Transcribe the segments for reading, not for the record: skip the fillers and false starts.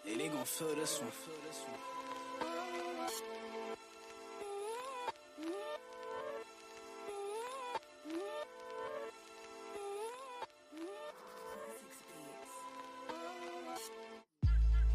Hey, they gon' feel this one.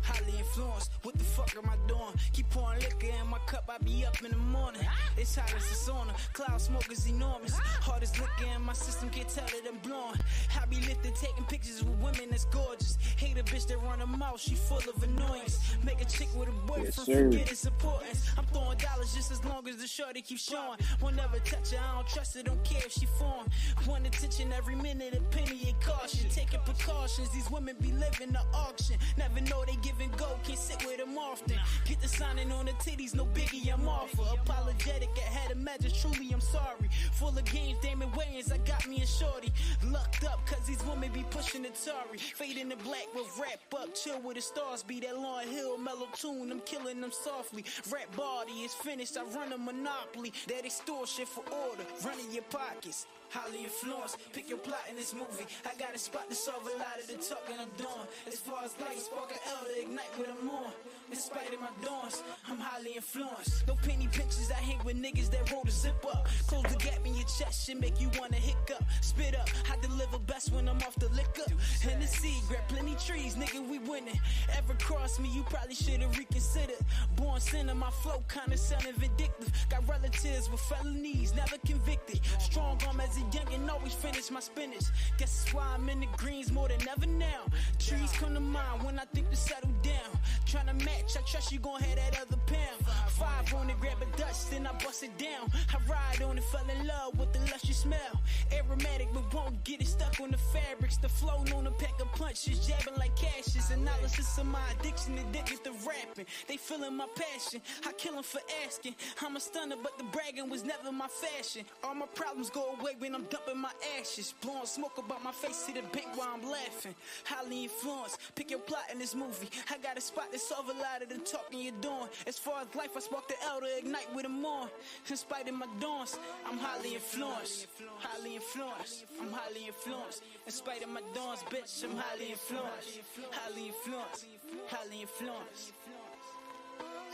Highly influenced, what the fuck am I doing? Keep pouring liquor in my cup, I be up in the morning. It's hot as a sauna, cloud smoke is enormous. Hardest liquor in my system, can't tell that I'm blowing. I be lifting, taking pictures with women that's gorgeous. Hate a bitch that run her mouth, she full of annoyance. Make a chick with a boyfriend, forget its importance. I'm throwing dollars just as long as the shorty keeps showing. Won't never touch her, I don't trust her, don't care if she foreign. Want attention every minute, a penny and caution. Taking precautions, these women be living the auction. Never know they giving gold, can't sit with them often. Get the signing on the titties, no biggie, I'm off her. Apologetic, I had a message, truly I'm sorry. Full of games, Damon Wayans, I got me a shorty. Lucked up, cause these women be pushing the Atari. Fade in the black with wrap up, chill with the stars. Be that Lauryn Hill mellow tune, I'm killing them softly. Rap body is finished, I run a monopoly. That extortion for order, running your pockets. Highly influenced, pick your plot in this movie. I got a spot to solve a lot of the talking I'm doing. As far as light, spark an L to ignite what I'm on. In spite of my dawns, I'm highly influenced. No penny pinches, I hang with niggas that roll the zip up. Close the gap in your chest, shit make you wanna hiccup. Spit up, I deliver best when I'm off the liquor. And the seed, grab plenty trees, nigga, we winning. Ever cross me, you probably should've reconsidered. Born sinner, my flow kinda sounding vindictive. Got relatives with felonies, never convicted. Strong arm as a youngin', always finish my spinach. Guess that's why I'm in the greens more than ever now. Trees come to mind when I think to settle down. Tryna match, I trust you gon' have that other pound. 5 on it, grab a Dutch, then I bust it down. I ride on it, fell in love with the luscious smell. Aromatic, but won't get it stuck on the fabrics. The flow known a pack of punches, jabbing like cashes. Analysis of my addiction, addicted to rapping. They feeling my passion, I kill them for asking. I'm a stunner, but the bragging was never my fashion. All my problems go away when I'm dumping my ashes. Blowing smoke about my face, see the bank while I'm laughing. Highly influenced, pick your plot in this movie. I got a spot to solve a lot of the talking you're doing. As far as life, I spark the L to ignite with them on. In spite of my dawns, I'm highly influenced. Highly influenced, I'm highly influenced. In spite of my dawns, bitch, I'm highly influenced. Highly influenced, highly influenced.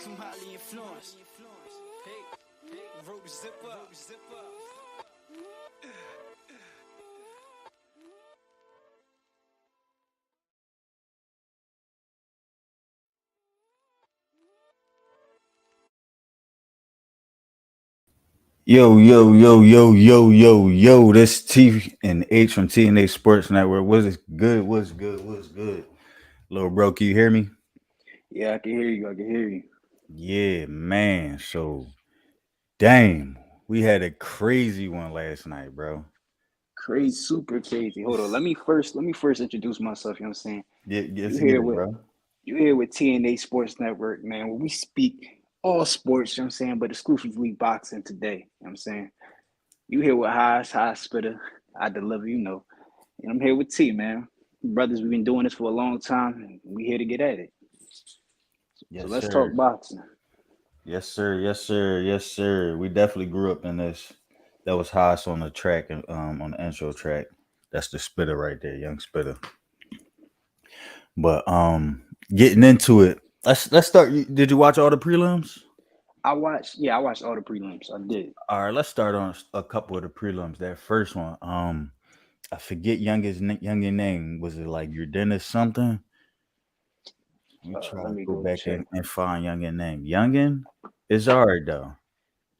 I'm highly influenced. Hey, rope zip up. Yo. This T and H from TNA Sports Network. What's good? What's good? Little bro, can you hear me? Yeah, I can hear you. I can hear you. Yeah, man. So, damn, we had a crazy one last night, bro. Crazy, super crazy. Hold on. Let me first introduce myself. You know what I'm saying? Yeah, You let's get here it, with bro. you here with TNA Sports Network, man. Where we speak all sports. You know what I'm saying? But exclusively boxing today. You know what I'm saying? You here with high spitter. I deliver. And I'm here with T, man. Brothers, we've been doing this for a long time, and we here to get at it. So Yes, let's talk sir. boxing. Yes, sir. We definitely grew up in this. That was Haas on the track and on the intro track. That's the spitter right there, young spitter. But getting into it, let's start. Did you watch all the prelims? I watched all the prelims. I did. All right, let's start on a couple of the prelims. That first one, I forget youngin name. Was it like your dentist something? Let me try Let to me go go back check. and find youngin name. Youngin is alright though.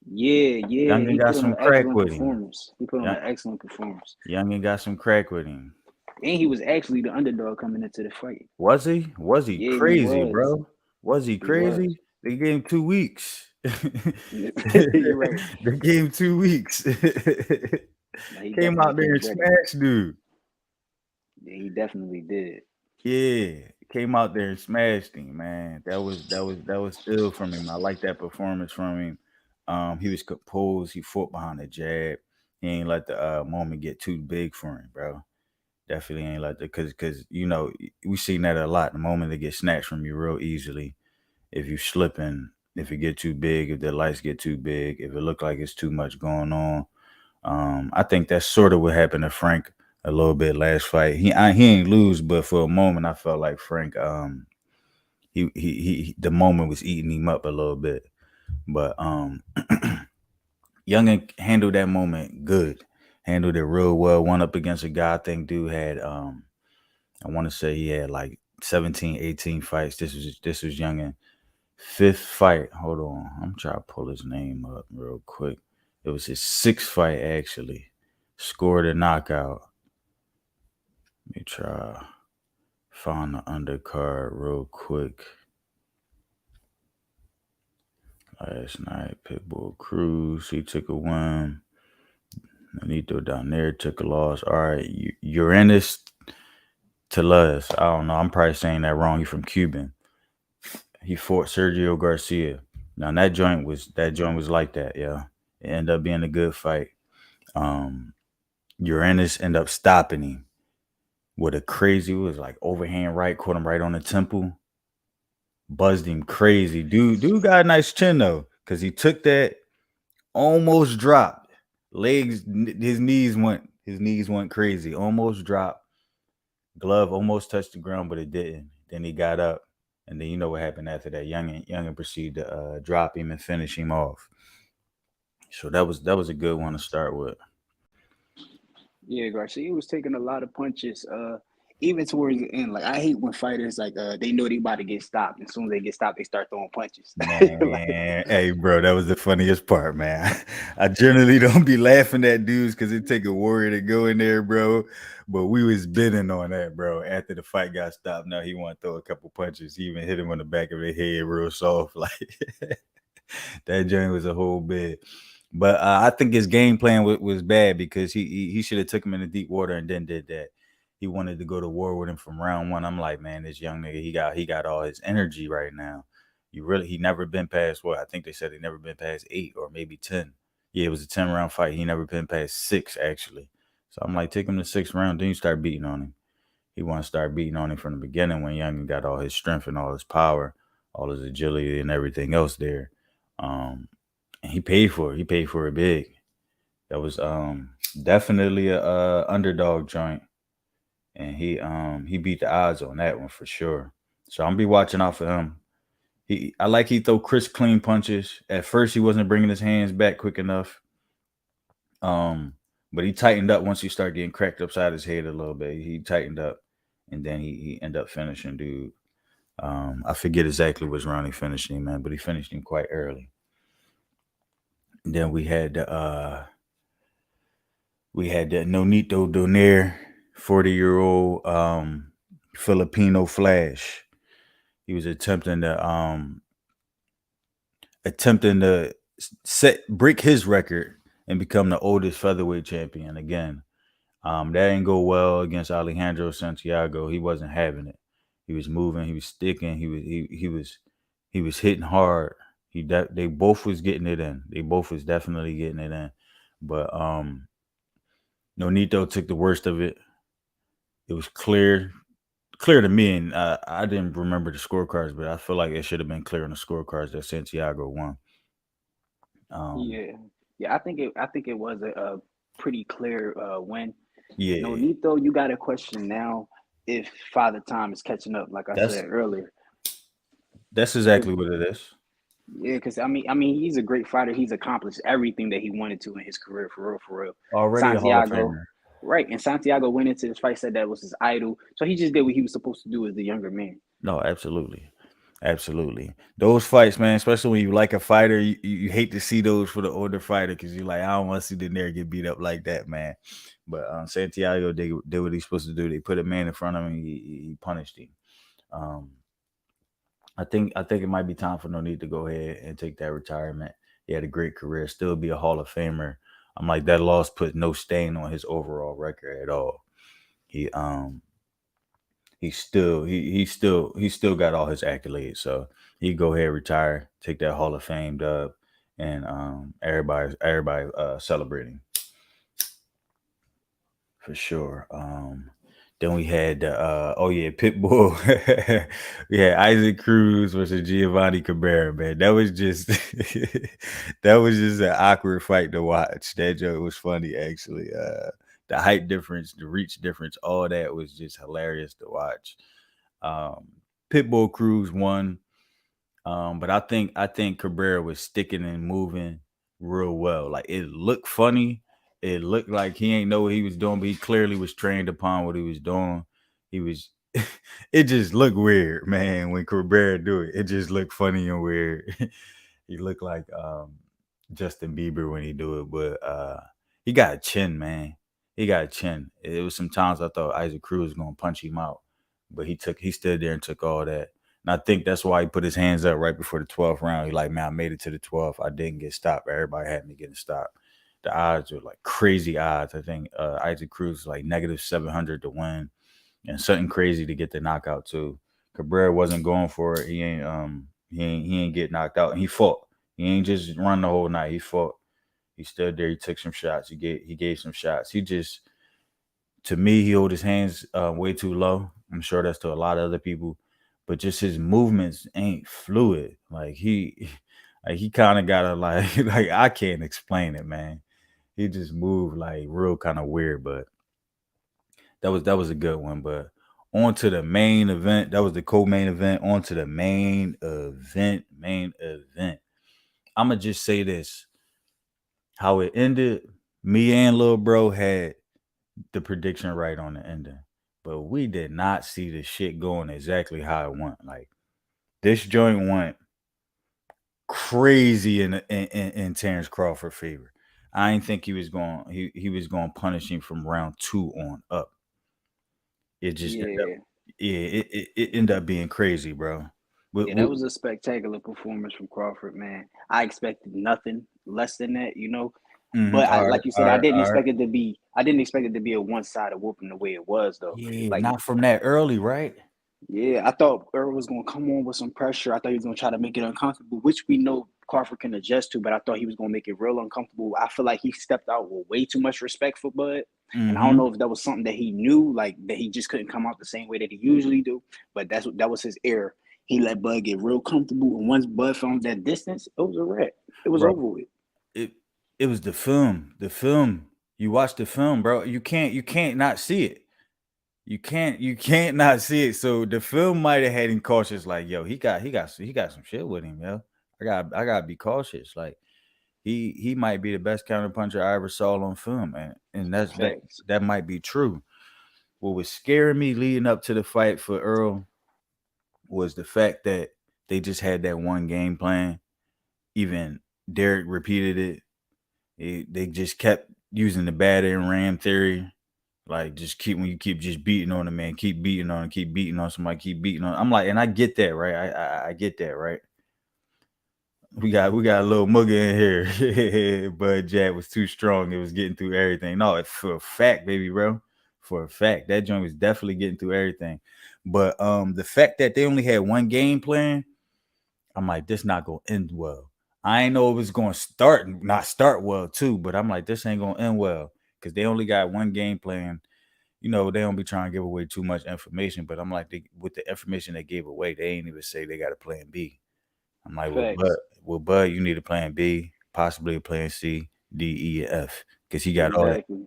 Yeah. Youngin He got put on some an crack excellent with him. performance. He put on Young, an excellent performance. Youngin got some crack with him. And he was actually the underdog coming into the fight. Was he? Was he Yeah, he crazy, was. bro? Was he He was. crazy? They gave him 2 weeks. You're right. They gave him 2 weeks. No, he Came definitely out there came and ready. smashed dude. Yeah, he definitely did. Yeah, came out there and smashed him, man. That was ill from him. I like that performance from him. He was composed. He fought behind the jab. He ain't let the moment get too big for him, bro. Definitely ain't like that because we seen that a lot. The moment they get snatched from you real easily. If you slipping, if it get too big, if the lights get too big, if it look like it's too much going on. I think that's sort of what happened to Frank a little bit last fight. He ain't lose, but for a moment I felt like Frank the moment was eating him up a little bit. But Youngin handled that moment good. Handled it real well. One up against a guy I think dude had I want to say he had like 17, 18 fights. This was Youngin. Fifth fight. Hold on. I'm trying to pull his name up real quick. It was his sixth fight actually. Scored a knockout. Let me try find the undercard real quick. Last night, Pitbull Cruz, he took a win. Anito down there took a loss. All right, Uranus Telez. I don't know. I'm probably saying that wrong. He's from Cuban. He fought Sergio Garcia. Now that joint was like that. Yeah, it ended up being a good fight. Um, Uranus ended up stopping him with a crazy. It was like overhand right, caught him right on the temple, buzzed him crazy. Dude got a nice chin though, cause he took that, almost dropped. His knees went crazy. Almost dropped. Glove almost touched the ground, but it didn't. Then he got up, and then you know what happened after that. Youngin proceeded to drop him and finish him off. So that was a good one to start with. Yeah, Garcia was taking a lot of punches. Even towards the end, like I hate when fighters like they know they about to get stopped, and as soon as they get stopped, they start throwing punches. Like, Man, hey, bro, that was the funniest part, man. I generally don't be laughing at dudes because it take a warrior to go in there, bro. But we was bidding on that, bro. After the fight got stopped, now he want to throw a couple punches. He even hit him on the back of the head real soft. Like that joint was a whole bid. But I think his game plan was bad because he should have took him in the deep water and then did that. He wanted to go to war with him from round one. I'm like, man, this young nigga, he got all his energy right now. He never been past what I think they said he never been past 8 or maybe 10. Yeah, it was a 10 round fight. He never been past 6 actually. So I'm like, take him to 6th round, then you start beating on him. He want to start beating on him from the beginning when Young got all his strength and all his power, all his agility and everything else there. And he paid for it. He paid for it big. That was definitely a underdog joint, and he beat the odds on that one for sure. So I'm gonna be watching out for him. He throw crisp clean punches. At first he wasn't bringing his hands back quick enough. Um, but he tightened up once he started getting cracked upside his head a little bit. He tightened up, and then he ended up finishing dude. I forget exactly which round he finished him, man, but he finished him quite early. Then we had the Nonito Donaire, 40-year-old Filipino Flash. He was attempting to break his record and become the oldest featherweight champion again. That didn't go well against Alejandro Santiago. He wasn't having it. He was moving. He was sticking. He was hitting hard. They both was getting it in. They both was definitely getting it in. But Nonito took the worst of it. It was clear to me, and I didn't remember the scorecards, but I feel like it should have been clear on the scorecards that Santiago won. Um, yeah, yeah, I think it was a pretty clear win. No, yeah, Nito, you got a question now if Father Time is catching up, like I that's said earlier. that's Because exactly what it is. yeah, because I mean, he's a great fighter. He's accomplished everything that he wanted to in his career, for real, for real. Already a Hall of Santiago, Famer. right? And Santiago went into this fight, said that was his idol, so he just did what he was supposed to do as the younger man. No, absolutely. Absolutely. Those fights, man, especially when you like a fighter, you hate to see those for the older fighter because you're like, I don't want to see the Daenerys get beat up like that, man. But Santiago did what he's supposed to do. They put a man in front of him. He punished him. Um, I think it might be time for No Need to go ahead and take that retirement. He had a great career, still be a Hall of Famer. I'm like that loss put no stain on his overall record at all. He he still got all his accolades. So he go ahead, retire, take that Hall of Fame dub, and everybody celebrating for sure. Then we had Pitbull. We had Isaac Cruz versus Giovanni Cabrera. Man, that was just that was just an awkward fight to watch. That joke was funny actually. The height difference, the reach difference, all that was just hilarious to watch. Um, Pitbull Cruz won. But I think Cabrera was sticking and moving real well. Like it looked funny. It looked like he ain't know what he was doing, but he clearly was trained upon what he was doing. He was it just looked weird, man, when Cabrera do it. It just looked funny and weird. He looked like Justin Bieber when he do it, but he got a chin, man. He got a chin. It was some times I thought Isaac Cruz was gonna punch him out, but he stood there and took all that. And I think that's why he put his hands up right before the 12th round. He like, man, I made it to the 12th. I didn't get stopped. Everybody had me getting stopped. The odds were like crazy odds. I think Isaac Cruz is like negative 700 to win, and something crazy to get the knockout too. Cabrera wasn't going for it. He ain't get knocked out, and he fought. He ain't just run the whole night. He fought. He stood there. He took some shots. He gave some shots. He just, to me, he held his hands way too low. I'm sure that's to a lot of other people, but just his movements ain't fluid. Like he kind of gotta like like I can't explain it, man. He just moved like real kind of weird, but that was a good one. But on to the main event. That was the co-main event. On to the main event. Main event. I'ma just say this: how it ended. Me and little bro had the prediction right on the ending, but we did not see the shit going exactly how it went. Like this joint went crazy in Terrence Crawford favor. I didn't think he was going to punish him from round 2 on up. It just ended up, Yeah. yeah, it ended up being crazy, bro. Yeah, that was a spectacular performance from Crawford, man. I expected nothing less than that, you know. But all right, like you all said, right, all right. I didn't expect it to be a one-sided whooping the way it was, though. Yeah, Like, not from that early, right? yeah, I thought Earl was gonna come on with some pressure. I thought he was gonna try to make it uncomfortable, which we know Crawford can adjust to. But I thought he was gonna make it real uncomfortable. I feel like he stepped out with way too much respect for Bud, and I don't Mm-hmm. know if that was something that he knew, like that he just couldn't come out the same way that he usually do. But that was his error. He let Bud get real comfortable, and once Bud found that distance, it was a wrap. It was Bro, over with. it it was the film. The film. You watch the film, bro. You can't not see it. You can't not see it. So the film might have had him cautious, like, yo, he got some shit with him, yo. I gotta be cautious. Like he might be the best counterpuncher I ever saw on film, and Facts. that might be true. What was scaring me leading up to the fight for Earl was the fact that they just had that one game plan. Even Derek repeated it. They just kept using the batter and ram theory. Like just keep when you keep just beating on a man, keep beating on, keep beating on somebody, keep beating on. I'm like, and I get that, right? I get that, right? We got a little mugger in here. Bud Jack was too strong. It was getting through everything. No, it's for a fact, baby, bro. For a fact. That joint was definitely getting through everything. But the fact that they only had one game plan, I'm like, this not gonna end well. I ain't know it was gonna not start well too, but I'm like, this ain't gonna end well. Because they only got one game plan. They don't be trying to give away too much information, but I'm like, with the information they gave away, they ain't even say they got a plan B. I'm like, Facts. well, Bud, you need a plan B, possibly a plan C, D, E, F, because he got all that. Exactly.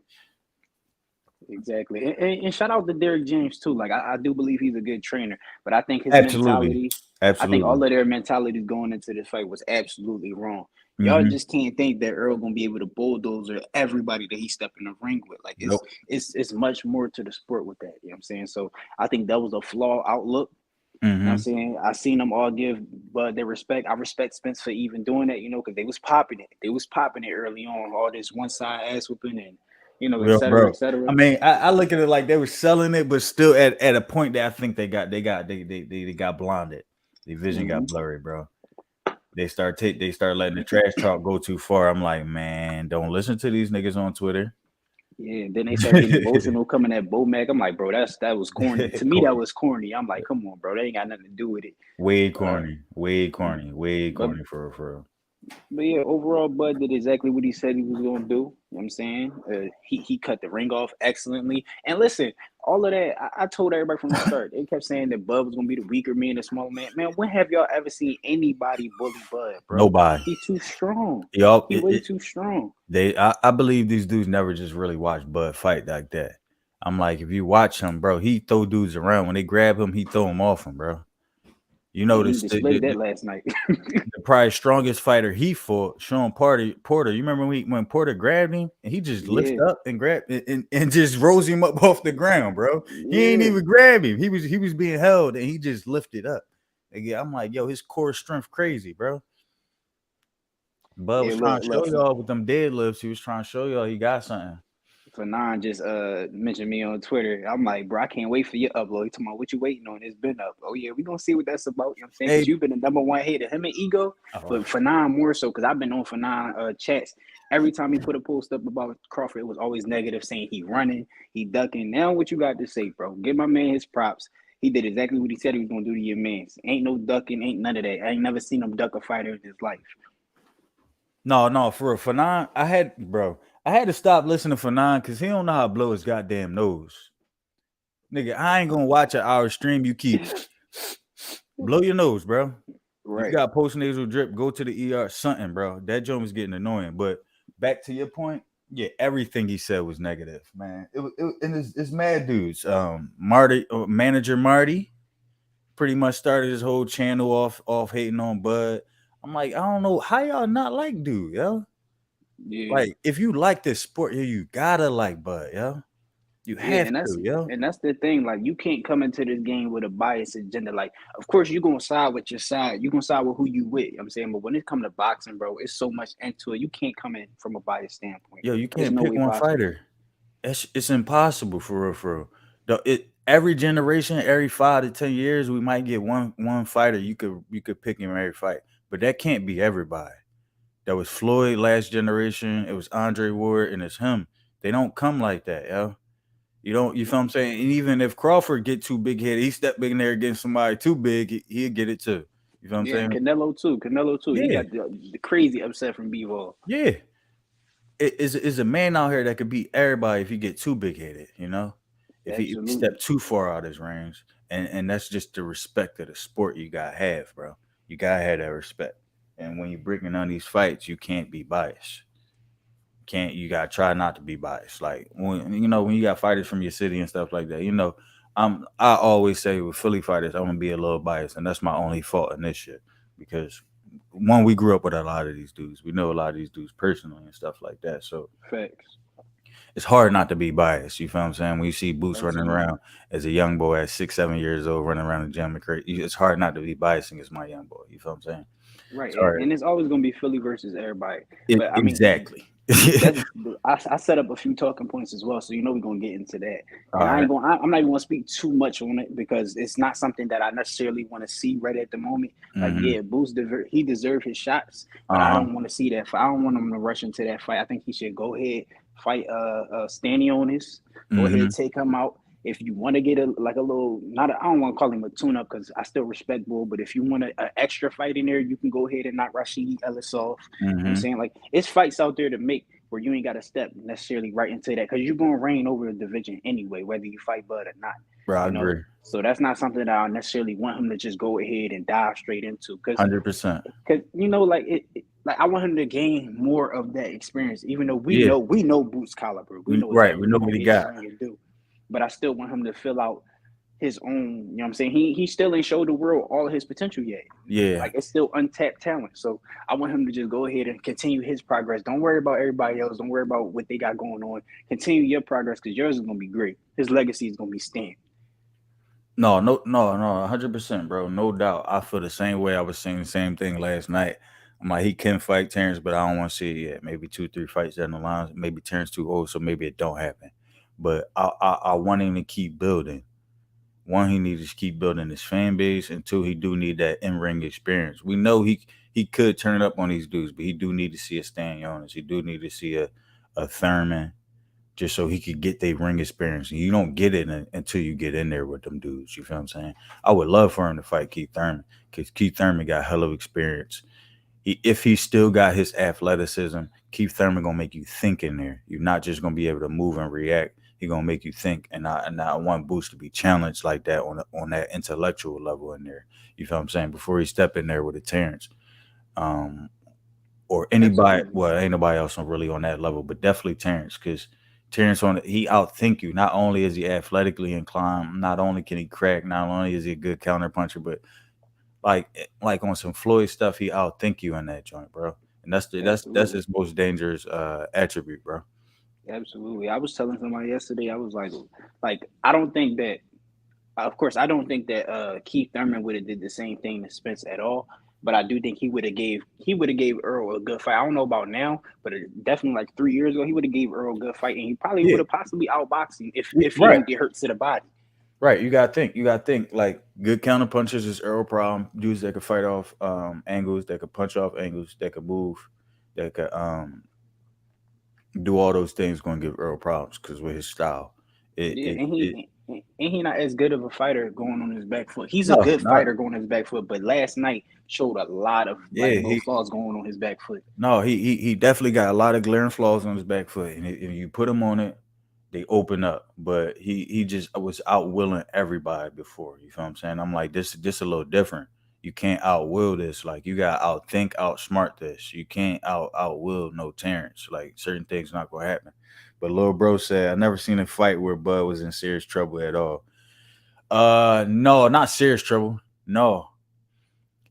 Exactly. And shout out to Derek James too. Like I do believe he's a good trainer, but I think his Absolutely, mentality, I think absolutely. all of their mentalities going into this fight was absolutely wrong. Y'all Mm-hmm. just can't think that Earl gonna be able to bulldoze everybody that he step in the ring with. Like Nope. it's much more to the sport with that. You know what I'm saying? So I think that was a flawed outlook. You know what I'm Mm-hmm. saying? I seen them all give Bud their respect. I respect Spence for even doing that, because they was popping it. They was popping it early on, all this one side ass whooping and et Real, cetera, bro. et cetera. I mean, I look at it like they were selling it, but still at a point that I think they got blinded. The vision got Mm-hmm. blurry, bro. They start letting the trash talk go too far. I'm like, man, don't listen to these niggas on Twitter. Yeah, then they start getting emotional coming at Bo Mac. I'm like, bro, that was corny. To me, that Corny. was corny. I'm like, come on, bro, that ain't got nothing to do with it. Way Uh, corny. Way corny. Way but corny for real. but yeah, overall, Bud did exactly what he said he was gonna do. You know what I'm saying? He cut the ring off excellently. And listen, all of that, I told everybody from the start. They kept saying that Bud was gonna be the weaker man, the smaller man. Man, when have y'all ever seen anybody bully Bud, bro? Nobody. He's too strong. Y'all He way too strong. I believe these dudes never just really watch Bud fight like that. I'm like, if you watch him, bro, he throw dudes around. When they grab him, he throw them off him, bro. You And he notice displayed that last night. the probably strongest fighter he fought, Sean Porter. You remember when Porter grabbed him and he just Yeah, lifted up and grabbed and just rose him up off the ground, bro. He ain't yeah, even grab him. He was being held and he just lifted up. Again, I'm like, yo, his core strength crazy, bro. Bud yeah. was trying to show Look, y'all with them deadlifts. He was trying to show y'all he got something. Fanon just mentioned me on Twitter. I'm like, bro, I can't wait for your upload. He talking about what you waiting on. It's been up. Oh yeah, we gonna see what that's about. You know what I'm saying? Hey, Because you've been the number one hater. Him and Ego, oh, but Fanon more so because I've been on Fanon chats. Every time he put a post up about Crawford, it was always negative, saying he running, he ducking. Now what you got to say, bro? Give my man his props. He did exactly what he said he was gonna do to your man. Ain't no ducking, ain't none of that. I ain't never seen him duck a fighter in his life. no, for real. I had to stop listening to Fanon because he don't know how to blow his goddamn nose. Nigga, I ain't gonna watch an hour stream. You keep blow your nose, bro. You Right. got post nasal drip. Go to the ER. Something, bro. That joint was getting annoying. But back to your point, yeah, everything he said was negative, man. And it's mad dudes. Marty, manager Marty, pretty much started his whole channel off hating on Bud. I'm like, I don't know how y'all not like dude, yo. Yeah. Like, if you like this sport, yo, you gotta like Bud, yo. You Yeah, have and that's to, yo. and that's the thing. Like, you can't come into this game with a biased agenda. Like, of course, you're gonna side with your side. You're gonna side with who you with. You know what I'm saying, but when it comes to boxing, bro, it's so much into it. You can't come in from a biased standpoint. Yo, you There's can't no pick way one possible. fighter. It's impossible for real, for real. Every generation, every 5 to 10 years, we might get one fighter. You could pick him every fight, but that can't be everybody. That was Floyd last generation. It was Andre Ward, and it's him. They don't come like that, yo. You don't. You feel what I'm saying? And even if Crawford get too big headed, he step big in there against somebody too big, he'll get it too. You feel what I'm Yeah, and saying? Canelo too. Canelo too. He Yeah, got the crazy upset from B-Ball. yeah. Is a man out here that could beat everybody if he get too big headed, you know? If he step Absolutely. too far out his range. And that's just the respect of the sport you gotta have, bro. You gotta have that respect. And when you're breaking on these fights, you can't be biased. Can't You gotta try not to be biased. Like when you got fighters from your city and stuff like that, I always say with Philly fighters, I'm gonna be a little biased, and that's my only fault in this shit. Because one, we grew up with a lot of these dudes. We know a lot of these dudes personally and stuff like that. So Facts. it's hard not to be biased. You feel what I'm saying? When you see Boots running Absolutely. around as a young boy at 6, 7 years old, running around the gym and crazy, it's hard not to be biased against my young boy. You feel what I'm saying? Right, It's hard. and it's always gonna be Philly versus everybody. But I mean, Exactly. that's I set up a few talking points as well, so we're gonna get into that. All And right. I'm not even gonna speak too much on it because it's not something that I necessarily want to see right at the moment. Like, Mm-hmm. yeah, he deserved his shots, but I Uh-huh. don't want to see that fight. I don't want him to rush into that fight. I think he should go ahead fight Stanionis. Go ahead, Mm-hmm. take him out. If you want to get a little, not I don't want to call him a tune up because I still respect Bull, but if you want an extra fight in there, you can go ahead and knock Rashidi Ellis off. You know what I'm Mm-hmm. saying? Like, it's fights out there to make where you ain't got to step necessarily right into that because you're gonna reign over the division anyway, whether you fight Bud or not. Bro, I You know, agree. so that's not something that I necessarily want him to just go ahead and dive straight into 100%. because like like I want him to gain more of that experience, even though we Yeah. know Boots caliber, we know Right. exactly We what know he what can he get in got. the ring and do. But I still want him to fill out his own. You know what I'm saying? He still ain't showed the world all of his potential yet. Yeah. Like, it's still untapped talent. So I want him to just go ahead and continue his progress. Don't worry about everybody else. Don't worry about what they got going on. Continue your progress because yours is gonna be great. His legacy is gonna be stamped. No, no, no, no, 100%, bro. No doubt. I feel the same way. I was saying the same thing last night. I'm like, he can fight Terrence, but I don't want to see it yet. Maybe 2, 3 fights down the line. Maybe Terrence too old, so maybe it don't happen. But I want him to keep building. One, he needs to keep building his fan base, and two, he do need that in ring experience. We know he could turn up on these dudes, but he do need to see a Stan Jonas. He do need to see a Thurman, just so he could get their ring experience. And you don't get it until you get in there with them dudes. You feel what I'm saying? I would love for him to fight Keith Thurman because Keith Thurman got hell of experience. If he still got his athleticism, Keith Thurman gonna make you think in there. You're not just gonna be able to move and react. He gonna make you think, and I want Boots to be challenged like that on that intellectual level in there. You feel what I'm saying? Before he step in there with a Terrence, um, or anybody. Absolutely. Well, ain't nobody else on really on that level, but definitely Terrence, because Terrence he outthink you. Not only is he athletically inclined, not only can he crack, not only is he a good counter puncher, but like on some Floyd stuff, he outthink you in that joint, bro. And that's Absolutely. his most dangerous attribute, bro. Absolutely. I was telling somebody yesterday, I was like, I don't think that, of course, I don't think that Keith Thurman would have did the same thing to Spence at all. But I do think he would have gave Earl a good fight. I don't know about now, but definitely like 3 years ago, he would have gave Earl a good fight, and he probably Yeah, would have possibly outboxed him if he right. don't get hurt to the body. Right, you gotta think. Like good counter punchers is Earl problem. Dudes that could fight off angles, that could punch off angles, that could move, that could do all those things. Going to give Earl problems because with his style, Yeah, it and it he not as good of a fighter going on his back foot. He's a no good not fighter going on his back foot, but last night showed a lot of like yeah little he flaws going on his back foot. no he definitely got a lot of glaring flaws on his back foot, and if you put him on it, they open up. But he just was outwilling everybody before. You feel what I'm saying? I'm like this a little different. You can't outwill this. Like you got to outthink, outsmart this. You can't outwill no Terrence. Like certain things not gonna happen. But little bro said I never seen a fight where Bud was in serious trouble at all. No, not serious trouble. No,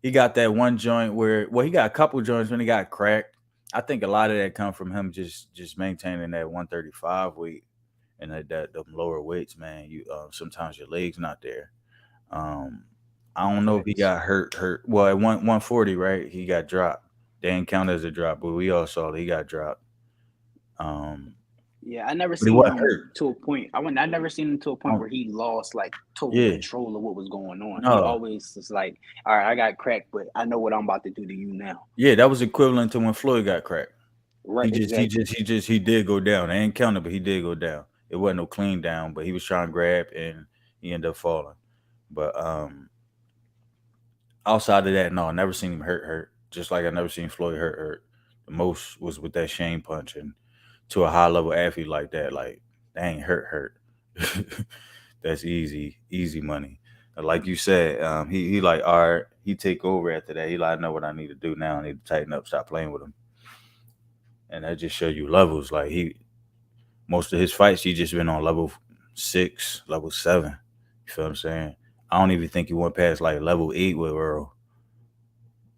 he got that one joint where he got a couple joints when he got cracked. I think a lot of that come from him just maintaining that 135 weight and that them lower weights, man. You sometimes your legs not there. Um, I don't know if he Facts. got hurt. Well, at 140, right? He got dropped. They didn't count as a drop, but we all saw that he got dropped. Um, Yeah, I never but he seen wasn't him hurt. to a point. I never seen him to a point Um, where he lost like total yeah, control of what was going on. He no, always was like, "All right, I got cracked, but I know what I'm about to do to you now." yeah, that was equivalent to when Floyd got cracked. Right, exactly. He did go down. I ain't counted, but he did go down. It wasn't no clean down, but he was trying to grab and he ended up falling. But outside of that, no, I never seen him hurt. Just like I never seen Floyd hurt. The most was with that Shane punch, and to a high level athlete like that, like they ain't hurt. That's easy money. Like you said, he like all right. He take over after that. He like I know what I need to do now. I need to tighten up, stop playing with him, and that just show you levels. Like he most of his fights, he just been on level 6, level 7. You feel what I'm saying? I don't even think he went past like level 8 with Earl.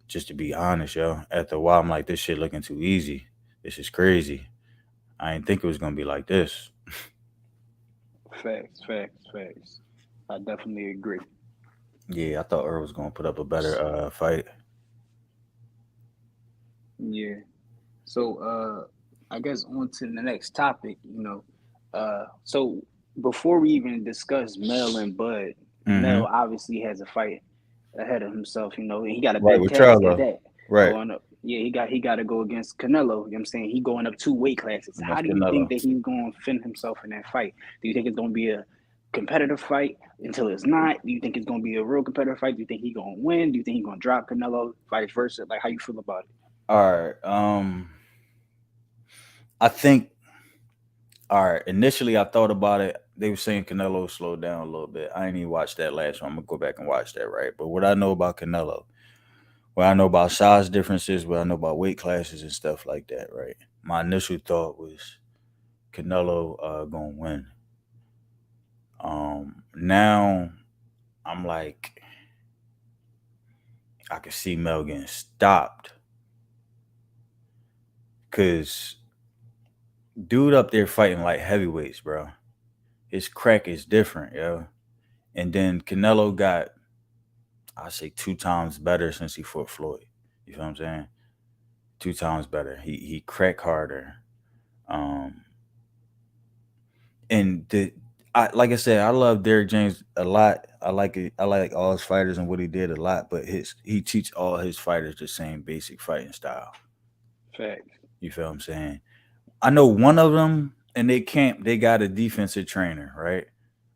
Just to be honest, yo. After a while, I'm like, this shit looking too easy. This is crazy. I didn't think it was gonna be like this. Facts, facts, facts. I definitely agree. Yeah, I thought Earl was gonna put up a better fight. Yeah. So I guess on to the next topic, so before we even discuss Mel and Bud, Mm-hmm. Mel obviously has a fight ahead of himself, and he got a Right big with task at Charlo. that. Right Going up. Yeah, he got to go against Canelo. You know what I'm saying? He going up two weight classes. How against do you think Canelo. that he's going to fend himself in that fight? Do you think it's going to be a competitive fight until it's not? Do you think it's going to be a real competitive fight? Do you think he's going to win? Do you think he's going to drop Canelo? Vice versa. Like, how you feel about it? All right. I think. All right. Initially, I thought about it. They were saying Canelo slowed down a little bit. I didn't even watch that last one. I'm gonna go back and watch that. Right. But what I know about Canelo, what I know about size differences, what I know about weight classes and stuff like that. Right. My initial thought was Canelo gonna win. Now I'm like, I can see Mel getting stopped because dude up there fighting like heavyweights, bro. His crack is different, yo. And then Canelo got, I say, 2 times better since he fought Floyd. You feel what I'm saying? 2 times better. He crack harder. Um, and like I said, I love Derrick James a lot. I like it. I like all his fighters and what he did a lot. But he teach all his fighters the same basic fighting style. Facts. You feel what I'm saying? I know one of them in they camp they got a defensive trainer, right?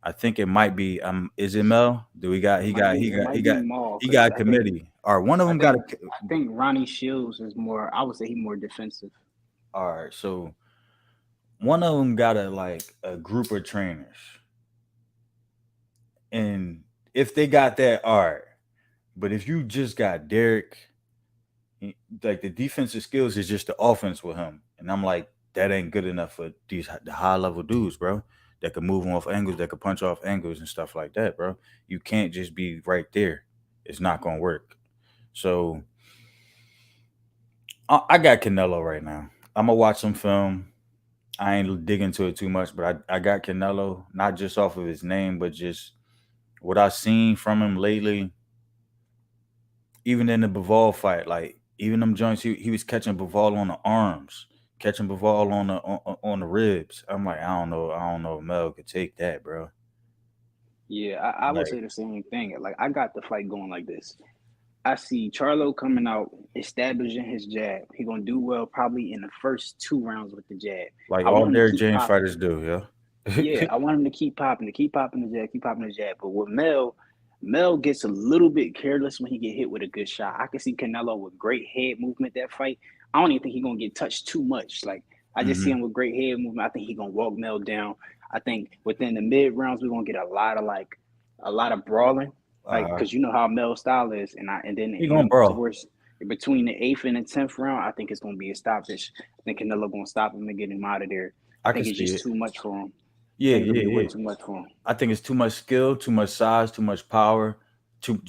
I think it might be is it Mel? Do we got It he might got be he it got he might be got Maul he got because a committee. Or one of I them got think a I think Ronnie Shields is more. I would say he's more defensive. all right, so one of them got a group of trainers. And if they got that, all right. But if you just got Derek, like the defensive skills is just the offense with him. And I'm like, that ain't good enough for the high level dudes, bro. That could move off angles, that could punch off angles and stuff like that, bro. You can't just be right there. It's not gonna work. So I got Canelo right now. I'm gonna watch some film. I ain't dig into it too much, but I got Canelo not just off of his name, but just what I've seen from him lately. Even in the Bivol fight, like even them joints, he was catching Bivol on the arms, catching Bivol on the ribs. I'm like, I don't know if Mel could take that, bro. Yeah, I would Like, say the same thing. Like I got the fight going like this. I see Charlo coming out, establishing his jab. He gonna do well probably in the first 2 rounds with the jab. like I all want him to Derrick keep James popping. fighters do, yeah. Yeah, I want him to keep popping the jab, keep popping the jab. But with Mel gets a little bit careless when he get hit with a good shot. I can see Canelo with great head movement that fight. I don't even think he's gonna get touched too much. Like I just see hmm him with great head movement. I think he's gonna walk Mel down. I think within the mid rounds we're gonna get a lot of brawling, like uh, because you know how Mel's style is, and then he gonna brawl. towards between the 8th and the 10th round, I think it's gonna be a stoppage. I think Canelo gonna stop him and get him out of there. I I can think it's see just it. too much for him. I Yeah, think it'll yeah, be way yeah. too much for him. I think it's too much skill, too much size, too much power, too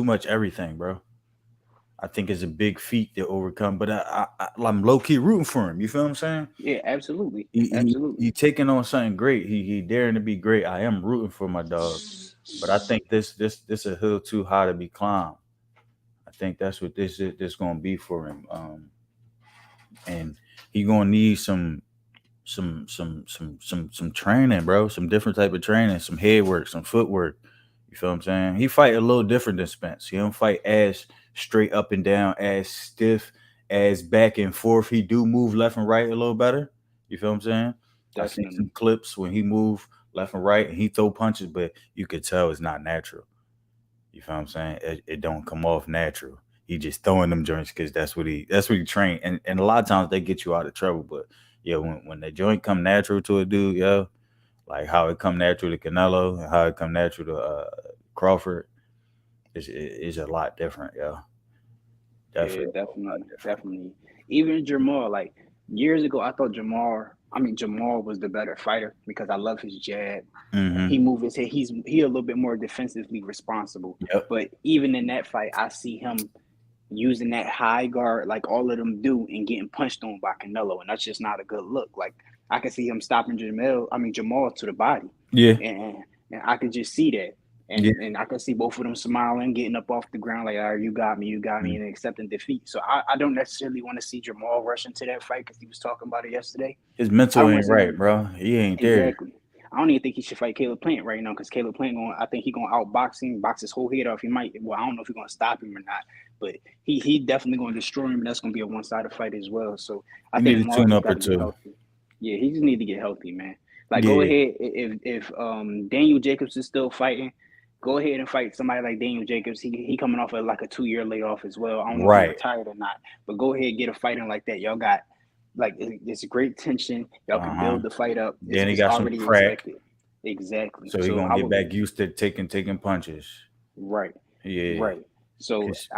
much everything, bro. I think it's a big feat to overcome, but I'm low key rooting for him. You feel what I'm saying? Yeah, absolutely, He absolutely. taking on something great. He daring to be great. I am rooting for my dog, but I think this a hill too high to be climbed. I think that's what this gonna be for him. And he gonna need some training, bro. Some different type of training, some head work, some footwork. You feel what I'm saying? He fight a little different than Spence. He don't fight as straight up and down, as stiff, as back and forth. He do move left and right a little better. You feel what I'm saying? I seen some Definitely. clips when he move left and right and he throw punches, but you could tell it's not natural. You feel what I'm saying? It don't come off natural. He just throwing them joints because that's what he trained. And a lot of times they get you out of trouble. But yeah, when the joint come natural to a dude, yeah, like how it come natural to Canelo and how it come natural to Crawford, is a lot different, yeah. Yeah, Definitely a whole lot definitely, different. definitely. Even Jamal, like years ago, I thought Jamal was the better fighter because I love his jab. He Mm-hmm. move his head. He a little bit more defensively responsible. Yep. But even in that fight, I see him using that high guard like all of them do and getting punched on by Canelo, and that's just not a good look. Like I can see him stopping Jamal to the body, Yeah. and and I could just see that, Yeah. and I can see both of them smiling, getting up off the ground like, all right, you got me, Mm. and accepting defeat. So I don't necessarily want to see Jamal rush into that fight because he was talking about it yesterday. His I mental don't want ain't to see right, bro. He ain't there. exactly. I don't even think he should fight Caleb Plant right now because Caleb Plant going. I think he going to outbox him, box his whole head off. He might. Well, I don't know if he's going to stop him or not, but he definitely going to destroy him, and that's going to be a one sided fight as well. So I He think need a Jamal tune just up got or to get two. healthy. Yeah, he just need to get healthy, man. Like go Yeah. ahead if Daniel Jacobs is still fighting, go ahead and fight somebody like Daniel Jacobs. He coming off of like a 2 year layoff as well. I don't know if he Right. retired or not, but go ahead and get a fighting like that. Y'all got like it's great tension. Y'all can Uh-huh. build the fight up. Then he It's got some already crack. expected. Exactly. So he So gonna I get would back used to taking punches. right, Yeah. right. So 'Cause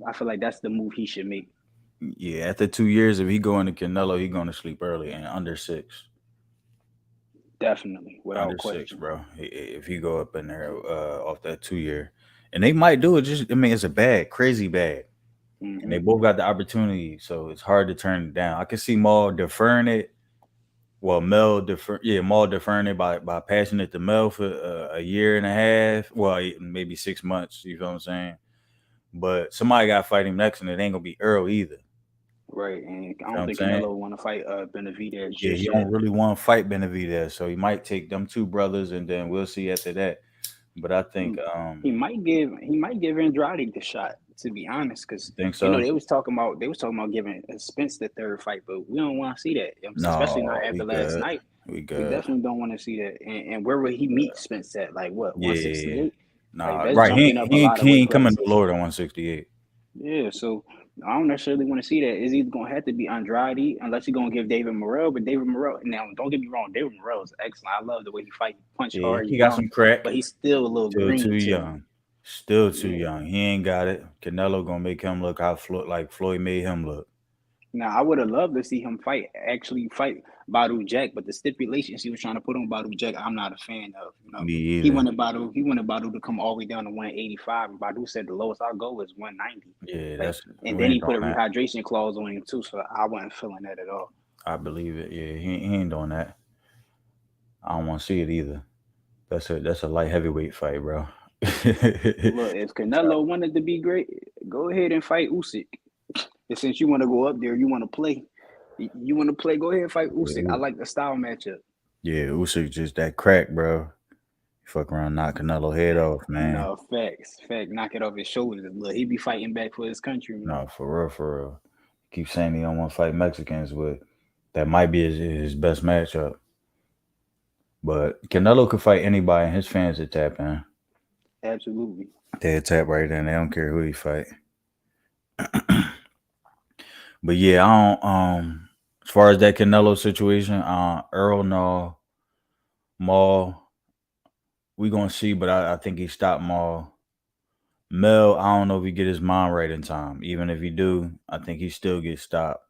I feel like that's the move he should make. yeah, after 2 years, if he go into Canelo, he going to sleep early and under six, Definitely, without under six, question. bro. If he go up in there off that 2 year, and they might do it. Just I mean, it's a bad, crazy bad, and they Hmm. both got the opportunity, so it's hard to turn it down. I can see Maul deferring it. Well, Maul deferring it by passing it to Mel for a year and a half. Well, maybe 6 months. You feel what I'm saying? But somebody got to fight him next, and it ain't gonna be Earl either. Right, and You I know what don't I'm think saying? Canelo want to fight Benavidez Yeah, just he yet. don't really want to fight Benavidez, so he might take them two brothers, and then we'll see after that. But I think, He, he might give Andrade the shot. To be honest, because think so. they was talking about giving Spence the third fight, but we don't want to see that, especially not No, we after last good. night. We We good. definitely don't want to see that. And where would he meet Spence at? Like what, Yeah. 168? Like Nah, that's right. jumping up a lot of He weight ain't coming no classes. lower than 168. Yeah, so I don't necessarily want to see that. It's either gonna have to be Andrade unless you're gonna give David Morrell. But David Morrell, now don't get me wrong, David Morrell is excellent. I love the way he fight, he punch Yeah, hard, he he got young, some crack. but he's still a little Still too green to me. young. Still too Yeah, young. He ain't got it. Canelo gonna make him look like Floyd made him look. Now, I would have loved to see him actually fight Badu Jack, but the stipulations he was trying to put on Badu Jack, I'm not a fan of. Me He either. wanted Badu to come all the way down to 185, and Badu said the lowest I'll go is 190. Yeah, Like, that's and we then he ain't put doing a that. rehydration clause on him too, so I wasn't feeling that at all. I believe it. Yeah, he ain't doing that. I don't want to see it either. That's a light heavyweight fight, bro. Look, if Canelo wanted to be great, go ahead and fight Usyk. And since you want to go up there, you want to play. You want to play? Go ahead and fight Usyk. I like the style matchup. Yeah, Usyk just that crack, bro. Fuck around, knock Canelo head off, man. No, fact. Knock it off his shoulders. Look, he be fighting back for his country, man. No, for real, for real. Keep saying he don't want to fight Mexicans, but that might be his best matchup. But Canelo could fight anybody, and his fans would tap in. Absolutely. They tap right in. They don't care who he fight. But yeah, I don't. As far as that Canelo situation, Earl no, Maul, we gonna see. But I think he stopped Maul. Mel, I don't know if he get his mind right in time. Even if he do, I think he still gets stopped.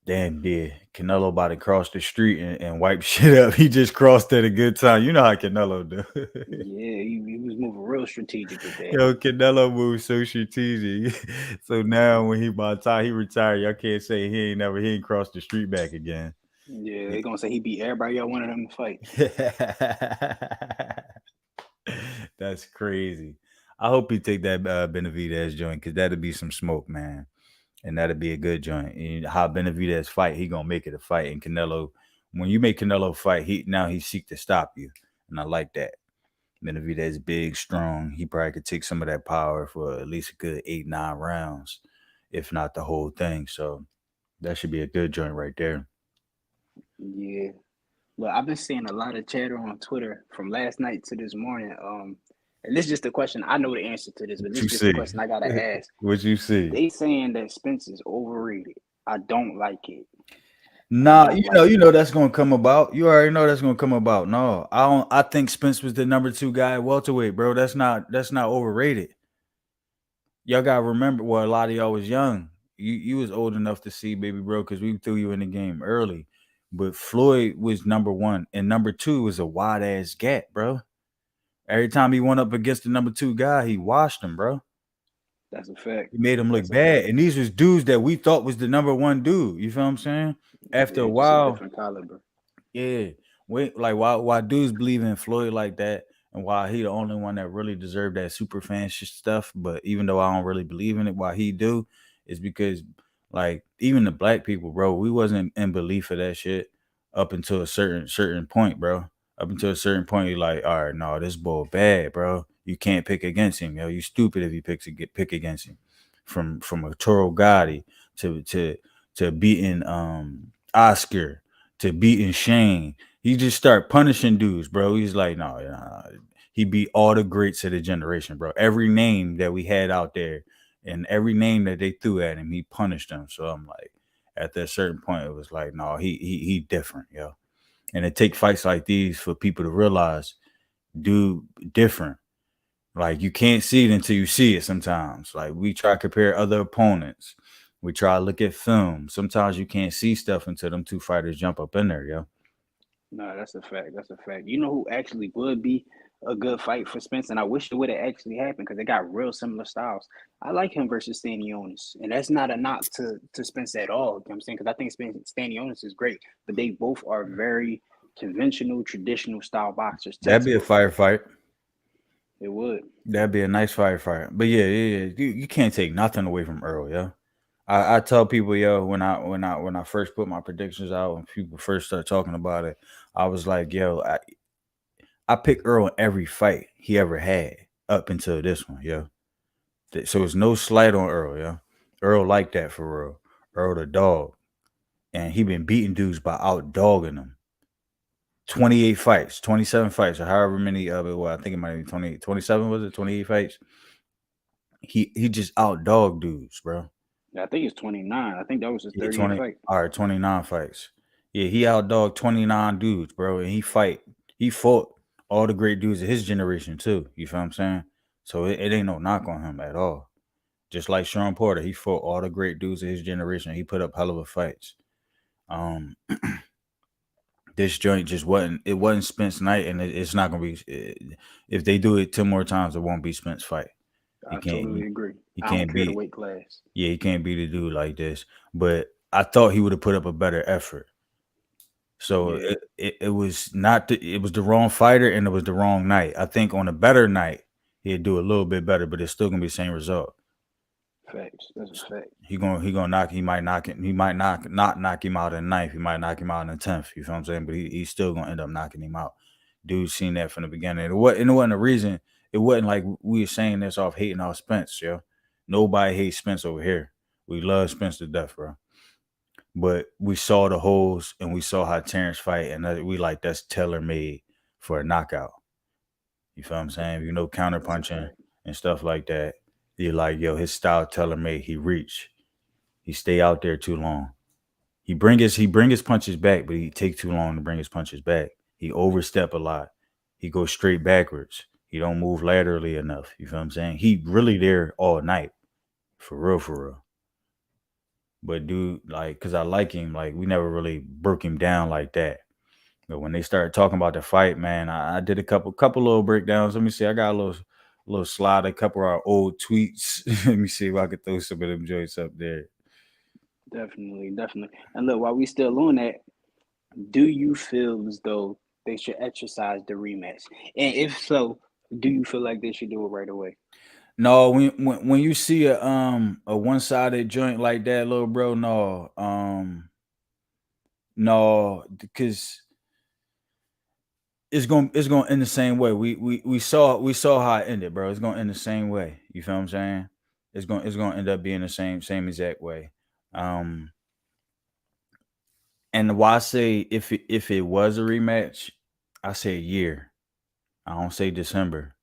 Damn, yeah. Canelo about to cross the street and wipe shit up. He just crossed at a good time. You know how Canelo do. Yeah, he was moving real strategic with that. Yo, Canelo moves so strategic. So now when he by the time he retired, y'all can't say he ain't crossed the street back again. Yeah, they gonna say he beat everybody y'all wanted him to fight. That's crazy. I hope he take that Benavidez joint because that'd be some smoke, man. And that'd be a good joint. And how Benavidez fight, he gonna make it a fight. And Canelo, when you make Canelo fight, he seek to stop you, and I like that. Benavidez big, strong. He probably could take some of that power for at least a good 8-9 rounds, if not the whole thing. So that should be a good joint right there. Yeah. Well, I've been seeing a lot of chatter on Twitter from last night to this morning. And this is just a question. I know the answer to this, but What this you is just a see? question I gotta ask. What you see? They saying that Spence is overrated. I don't like it. I Nah, don't like you it. know that's gonna come about. You already know that's gonna come about. No, I don't. I think Spence was the number 2 guy at welterweight, bro. That's not overrated. Y'all gotta remember. Well, a lot of y'all was young. You was old enough to see, baby bro, because we threw you in the game early. But Floyd was number 1, and number 2 was a wide ass gap, bro. Every time he went up against the number 2 guy, he washed him, bro. That's a fact. He made him look That's a bad. fact. And these was dudes that we thought was the number 1 dude. You feel what I'm saying? After a Yeah, just a while, different caliber. yeah. Wait, like why dudes believe in Floyd like that, and why he the only one that really deserved that super fan stuff. But even though I don't really believe in it, why he do is because like even the black people, bro, we wasn't in belief of that shit up until a certain point, bro. Up until a certain point, you're like, all right, no, this boy bad, bro. You can't pick against him, yo. You stupid if you pick against him. From a Toro Gotti to beating Oscar to beating Shane. He just start punishing dudes, bro. He's like, no, nah. He beat all the greats of the generation, bro. Every name that we had out there and every name that they threw at him, he punished them. So I'm like, at that certain point, it was like, no, he different, yo. And it take fights like these for people to realize, dude, different. Like you can't see it until you see it sometimes. Like we try to compare other opponents. We try to look at film. Sometimes you can't see stuff until them 2 fighters jump up in there, yo. No, that's a fact. That's a fact. You know who actually would be a good fight for Spence, and I wish it would have actually happened because they got real similar styles. I like him versus Stanionis, and that's not a knock to Spence at all. You know what I'm saying? Because I think Stanionis is great, but they both are very conventional, traditional style boxers. That'd be a Textbook. firefight. It would. That'd be a nice firefight. But yeah. You can't take nothing away from Earl, yo. I tell people, yo, when I first put my predictions out, when people first start talking about it, I was like, yo, I picked Earl in every fight he ever had up until this one, yo. So it's no slight on Earl, yo. Earl like that for real. Earl the dog. And he been beating dudes by out dogging them. 28 fights, 27 fights, or however many of it was. I think it might be 28, 27, was it? 28 fights. He just out dog dudes, bro. I think it's 29. I think that was his Yeah, 30th 20. fight. All right, 29 fights. Yeah, he outdogged 29 dudes, bro. And he fought all the great dudes of his generation too. You feel what I'm saying? So it ain't no knock on him at all. Just like Sean Porter, he fought all the great dudes of his generation. He put up hell of a fights. Um, this joint just wasn't. It wasn't Spence night, and it's not gonna be. If they do it 10 more times, it won't be Spence fight. I totally agree. He I don't can't care the beat. weight class. Yeah, he can't beat a dude like this. But I thought he would have put up a better effort. So Yeah, it was not. It was the wrong fighter, and it was the wrong night. I think on a better night, he'd do a little bit better, but it's still gonna be the same result. facts. That's a fact. He gonna knock. He might knock it. He might not knock him out in the ninth. He might knock him out in the 10th. You feel what I'm saying? But he's still gonna end up knocking him out. Dude, seen that from the beginning. It wasn't a reason. It wasn't like we were saying this off hating off Spence, yo. Nobody hates Spence over here. We love Spence to death, bro. But we saw the holes and we saw how Terrence fight, and we like that's tailor made for a knockout. You feel what I'm saying? You know, counter That's a punching fact. and stuff like that. You're like, yo, his style tailor made. He reach. He stay out there too long. He bring his punches back, but he take too long to bring his punches back. He overstep a lot. He goes straight backwards. He don't move laterally enough. You feel what I'm saying? He really there all night. For real, for real. But dude, like, cause I like him, like we never really broke him down like that. But when they started talking about the fight, man, I did a couple little breakdowns. Let me see. I got a little slide, a couple of our old tweets. Let me see if I could throw some of them joints up there. Definitely, definitely. And look, while we still on that, do you feel as though they should exercise the rematch? And if so, do you feel like they should do it right away? No, when you see a one sided joint like that, little bro, no, because it's gonna end the same way. We saw how it ended, bro. It's gonna end the same way. You feel what I'm saying? It's gonna end up being the same exact way. Um, and why I say if it was a rematch, I say a year. I don't say December.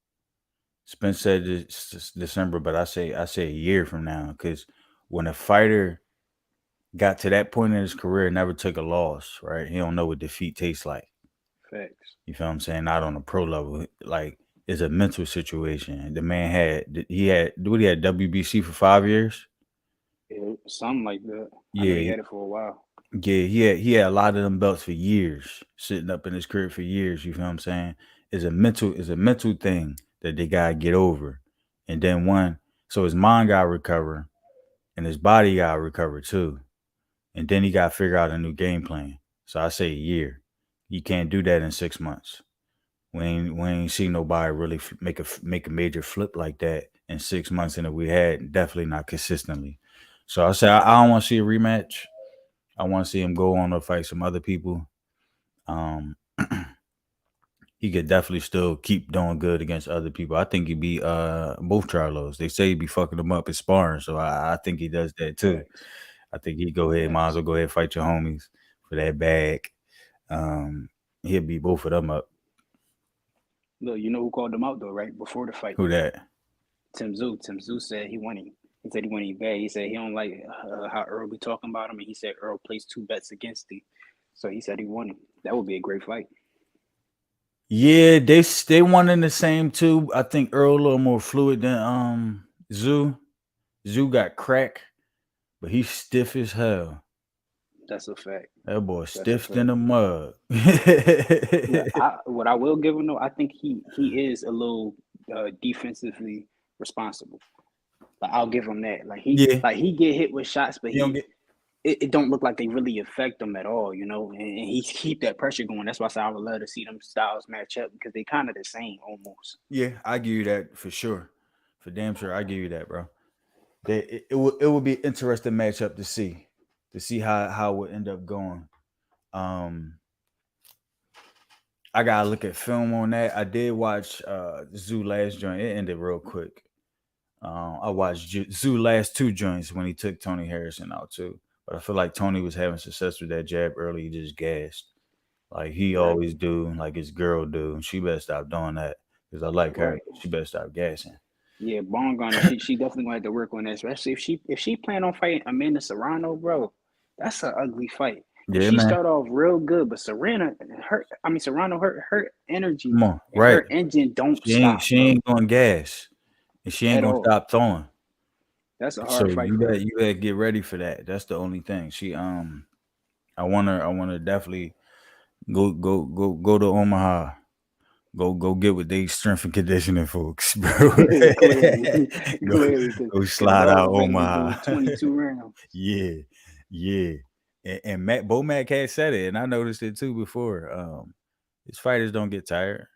Spence said December, but I say a year from now because when a fighter got to that point in his career, never took a loss, right? He don't know what defeat tastes like. Facts. You feel what I'm saying? Not on a pro level. Like it's a mental situation. The man had WBC for 5 years. Yeah, something like that. I know he Yeah, had it for a while. yeah, he had a lot of them belts for years, sitting up in his career for years. You feel what I'm saying? It's a mental thing that they gotta get over, and then so his mind gotta recover, and his body gotta recover too, and then he gotta figure out a new game plan. So I say a year. You can't do that in 6 months. We ain't seen nobody really make a major flip like that in 6 months, and if we had, definitely not consistently. So I say I don't want to see a rematch. I want to see him go on to fight some other people. Um, he could definitely still keep doing good against other people. I think he beat both Charlos. They say he be fucking them up at sparring, so I think he does that too. Facts. I think he go ahead, might as Facts. well go ahead and fight your homies for that bag. Um, he'll beat both of them up. Look, you know who called him out though, right? Before the fight. Who that? Tim Zoo. Tim Zoo said he won him. He said he won him bad. He said he don't like how Earl be talking about him, and he said Earl placed 2 bets against him. So he said he won him. That would be a great fight. Yeah, they one in the same too. I think Earl a little more fluid than Zoo. Zoo got crack, but he's stiff as hell. That's a fact. That boy That's a stiff than fact. a mug. Look, what I will give him though, I think he is a little defensively responsible. Like I'll give him that. Yeah, He get hit with shots, but he don't get. it don't look like they really affect him at all, you know. And he keep that pressure going. That's why I say I would love to see them styles match up because they kind of the same almost. Yeah, I give you that for sure, for damn sure. I give you that, bro. It would be an interesting matchup to see how it would end up going. Um, I gotta look at film on that. I did watch Zoo last joint. It ended real quick. I watched Zoo last 2 joints when he took Tony Harrison out too. But I feel like Tony was having success with that jab early. He just gassed like he Right, always do, like his girl do. She better stop doing that because I like her. right. She better stop gassing. Yeah, Bone Gunner, she definitely gonna have to work on that, especially if she plan on fighting Amanda Serrano, bro. That's an ugly fight. Cause Yeah, she man. start off real good, but Serrano, her energy Come on, and right? her engine don't She ain't stop, she bro, ain't going gas, and she ain't at gonna all. stop throwing. That's a So hard fight for her. you gotta get ready for that. That's the only thing. I want to definitely go to Omaha. Go get with these strength and conditioning folks, bro. Clearly, go clearly, go because slide out dog ready to Omaha. do 22 rounds. Yeah, yeah. And Bo Mac had said it, and I noticed it too before. His fighters don't get tired.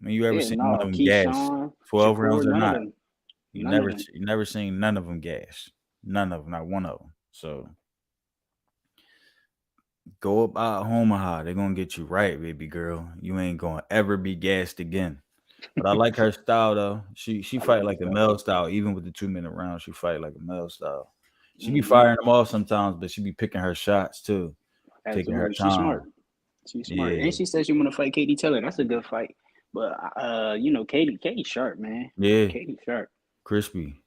I mean, you ever Yeah, seen one of no, them gas Keyshawn, 12 rounds Shakur, or none of not? them, You none of never them. you never seen none of them gas. None of them, not one of them. So go up out Omaha. They're gonna get you right, baby girl. You ain't gonna ever be gassed again. But I like her style though. She I fight like like his a stuff male too. style. Even with the 2 minute round, she fight like a male style. She be Hmm. firing them off sometimes, but she be picking her shots too, taking her Absolutely, she's time. smart. She's smart, Yeah, and she says she want to fight Katie Taylor. That's a good fight. But Katie sharp, man. yeah, Katie sharp. crispy,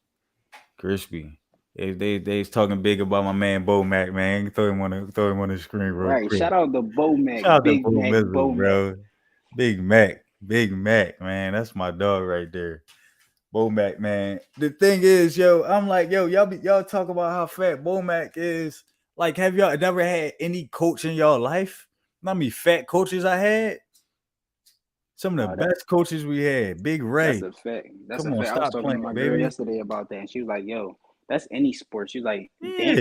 crispy. They's talking big about my man Bo Mac, man. Throw him on the screen real Right. quick. Shout out to Bo Mac, Shout out to Big Bo Mac, Mizzle, Bo Mac. bro. Big Mac, man. That's my dog right there. Bo Mac, man. The thing is, yo, I'm like, yo, y'all talk about how fat Bo Mac is. Like, have y'all never had any coach in y'all life? Not me fat coaches I had. Some of the No, that best coaches we had. Big that's Ray. a fact. That's a Come on, fact. I was stop talking to playing, my girl baby. yesterday about that, and she was like, "Yo, that's any sport." She was like, Yeah.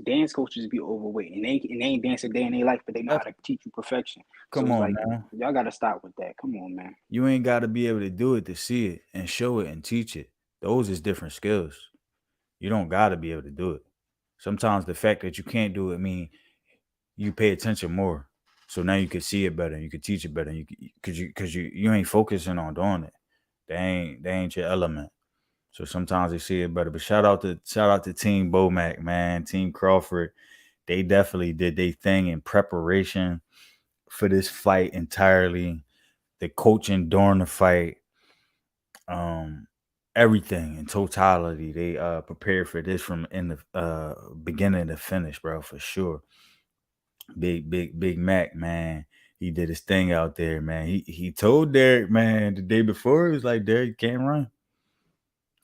dance coaches be overweight, and they ain't dance a day in their life, but they know how That's, to teach you perfection. So come it's on like now. y'all got to stop with that. Come on, man. You ain't got to be able to do it to see it and show it and teach it. Those is different skills. You don't got to be able to do it. Sometimes the fact that you can't do it mean you pay attention more. So now you can see it better and you can teach it better. You ain't focusing on doing it. They ain't your element. So sometimes they see it better. But shout out to Team Bomac, man. Team Crawford. They definitely did their thing in preparation for this fight entirely. The coaching during the fight, um, everything in totality. They prepared for this from in the beginning to finish, bro, for sure. Big Mac, man. He did his thing out there, man. He told Derek, man, the day before, he was like, Derek, you can't run.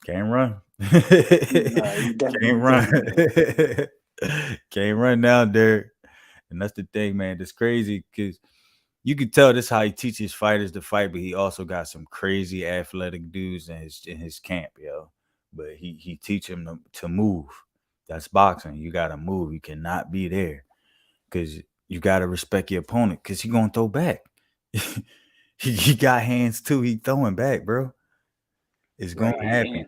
Can't run. Nah, he Can't definitely run. told him that. Can't run now, Derek. And that's the thing, man. It's crazy because you could tell this how he teaches fighters to fight, but he also got some crazy athletic dudes in his camp, yo. But he teach him to move. That's boxing. You gotta move. You cannot be there because you gotta respect your opponent because he gonna throw back. he got hands too. He throwing back, bro. It's gonna Right, happen.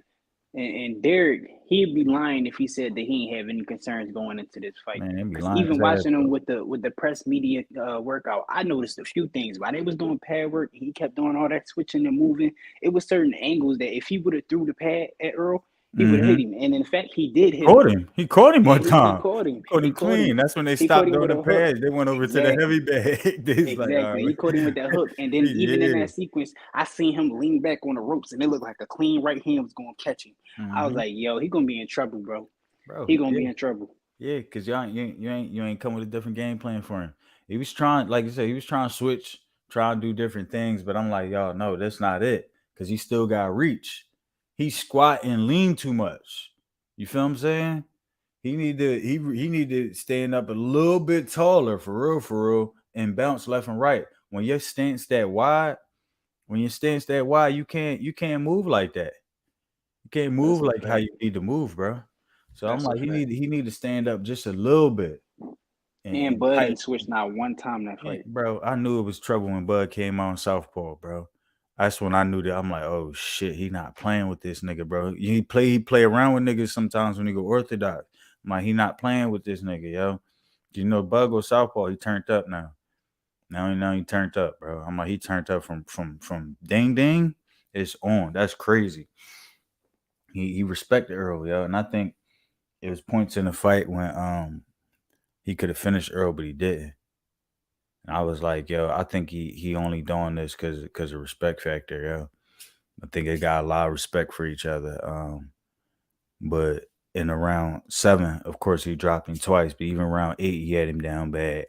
and Derek, he'd be lying if he said that he ain't have any concerns going into this fight. Man, they be Because lying even his ass watching him off. with the press media workout, I noticed a few things. While they was doing pad work, he kept doing all that switching and moving. It was certain angles that if he would have threw the pad at Earl, he would have Mm-hmm. hit him. And in fact, he did hit him. Caught him. He caught him Yeah, one he time. caught him. He caught He him caught him. clean. That's when they He caught stopped him doing with the a hook. pads. They went over to the heavy Exactly. bag. They was like, Exactly. He caught him with that hook. And then even in yeah. that sequence, I seen him lean back on the ropes and it looked like a clean right hand was gonna catch him. I was Mm-hmm. like, yo, he gonna be in trouble, bro. Bro, He gonna yeah. be in trouble. Yeah, because you ain't come with a different game plan for him. He was trying, like you said, he was trying to switch, try to do different things, but I'm like, y'all, no, that's not it. Because he still got reach. He squat and lean too much. You feel what I'm saying? He need to stand up a little bit taller for real, and bounce left and right. When your stance that wide, you can't move like that. You can't That's move a like how fact. you need to move, bro. So I'm That's a like, he fact. need he need to stand up just a little bit And and Bud tight. ain't switched not one time that Yeah, fight. bro, I knew it was trouble when Bud came out in Southpaw, bro. That's when I knew that I'm like, oh shit, he not playing with this nigga, bro. He play around with niggas sometimes when he go orthodox. I'm like, he not playing with this nigga, yo. You know, Bud go Southpaw, he turned up now. Now he turned up, bro. I'm like, he turned up from ding ding. It's on. That's crazy. He respected Earl, yo. And I think it was points in the fight when he could have finished Earl, but he didn't. And I was like, yo, I think he only doing this because of respect factor, yo. I think they got a lot of respect for each other. But in around 7, of course, he dropped him twice, but even round 8, he had him down bad.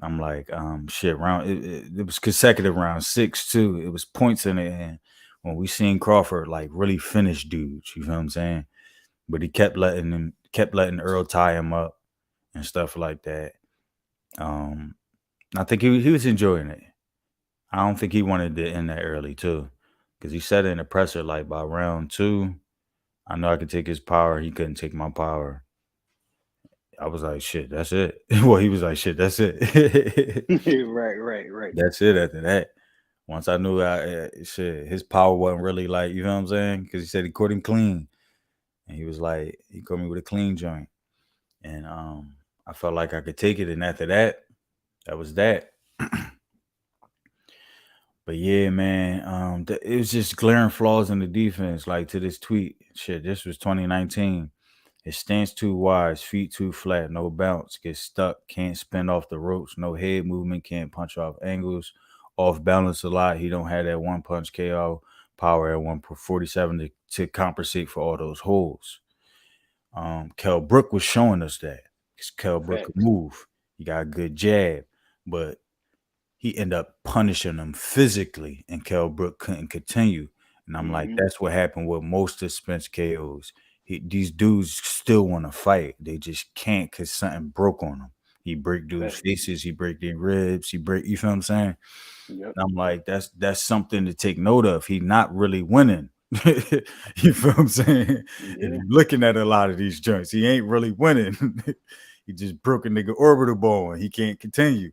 I'm like, shit, it was consecutive round 6 too. It was points in it, and when we seen Crawford like really finish dudes. You feel what I'm saying? But he kept letting Earl tie him up and stuff like that. Um, I think he was enjoying it. I don't think he wanted to end that early too, because he said in the presser like by round 2, I know I could take his power. He couldn't take my power. I was like, shit, that's it. Well, he was like, shit, that's it. Right. That's it after that. Once I knew shit, his power wasn't really like, you know what I'm saying? Because he said he caught him clean. And he was like, he caught me with a clean joint. And I felt like I could take it. And after that, that was that. But yeah, man, it was just glaring flaws in the defense. Like to this tweet, shit, this was 2019. His stance too wide, his feet too flat, no bounce, gets stuck, can't spin off the ropes, no head movement, can't punch off angles, off balance a lot. He don't have that one punch KO power at 147 to compensate for all those holes. Kell Brook was showing us that. Because Kell Brook could Facts. move. He got a good jab, but he ended up punishing him physically, and Kell Brook couldn't continue. And I'm like, Mm-hmm. that's what happened with most of Spence KOs. These dudes still want to fight. They just can't because something broke on them. He break dudes' Facts. faces, he break their ribs, he break, you feel what I'm saying? Yep. And I'm like, that's something to take note of. He not really winning. You feel what I'm saying? If Yeah. you're looking at a lot of these joints, he ain't really winning. He just broke a nigga orbital bone. He can't continue.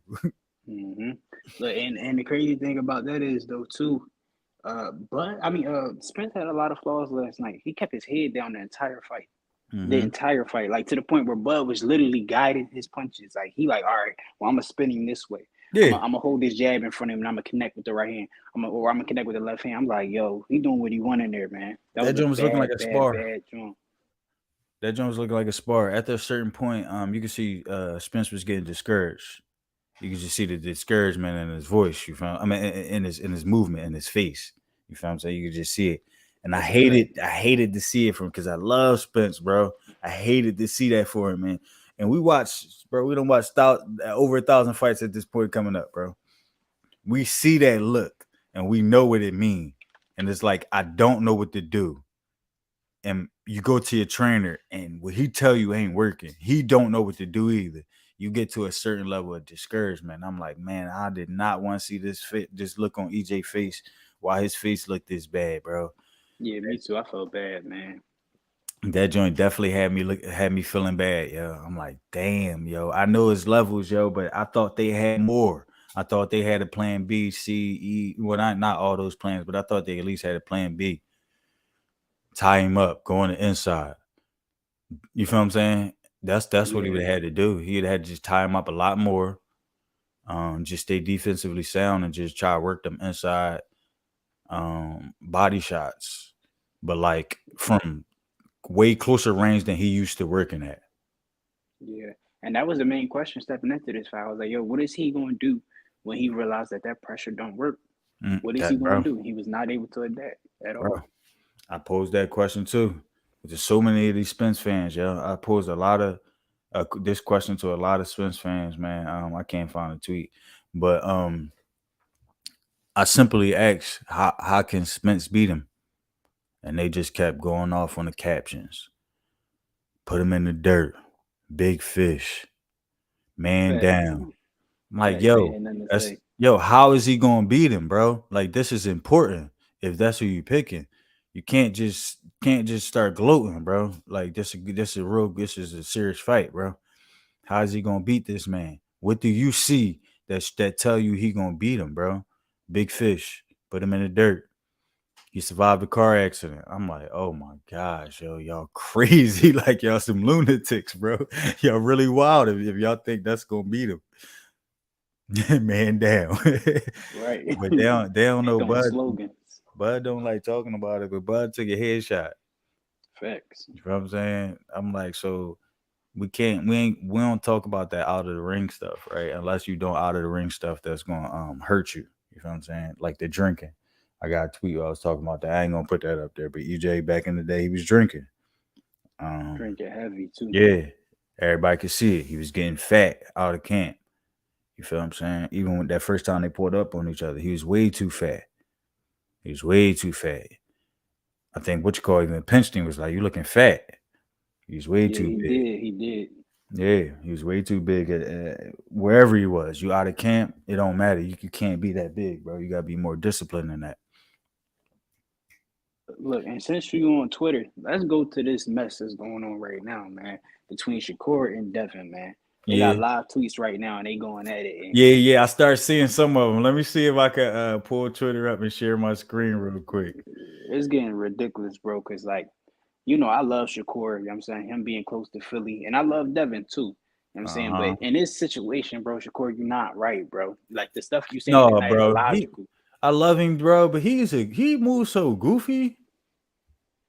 Mm-hmm. Look, and the crazy thing about that is though too, but I mean, Spence had a lot of flaws last night. He kept his head down the entire fight. The Mm-hmm. entire fight, like to the point where Bud was literally guiding his punches. Like he like, all right, well, I'm gonna spin him this way. Yeah, I'm gonna hold this jab in front of him, and I'm gonna connect with the right hand. I'm gonna connect with the left hand. I'm like, yo, he doing what he want in there, man. That that was a joint was looking like a spar. bad joint. That joint was looking like a spar. After a certain point, you could see Spence was getting discouraged. You could just see the discouragement in his voice. You found, I mean, in his movement, in his face. You found what I'm saying? You could just see it, and That's a fact. I hated to see it from because I love Spence, bro. I hated to see that for him, man. And we watched, bro. We don't watch over 1,000 fights at this point coming up, bro. We see that look, and we know what it means. And it's like I don't know what to do. And you go to your trainer, and what he tell you ain't working. He don't know what to do either. You get to a certain level of discouragement. I'm like, man, I did not want to see this look on EJ face. Why his face looked this bad, bro? Yeah, me too. I felt bad, man. That joint definitely had me feeling bad, yo. I'm like, damn, yo. I know it's levels, yo, but I thought they had more. I thought they had a plan B, C, E. Well, not all those plans, but I thought they at least had a plan B. Tie him up, go on the inside. You feel what I'm saying? That's what he would Yeah, have had to do. He'd had to just tie him up a lot more. Just stay defensively sound and just try to work them inside body shots. But like from way closer range than he used to working at. yeah. And that was the main question stepping into this fight. I was like, yo, what is he gonna do when he realized that pressure don't work? What is he That gonna bro, do? He was not able to adapt at bro. all. I posed that question too. There's so many of these Spence fans, yo. I posed a lot of this question to a lot of Spence fans, man. I can't find a tweet, but I simply asked, how can Spence beat him? And they just kept going off on the captions. Put him in the dirt. Big fish. Man Facts. down. I'm like, Facts. They yo, had nothing to that's say. yo, how is he gonna beat him, bro? Like this is important if that's who you picking. You can't just start gloating, bro. Like this is a serious fight, bro. How is he gonna beat this man? What do you see that tell you he gonna beat him, bro? Big fish. Put him in the dirt. He survived a car accident. I'm like, oh my gosh, yo, y'all crazy. Like y'all some lunatics, bro. Y'all really wild if y'all think that's gonna beat him. Man down. Right. But they don't They know throwing Bud. slogans. Bud don't like talking about it, but Bud took a headshot. Facts. You know what I'm saying? I'm like, so we don't talk about that out of the ring stuff, right? Unless you don't out of the ring stuff that's gonna hurt you. You know what I'm saying? Like the drinking. I got a tweet where I was talking about that. I ain't gonna put that up there, but EJ back in the day he was drinking. Drinking heavy too. Yeah. Everybody could see it. He was getting fat out of camp. You feel what I'm saying? Even when that first time they pulled up on each other, he was way too fat. He was way too fat. I think what you call even Princeton was like, you looking fat. He was way Yeah, too he big. did. He did. Yeah, he was way too big at wherever he was. You out of camp, it don't matter. You can't be that big, bro. You gotta be more disciplined than that. Look, and since you on Twitter, let's go to this mess that's going on right now, man, between Shakur and Devin, man. They got Yeah, live tweets right now, and they going at it. And yeah. I started seeing some of them. Let me see if I can pull Twitter up and share my screen real quick. it's getting ridiculous, bro. Cause like, you know, I love Shakur. You know what I'm saying, him being close to Philly, and I love Devin too. You know what I'm saying, Uh-huh. but in this situation, bro, Shakur, you're not right, bro. Like the stuff you saying is No, not bro. illogical. I love him, bro, but he moves so goofy.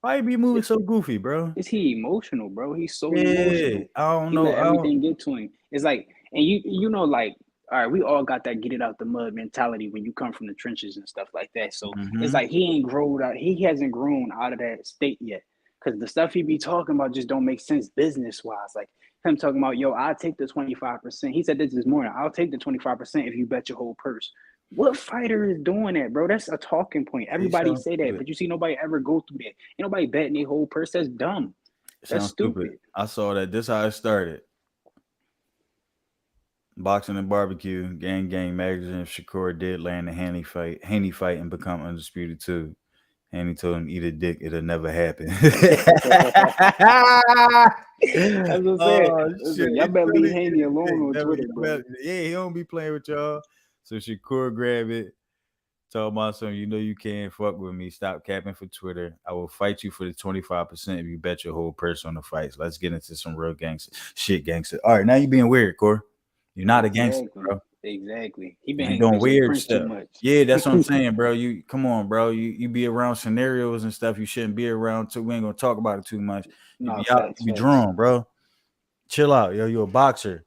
Why he be moving It's so goofy, bro? Is he emotional, bro? He's so Yeah, emotional. I don't He know. let I don't. everything get to him. It's like, and you know, like, all right, we all got that get it out the mud mentality when you come from the trenches and stuff like that. So it's Mm-hmm. like he ain't grown out. He hasn't grown out of that state yet. Cause the stuff he be talking about just don't make sense business wise. Like him talking about, yo, I'll take the 25%. He said this morning. I'll take the 25% if you bet your whole purse. What fighter is doing that, bro? That's a talking point. It Everybody sounds say that, stupid. but you see nobody ever go through that. Ain't nobody betting their whole purse. That's dumb. It That's sounds stupid. stupid. I saw that. This how it started. Boxing and barbecue, gang magazine. Shakur did land a Haney fight, and become undisputed too. Haney told him, "Eat a dick, it'll never happen." That's what I'm saying. Oh shit! Listen, y'all He better really leave eat Haney a alone dick. on Never, Twitter, bro. yeah, he don't be playing with y'all. So Shakur grab it. Told my son, you know you can't fuck with me. Stop capping for Twitter. I will fight you for the 25% if you bet your whole purse on the fights. Let's get into some real gangster shit, gangster. All right, now you being weird, Core. You're not a gangster, Exactly. bro. Exactly. He been You hanging doing with Jay weird Prince too stuff. much. Yeah, that's what I'm saying, bro. You come on, bro. You be around scenarios and stuff you shouldn't be around too. We ain't gonna talk about it too much. You No, be out, facts, you be facts. drawn, bro. Chill out, yo. You're a boxer.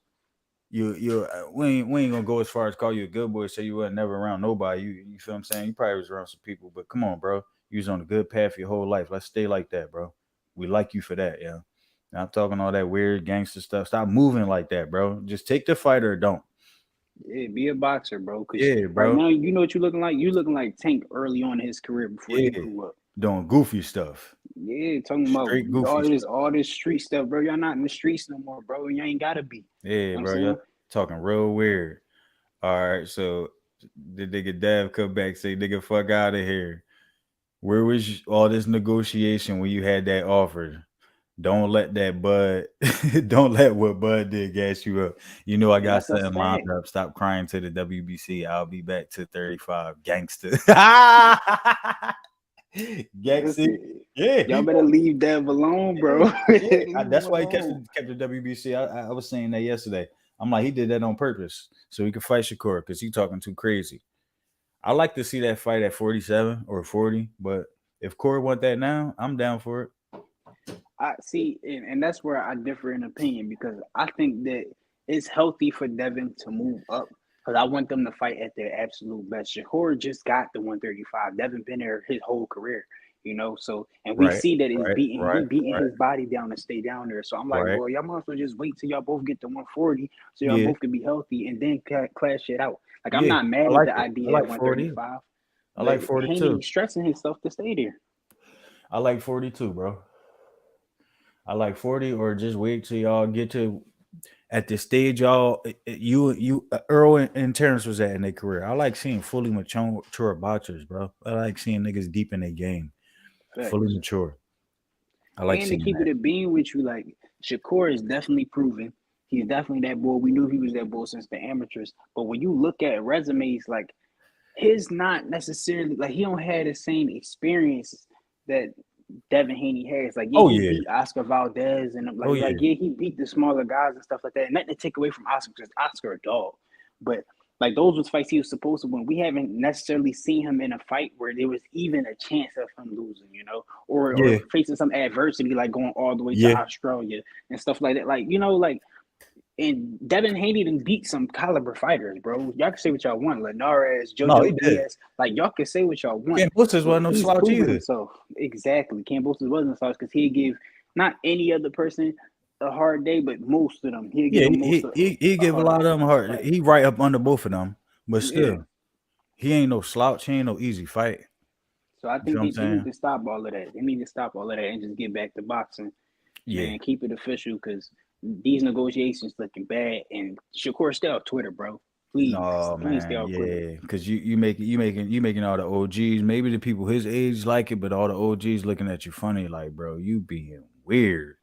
We ain't gonna go as far as call you a good boy. Say you wasn't never around nobody. You feel what I'm saying? You probably was around some people, but come on, bro. You was on a good path your whole life. Let's stay like that, bro. We like you for that, yeah. Not talking all that weird gangster stuff. Stop moving like that, bro. Just take the fight or don't. Yeah, be a boxer, bro. Cause Yeah, right bro. now, you know what you looking like? You looking like Tank early on in his career before he Yeah, grew up. doing goofy stuff. Yeah, talking about Straight goofy stuff. all this street stuff, bro. Y'all not in the streets no more, bro. You ain't gotta be. You Yeah, know what I'm bro. Y'all saying? talking real weird. All right, so the nigga Dav come back say, "Nigga, fuck out of here." Where was all this negotiation when you had that offer? Don't let that Bud, don't let what Bud did gas you up. You know I And got that's a something lined fact. up. Stop crying to the WBC. I'll be back to 35. Gangster. Gangster. Listen, Yeah, y'all he better going. leave Dev alone, Yeah, bro. yeah. Leave him That's why he alone. kept the WBC. I was saying that yesterday. I'm like, he did that on purpose so he could fight Shakur because he talking too crazy. I like to see that fight at 47 or 40, but if Corey want that now, I'm down for it. I see, and that's where I differ in opinion because I think that it's healthy for Devin to move up because I want them to fight at their absolute best. Shakur just got the 135. Devin been there his whole career, you know. So, and we Right, see that it's right, beating right, he beating right, his body down to stay down there. So I'm like, right. well, y'all might as well just wait till y'all both get to 140 so y'all Yeah, both can be healthy and then clash it out. Like I'm yeah. not I mad at like the it. I idea at like 40. 135, I but like 42. Haney stressing himself to stay there. I like 42, bro. I like 40 or just wait till y'all get to at the stage y'all you Earl and Terrence was at in their career. I like seeing fully mature boxers, bro. I like seeing niggas deep in their game, fully Facts. mature. I like And to seeing keep that. it a being with you, like Shakur is definitely proven. He's definitely that boy. We knew he was that boy since the amateurs. But when you look at resumes, like his not necessarily like he don't have the same experience that Devin Haney has. Like, yeah, Oh he yeah. beat Oscar Valdez and Oh like yeah. yeah, he beat the smaller guys and stuff like that. And nothing to take away from Oscar because Oscar a dog. But like those was fights he was supposed to win. We haven't necessarily seen him in a fight where there was even a chance of him losing, you know, or Yeah. facing some adversity like going all the way to Yeah. Australia and stuff like that. Like, you know, like and Devin Haney done beat some caliber fighters, bro. Y'all can say what y'all want. Linares, No, he Jojo did. Diaz. Like, y'all can say what y'all want. Ken Boosters But wasn't no he's slouch proven either. himself. Exactly. Cam Boosters wasn't slouch because he give not any other person a hard day, but most of them. He'll give Yeah, them most of he a give a lot of them hard. fight. He right up under both of them, but Yeah. still, he ain't no slouch. He ain't no easy fight. So I You feel think what I'm they need saying? to stop all of that. They need to stop all of that and just get back to boxing, Yeah. man. Keep it official because these negotiations looking bad. And Shakur, stay off Twitter, bro. Please, No, please stay man, off Twitter. yeah, because you making all the OGs. Maybe the people his age like it, but all the OGs looking at you funny, like, bro, you being weird.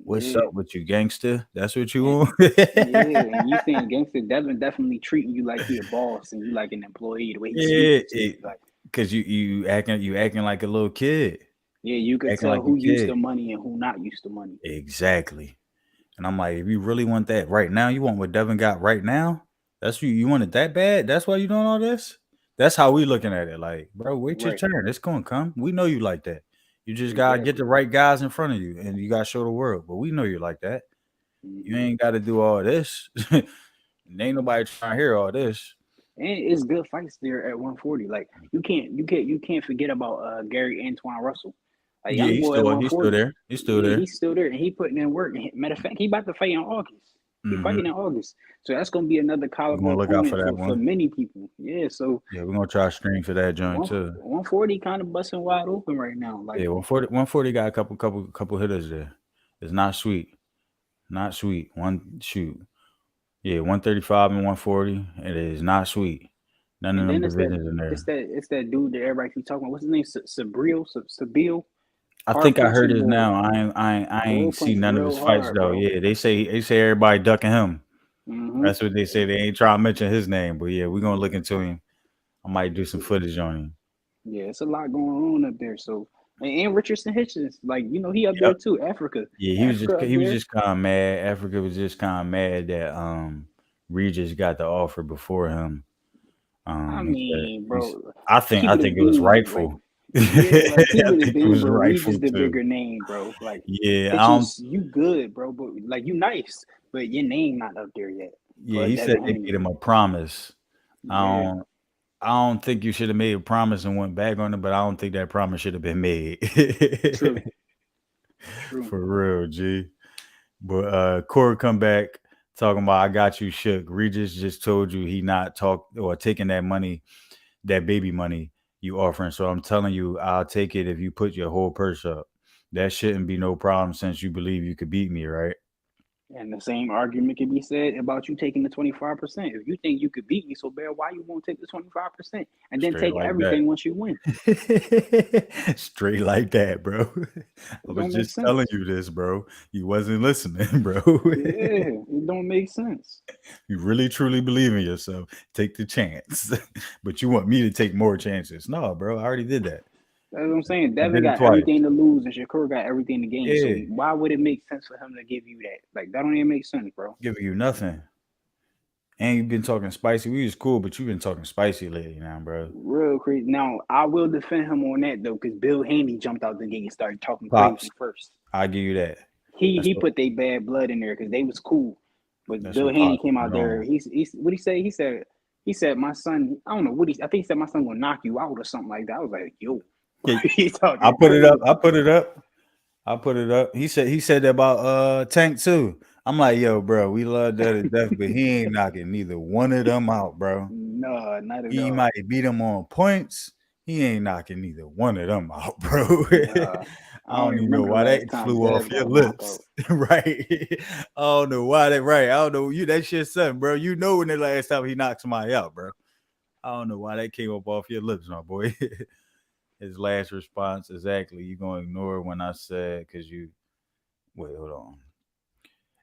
What's Yeah, up with you, gangster? That's what you and want? yeah, and you saying gangster Devin definitely treating you like he a boss and you like an employee the way he Yeah, speaking to you, like because you acting like a little kid, yeah, you could acting tell like a who used kid. to money and who not used to money. Exactly. And I'm like, if you really want that right now, you want what Devin got right now. That's you want it that bad. That's why you doing all this. That's how we looking at it. Like, bro, wait your Right, turn. It's gonna come. We know you like that. You just gotta get exactly. the right guys in front of you, and you gotta show the world. But we know you like that. You Hmm. ain't got to do all this. Ain't nobody trying to hear all this. And it's good fights there at 140. Like you can't forget about Gary Antoine Russell, a Yeah, young he's boy at still he's still 140. there. He's still Yeah, there. he's still there and he putting in work. Matter of fact, he about to fight in August. He Hmm. fighting in August, so that's gonna be another We're caliber gonna look out for opponent that for one. many people. Yeah, so Yeah, we're gonna try to stream for that joint one too. 140 kind of busting wide open right now. Like Yeah, 140 got a couple hitters there. It's not sweet. Not sweet. One shoot. Yeah, 135 and 140. It is not sweet. None of and them then it's that divisions in it's there. that it's that dude that everybody keep talking about. What's his name? Sabil. I Hard think I heard punching his boy. now. I ain't Boy see punch none of his real fights hard, though. bro. Yeah, they say everybody ducking him. Hmm. That's what they say. They ain't trying to mention his name, but yeah, we're gonna look into him. I might do some footage on him. Yeah, it's a lot going on up there. So and Richardson Hitchens, like he up there Yep. too. Africa, Yeah, he was Africa just up he was there. just kind of mad. Africa was just kind of mad that Regis got the offer before him. I He said mean, he's. bro, I think keep I it a think it was bean, like rightful. yeah, like keep I it a think it bean, was bro. rightful Regis the too. bigger name, bro. Like Yeah, I don't. Hitchens, you good, bro, but like you nice, but your name not up there yet Yeah, for he said Devin they Haney. made him a promise. I Yeah, don't. I don't think you should have made a promise and went back on it, but I don't think that promise should have been made. true, true. For real, G. But Corey come back talking about I got you shook. Regis just told you he not talk or taking that money, that baby money you offering. So I'm telling you, I'll take it if you put your whole purse up. That shouldn't be no problem since you believe you could beat me, right? And the same argument can be said about you taking the 25%. If you think you could beat me so bad, why you won't take the 25% and then Straight take like that. everything once you win? Straight like that, bro. I It was don't make just telling sense. you this, bro. You wasn't listening, bro. Yeah, it don't make sense. You really truly believe in yourself. Take the chance. But you want me to take more chances. No, bro. I already did that. That's what I'm saying. I Devin did it got twice. everything to lose and Shakur got everything to gain. So Yeah. why would it make sense for him to give you that? Like that don't even make sense, bro. Giving you nothing. And you've been talking spicy. We was cool, but you've been talking spicy lately now, bro. Real crazy. Now I will defend him on that though, because Bill Haney jumped out the gate and started talking Pops. crazy first. I give you that. He That's he what put their bad blood in there because they was cool. But that's Bill what Haney Pops came was out there. on. He's what he say? He said my son. I don't know what he. I think he said my son gonna knock you out or something like that. I was like, yo, Yeah, he's I talking put it up. crazy. I put it up. I put it up. He said that about Tank too. I'm like, yo, bro, we love that to death, but he ain't knocking neither one of them out, bro. No, not at He all. might beat him on points. He ain't knocking neither one of them out, bro. Nah, I I don't don't even even know remember the why last that time flew off Dev your got a knockout. lips, right? I don't know why that. Right? I don't know you. That shit, something, bro. You know when the last time he knocked somebody out, bro. I don't know why that came up off your lips, my boy. His last response, exactly. You gonna ignore when I said because you wait, hold on.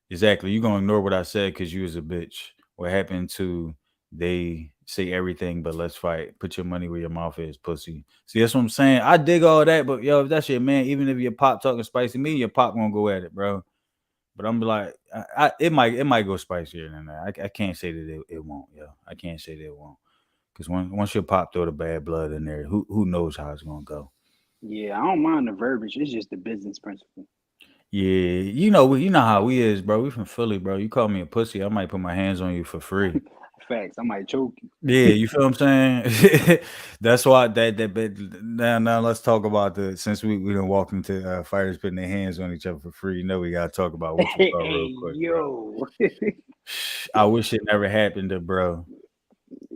Exactly. You gonna ignore what I said because you was a bitch. What happened to they say everything but let's fight. Put your money where your mouth is, pussy. See, that's what I'm saying. I dig all that, but yo, if that's your man, even if your pop talking spicy, me, your pop gonna go at it, bro. But I'm like, it might go spicier than that. I can't say that it won't, yo. I can't say that it won't. Because once your pop throw the bad blood in there, who knows how it's gonna go. Yeah, I don't mind the verbiage. It's just the business principle. Yeah, you know how we is, bro. We from Philly, bro. You call me a pussy, I might put my hands on you for free. Facts. I might choke you. Yeah, you feel what I'm saying? That's why now let's talk about the since we done walked into fighters putting their hands on each other for free. You know we gotta talk about what you saw real Hey, quick, bro. yo. I wish it never happened to bro.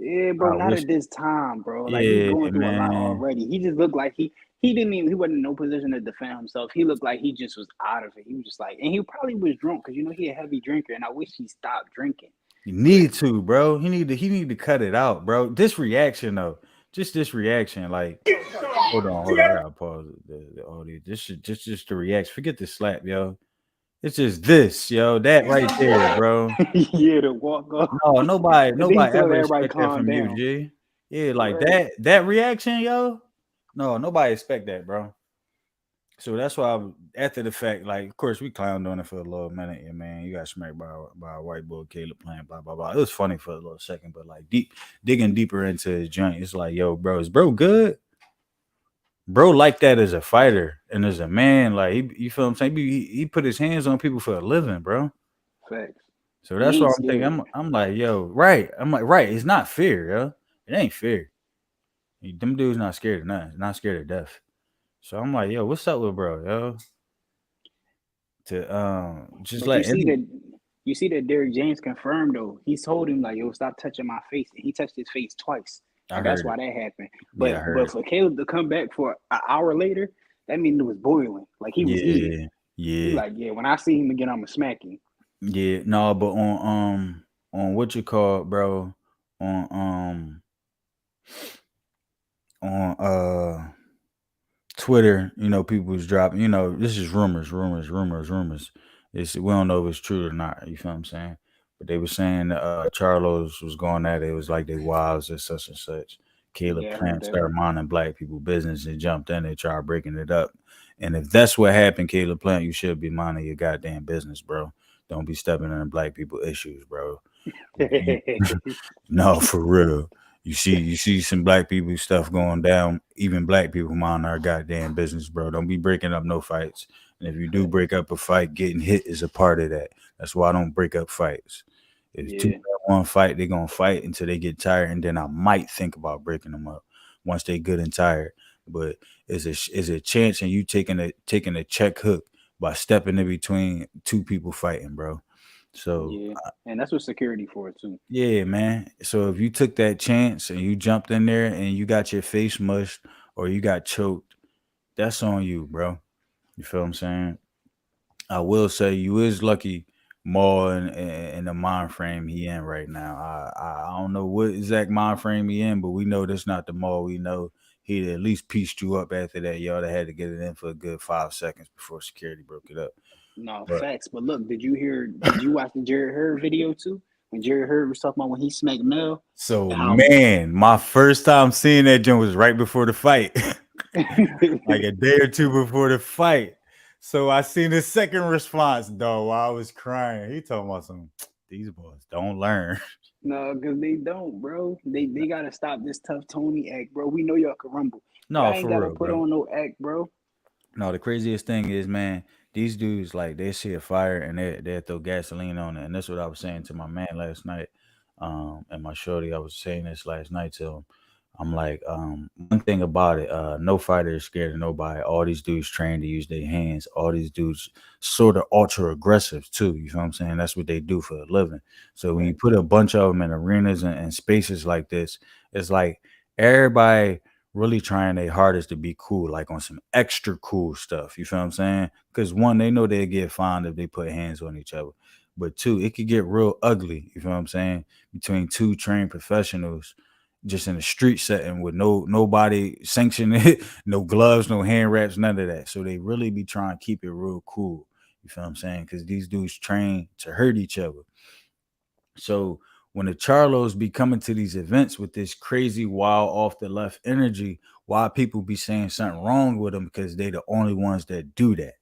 Yeah, bro, I not wish. at this time, bro. Like he's Yeah, going through a lot man. already. He just looked like he wasn't in no position to defend himself. He looked like he just was out of it. He was just like, and he probably was drunk because he a heavy drinker, and I wish he stopped drinking. You But need to, bro. He need to cut it out, bro. This reaction though, just this reaction, like, hold on. I gotta pause the audio. Just the reaction. Forget the slap, yo. It's just this, yo. That right there, bro. yeah, to walk off, No, nobody, and then he nobody told ever everybody expect that calm from you, down. G. Yeah, like Right. that reaction, yo. No, nobody expect that, bro. So that's why after the fact, like, of course, we clowned on it for a little minute, and man, you got smacked by a white boy, Caleb playing, blah blah blah. It was funny for a little second, but like digging deeper into his joint, it's like, yo, bro, is bro good? Bro, like that as a fighter and as a man, like you feel what I'm saying? He put his hands on people for a living, bro. Facts. So He that's ain't what I'm thinking. scared. I'm like, yo, right. I'm like, right. It's not fair, yo. It ain't fair. Them dudes not scared of nothing. Not scared of death. So I'm like, yo, what's up with bro, yo? To just But you let see any. that Derrick James confirmed though. He told him like, "Yo, stop touching my face," and he touched his face twice, I and that's heard it. why that happened. Yeah, I heard But it. for Caleb to come back for an hour later, that means it was boiling. Like he was eating. Yeah, He yeah, like, yeah. When I see him again, I'ma smack him. yeah. No, but on what you call it, bro? On on Twitter, people was dropping, this is rumors. We don't know if it's true or not. You feel what I'm saying? But they were saying Charlos was going at it. It was like they wives and such. Caleb Yeah, I heard Plant that. started minding black people business and jumped in and tried breaking it up. And if that's what happened, Caleb Plant, you should be minding your goddamn business, bro. Don't be stepping in black people issues, bro. No, for real. You see some black people stuff going down. Even black people mind our goddamn business, bro. Don't be breaking up no fights. And if you do break up a fight, getting hit is a part of that. That's why I don't break up fights. If two Yeah, people want to fight, they're gonna fight until they get tired, and then I might think about breaking them up once they good and tired. But is a chance, and you taking a check hook by stepping in between two people fighting, bro. So yeah, and that's what security for too. yeah, man. So if you took that chance and you jumped in there and you got your face mushed or you got choked, that's on you, bro. You feel what I'm saying? I will say you is lucky more in the mind frame he in right now. I don't know what exact mind frame he in, but we know that's not the mall. We know he'd at least pieced you up after that. Y'all had to get it in for a good 5 seconds before security broke it up. No But facts. But look, did you watch the Jared Hurd video too? When Jared Hurd was talking about when he smacked Mel, so and how man, my first time seeing that joint was right before the fight. Like a day or two before the fight. So I seen his second response, though, while I was crying. He talking about some these boys don't learn. no, because they don't, bro. They gotta stop this tough Tony act, bro. We know y'all can rumble. Y'all No, ain't for gotta real, put bro. on no act, bro. No, the craziest thing is, man, these dudes like they see a fire and they throw gasoline on it. And that's what I was saying to my man last night. And my shorty, I was saying this last night to him. I'm like, one thing about it, no fighter is scared of nobody. All these dudes trained to use their hands. All these dudes sort of ultra aggressive too. You know what I'm saying? That's what they do for a living. So when you Facts. put a bunch of them in arenas and spaces like this, it's like everybody really trying their hardest to be cool, like on some extra cool stuff. You feel what I'm saying? Because one, they know they'll get fined if they put hands on each other. But two, it could get real ugly. You feel what I'm saying? Between two trained professionals just in a street setting with nobody sanctioning it, no gloves, no hand wraps, none of that. So they really be trying to keep it real cool. You feel what I'm saying? Because these dudes train to hurt each other. So when the Charlos be coming to these events with this crazy wild off the left energy, why people be saying something wrong with them because they the only ones that do that.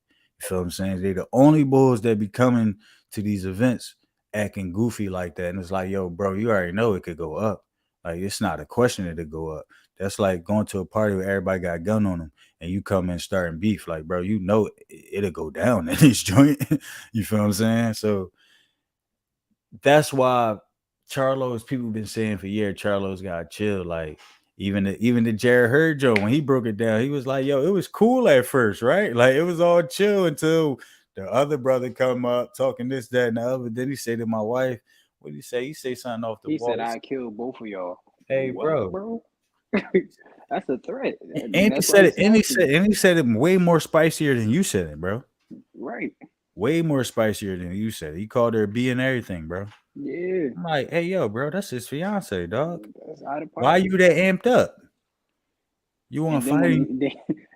You feel what I'm saying? They the only bulls that be coming to these events acting goofy like that. And it's like, yo, bro, you already know it could go up. Like it's not a question that it go up. That's like going to a party where everybody got a gun on them and you come in starting beef. Like, bro, you know it'll go down in this joint. You feel what I'm saying? So that's why Charlo's people been saying for years, Charlo's got chill. Like even the Jared Hurd Joe, when he broke it down, he was like, yo, it was cool at first, right? Like it was all chill until the other brother come up talking this, that, and the other. Then he say to my wife, what did he say? He say something off the He said wall. I killed both of y'all. Hey, What, bro. bro? That's a threat. And he That's why said he it, and he snapped said, you. and he said it way more spicier than you said it, bro. Right. Way more spicier than you said it. He called her a B and everything, bro. Yeah. I'm like, hey, yo, bro, that's his fiance, dog. That's out of Why pocket. you that amped up? You want And to then when fight?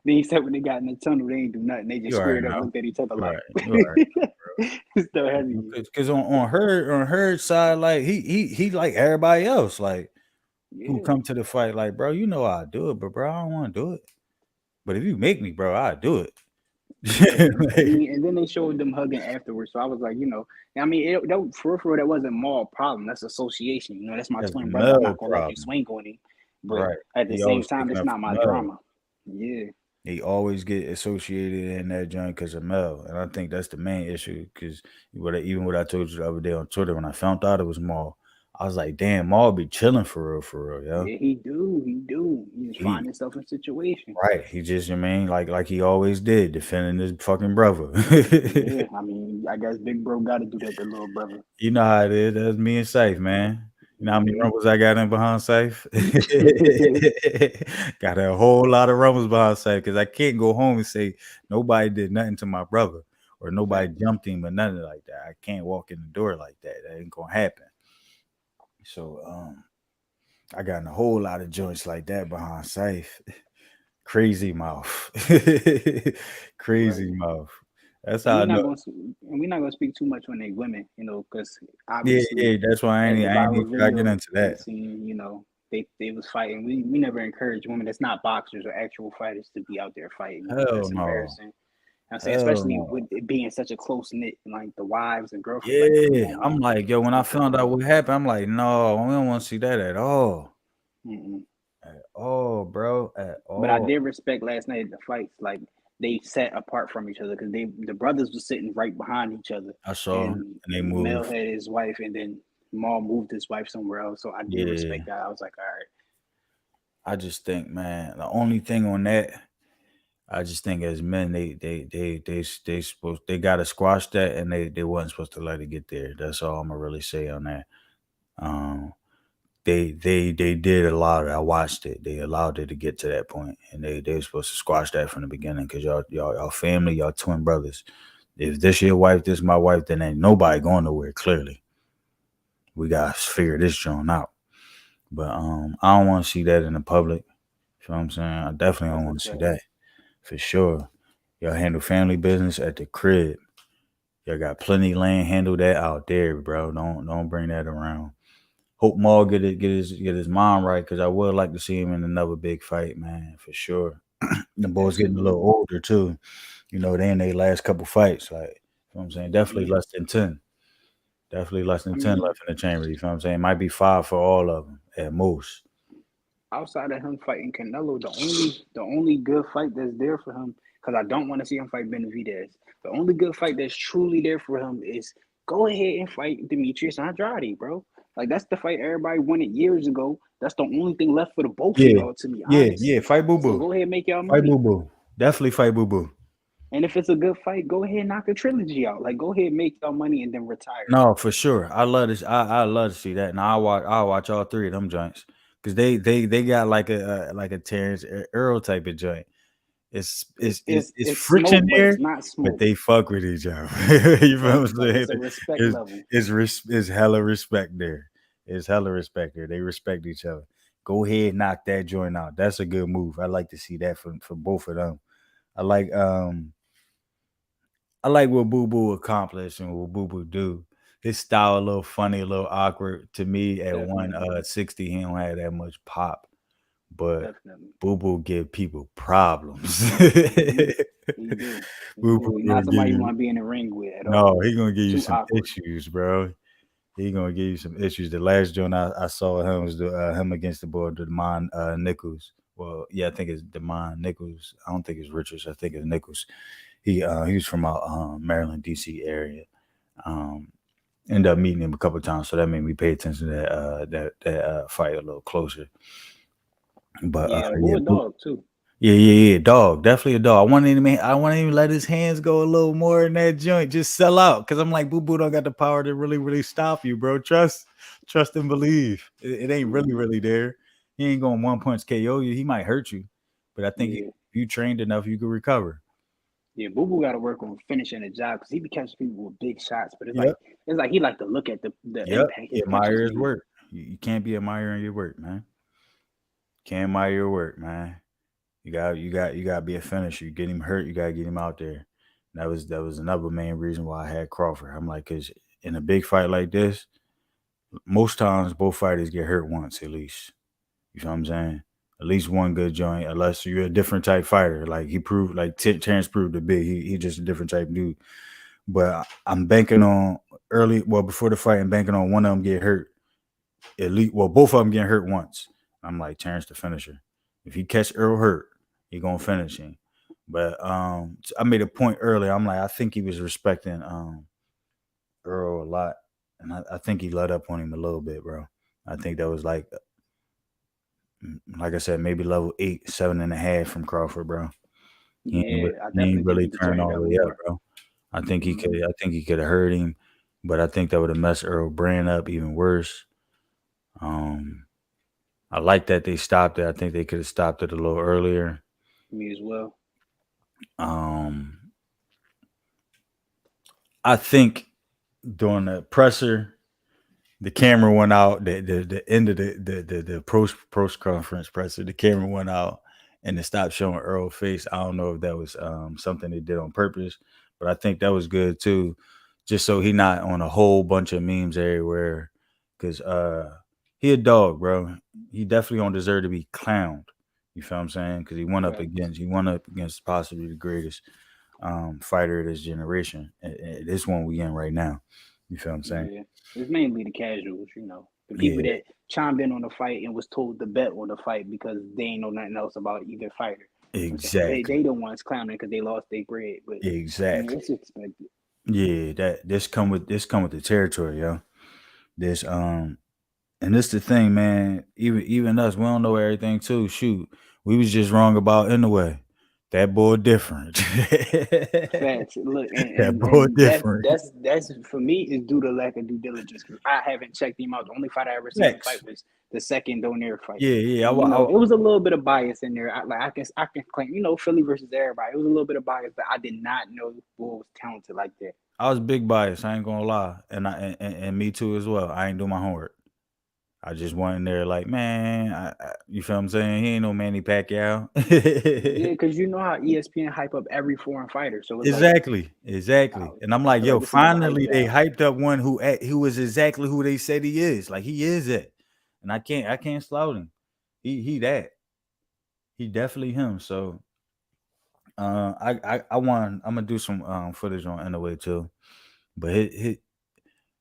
then he said when they got in the tunnel, they ain't do nothing. They just You already squared up, know. looked at each other You like, already, you already it's still heavy. because on her side, like he like everybody else, like who Yeah. come to the fight, like, bro, you know I do it, but bro, I don't want to do it. But if you make me, bro, I do it. Yeah. Like, And then they showed them hugging afterwards. So I was like, I mean, for real, that wasn't more problem. That's association. That's my that's a twin brother. I'm Mel not gonna let you problem, swing on him. But right? at the He same always time, taking it's up not for my Mel. drama. Yeah. He always get associated in that joint because of Mel, and I think that's the main issue. Because even what I told you the other day on Twitter, when I found out it was Maul, I was like, damn, Maul be chilling for real, yo. Yeah, he do. He do. He just find He himself in situations. right, he just, you mean, like he always did, defending his fucking brother. Yeah, I mean, I guess big bro got to do that to little brother. You know how it is. That's me and Safe, man. You know how many Yeah. rumbles I got in behind Safe? Got a whole lot of rumbles behind Safe because I can't go home and say nobody did nothing to my brother or nobody Facts. jumped him or nothing like that. I can't walk in the door like that. That ain't gonna happen. So I got in a whole lot of joints like that behind Safe. Crazy mouth. Right. Crazy mouth. That's And how I we're not know. going to and we're not going to speak too much when they women, because Yeah, obviously, yeah. That's why as the I ain't viral even try to get video into we that. seen, they was fighting. We never encourage women that's not boxers or actual fighters to be out there fighting, Hell that's no. embarrassing. I'm saying, Hell especially with no. it being such a close knit, like the wives and girlfriend, like, come Yeah. on, I'm man, like, yo, when I stop it, found out bro. what happened, I'm like, no, we don't want to see that at all. Mm-mm. At all, bro. At But I all. did respect last night the fights. Like they sat apart from each other because the brothers were sitting right behind each other, I saw and and they Mel moved. had his wife, and then Maul moved his wife somewhere else. So I did respect Yeah. that. I was like, all right, I just think, man, the only thing on that, I just think as men, they gotta squash that and they wasn't supposed to let it get there. That's all I'm gonna really say on that. Um they did allow it. I watched it. They allowed it to get to that point, and they were supposed to squash that from the beginning because y'all family, y'all twin brothers. If this your wife, this my wife, then ain't nobody going nowhere. Clearly, we gotta figure this joint out. But I don't want to see that in the public. You know what I'm saying? I definitely don't that's a want to see fact. that for sure. Y'all handle family business at the crib. Y'all got plenty of land. Handle that out there, bro. Don't bring that around. Hope Maul get his mind right because I would like to see him in another big fight, man, for sure. The boys getting a little Absolutely. older too. They in their last couple fights. Like, you know what I'm saying? Definitely Yeah. less than 10. Definitely less than I 10 mean, left in the chamber. You feel what I'm saying? Might be 5 for all of them at most. outside of him fighting Canelo, the only good fight that's there for him, because I don't want to see him fight Benavidez. The only good fight that's truly there for him is go ahead and fight Demetrius Andrade, bro. Like that's the fight everybody wanted years ago. That's the only thing left for the both of Yeah. y'all, to be Yeah. honest. Yeah. Fight Boo So Boo. go ahead and make y'all Fight Boo money. Boo. Definitely fight Boo Boo. And if it's a good fight, go ahead and knock a trilogy out. Like go ahead and make y'all money and then retire. No, for sure. I love this. I love to see that. Now I watch all three of them joints because they got like a Terrence Earl type of joint. It's It's friction smoke, but there, it's not but smoke. they fuck with each other. You feel what Facts. I'm Like saying? it's a respect It's level. it's hella respect there. It's hella respect there. They respect each other. Go ahead, knock that joint out. That's a good move. I like to see that for both of them. I like um I like what Boo Boo accomplished and what Boo Boo do. His style a little funny, a little awkward to me. At Definitely. 160, he don't have that much pop, but Definitely. Boo Boo give people problems. Hmm. He do. He Boo do. Boo He's not gonna give somebody you you want to be in the ring with at no, all. he gonna give you Too some awkward. issues, bro. He gonna give you some issues. The last joint I saw him was him against the boy Demond Nichols. Well, yeah, I think it's Demond Nichols. I don't think it's Richards. I think it's Nichols. He was from out Maryland, DC area. Um, Ended up meeting him a couple times, so that made me pay attention to that fight a little closer. But Yeah, yeah, bulldog too. yeah, dog, definitely a dog. I want to even let his hands go a little more in that joint, just sell out, because I'm like, Boo Boo don't got the power to really, really stop you, bro. Trust and believe. It ain't really there. He ain't going one punch KO you. He might hurt you, but I think if Yeah. you trained enough, you could recover. Yeah, Boo Boo got to work on finishing the job because he be catching people with big shots. But Yep. it's like he like to look at the Yep. impact You his punches admire his do. work. You can't be admiring your work, man. Can't admire your work, man. You gotta be a finisher. You get him hurt, you gotta get him out there. That was another main reason why I had Crawford. I'm like, cause in a big fight like this, most times both fighters get hurt once at least. You know what I'm saying? At least one good joint, unless you're a different type fighter. Like he proved, like Terrence proved to be. He just a different type dude. But I'm banking on early, well, before the fight, I'm banking on one of them get hurt. At least, well, both of them getting hurt once. I'm like Terrence the finisher. If he catch Earl hurt, he gonna finish him. But I made a point earlier. I'm like, I think he was respecting Earl a lot, and I think he let up on him a little bit, bro. I think that was like I said, maybe level 8, 7.5 from Crawford, bro. Yeah, I He ain't definitely think really he could turned turn it all the up way up, more. bro. I think he could. Mhm. I think he could have hurt him, but I think that would have messed Earl brand up even worse. Um, I like that they stopped it. I think they could have stopped it a little earlier. Me as well. Um, I think during the presser, the camera went out. The end of the post conference presser, the camera went out, and it stopped showing Earl's face. I don't know if that was something they did on purpose, but I think that was good too, just so he not on a whole bunch of memes everywhere. Cause he a dog, bro. He definitely don't deserve to be clowned. You feel what I'm saying? Because Facts. he went up against possibly the greatest fighter of this generation. This one we in right now. You feel what I'm saying? Yeah, it's mainly the casuals, the people Yeah, that chimed in on the fight and was told to bet on the fight because they ain't know nothing else about either fighter. I'm saying they exactly. the ones clowning because they lost their bread, but Exactly. it's expected. Yeah, that this come with the territory, yo. This and this the thing, man. Even us, we don't know everything too. Shoot, we was just wrong about anyway. That boy different. Facts. Look, That and boy and that's different. that's that's for me is due to lack of due diligence because I haven't checked him out. The only fight I ever seen him fight Next. was the second Donaire fight, Yeah, yeah. and it was a little bit of bias in there. I can claim Philly versus everybody. It was a little bit of bias, but I did not know Bull was talented like that. I was big bias. I ain't gonna lie, and me too as well. I ain't do my homework. I just went in there like, man, you feel what I'm saying? He ain't no Manny Pacquiao. Yeah, because you know how ESPN hype up every foreign fighter, so it's like, Exactly. And I'm I like, feel like yo, this is another hype finally they job. hyped up one who is exactly who they said he is. Like he is it, and I can't slow him. He that. He definitely him. So I want I'm gonna do some footage on NOA too, but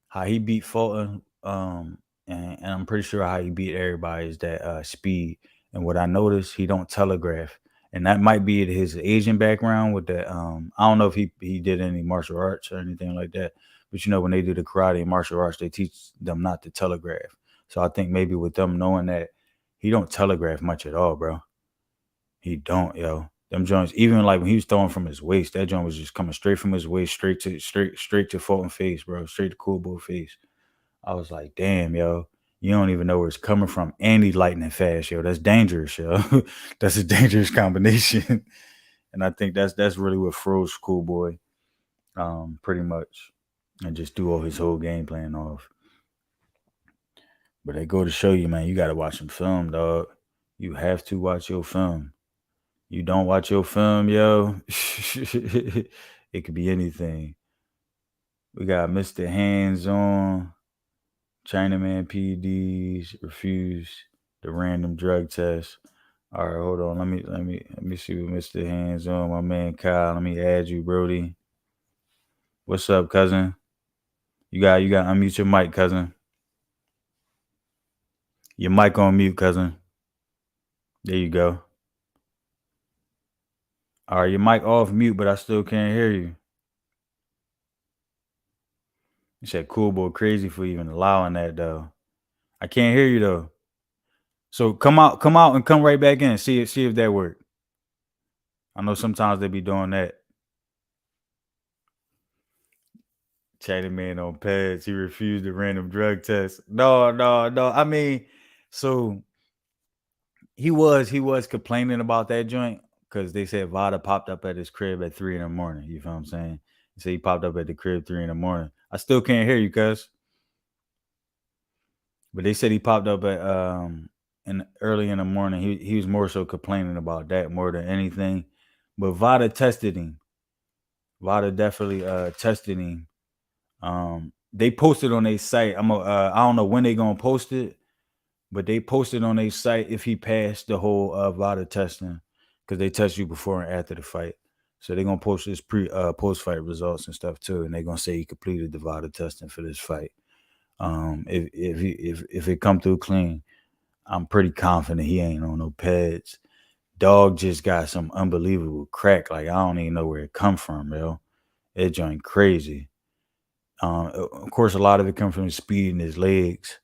how he beat Fulton, and I'm pretty sure how he beat everybody is that speed. And what I noticed, he don't telegraph, and that might be his Asian background with that. I don't know if he did any martial arts or anything like that, but when they do the karate and martial arts, they teach them not to telegraph. So I think maybe with them knowing that he don't telegraph much at all, bro. He don't, yo. Them joints, even like when he was throwing from his waist, that joint was just coming straight from his waist, straight to Fulton face, bro, straight to Cool Bull face. I was like, damn, yo, you don't even know where it's coming from. And he's lightning fast, yo. That's dangerous, yo. That's a dangerous combination. And I think that's really what froze Schoolboy, pretty much. And just threw all his whole game plan off. But they go to show you, man, you gotta watch some film, dog. You have to watch your film. You don't watch your film, yo. It could be anything. We got Mr. Hands On. Chinaman PEDs refused the random drug test. All right, hold on. Let me see what Mr. Hands On, my man Kyle. Let me add you, Brody. What's up, cousin? You got unmute your mic, cousin. Your mic on mute, cousin. There you go. All right, your mic off mute, but I still can't hear you. You said cool boy crazy for even allowing that though. I can't hear you though. So come out and come right back in. See if that worked. I know sometimes they be doing that. Chinaman on pads. He refused a random drug test. No. I mean, so he was complaining about that joint because they said Vada popped up at his crib at 3 a.m. You feel what I'm saying? He said he popped up at the crib 3 a.m. I still can't hear you, cuz. But they said he popped up at in early in the morning. He was more so complaining about that more than anything. But Vada tested him. Vada definitely tested him. They posted on their site. I don't know when they gonna post it, but they posted on their site if he passed the whole VADA testing, because they test you before and after the fight. So they're gonna post his post fight results and stuff too, and they're gonna say he completed the VADA testing for this fight. If it come through clean, I'm pretty confident he ain't on no pads. Dog just got some unbelievable crack. Like I don't even know where it come from, yo. It joint crazy. Of course, a lot of it comes from his speed and his legs.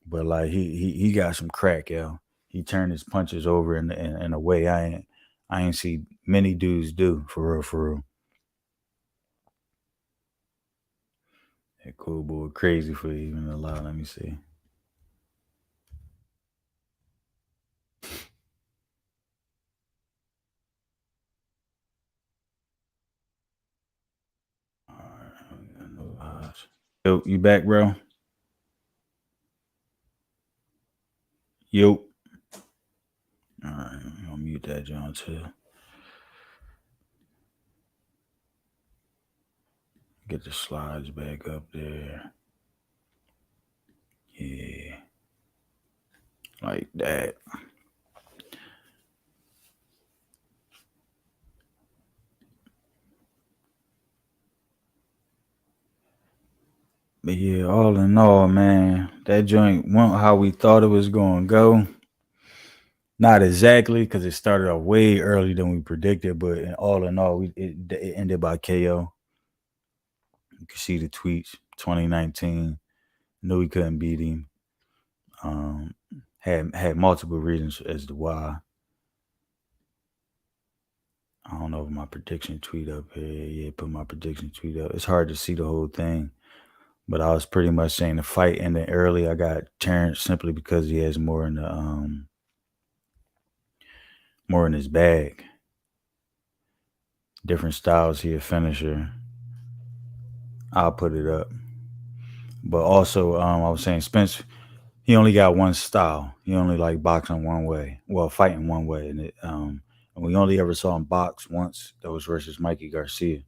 But like he got some crack, yo. He turned his punches over in a way I ain't see many dudes do, for real. That cool boy crazy for you even a lot. Let me see. All right. Yo, you back, bro? Yo. All right, I'll mute that John too. Get the slides back up there. Yeah. Like that. But yeah, all in all, man, that joint went how we thought it was going to go. Not exactly, because it started off way earlier than we predicted, but all in all, it ended by KO. You can see the tweets. 2019, knew we couldn't beat him. Had multiple reasons as to why. I don't know if my prediction tweet up here. Yeah, put my prediction tweet up. It's hard to see the whole thing, but I was pretty much saying the fight ended early. I got Terrence simply because he has more in the more in his bag. Different styles. He a finisher. I'll put it up. But also, I was saying Spence, he only got one style. He only like boxing one way. Well, fighting one way. And we only ever saw him box once. That was versus Mikey Garcia.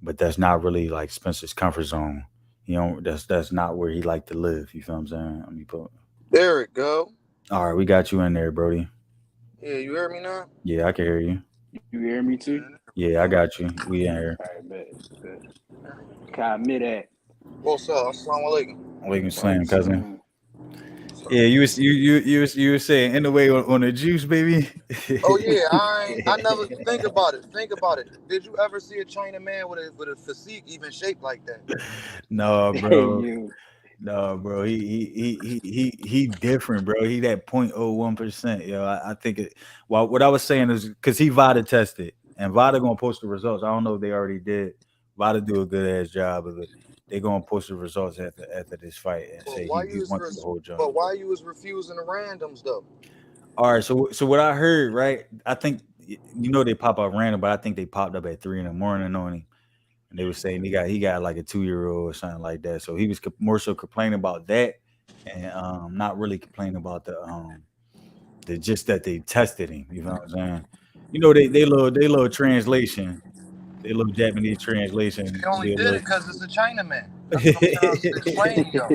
But that's not really like Spencer's comfort zone. You know, that's not where he like to live. You feel what I'm saying? Let me put. There it go. All right, we got you in there, Brody. Yeah, you hear me now? Yeah, I can hear you. You hear me too? Yeah, I got you. We in here. All right, bet. Can I admit that? What's up? Assalamu alaikum. Alaikum salam, cousin. Yeah, you were saying in the way on the juice, baby. Oh yeah, I never think about it. Did you ever see a China man with a physique even shaped like that? No, bro. No, bro. He different, bro. He that 0.01%. Yo, I think it. Well, what I was saying is because he VADA tested, and VADA gonna post the results. I don't know if they already did. VADA do a good ass job of it. They gonna post the results after this fight and say he won the whole job. But why you was refusing the randoms though? All right, so what I heard, right? I think they pop up random, but I think they popped up at 3 a.m. on him, and they were saying he got like a 2-year-old or something like that. So he was more so complaining about that, and not really complaining about the just that they tested him. You know what I'm saying? You know they little translation. They little Japanese translation. They only did it because it's a Chinaman. That's what I'm trying to explain, yo.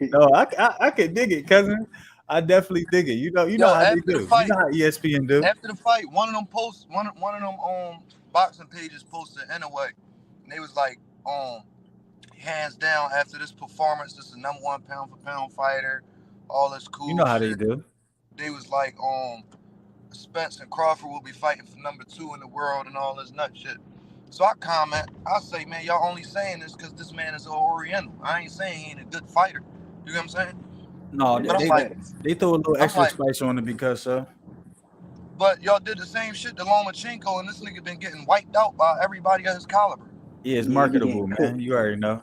No, I can dig it, cousin. I definitely dig it. You know how they do. Fight, you know how ESPN do. After the fight, one of them boxing pages posted anyway, and they was like, hands down, after this performance, this is the number 1 pound for pound fighter. All this cool. You know how shit. they do. They was like, Spence and Crawford will be fighting for number 2 in the world and all this nut shit. So I say, man, y'all only saying this because this man is an Oriental. I ain't saying he ain't a good fighter. You know what I'm saying? No, they throw a little extra spice on it because But y'all did the same shit to Lomachenko, and this nigga been getting wiped out by everybody of his caliber. Yeah, it's Yeah, he be getting marketable, man. cooked. You already know.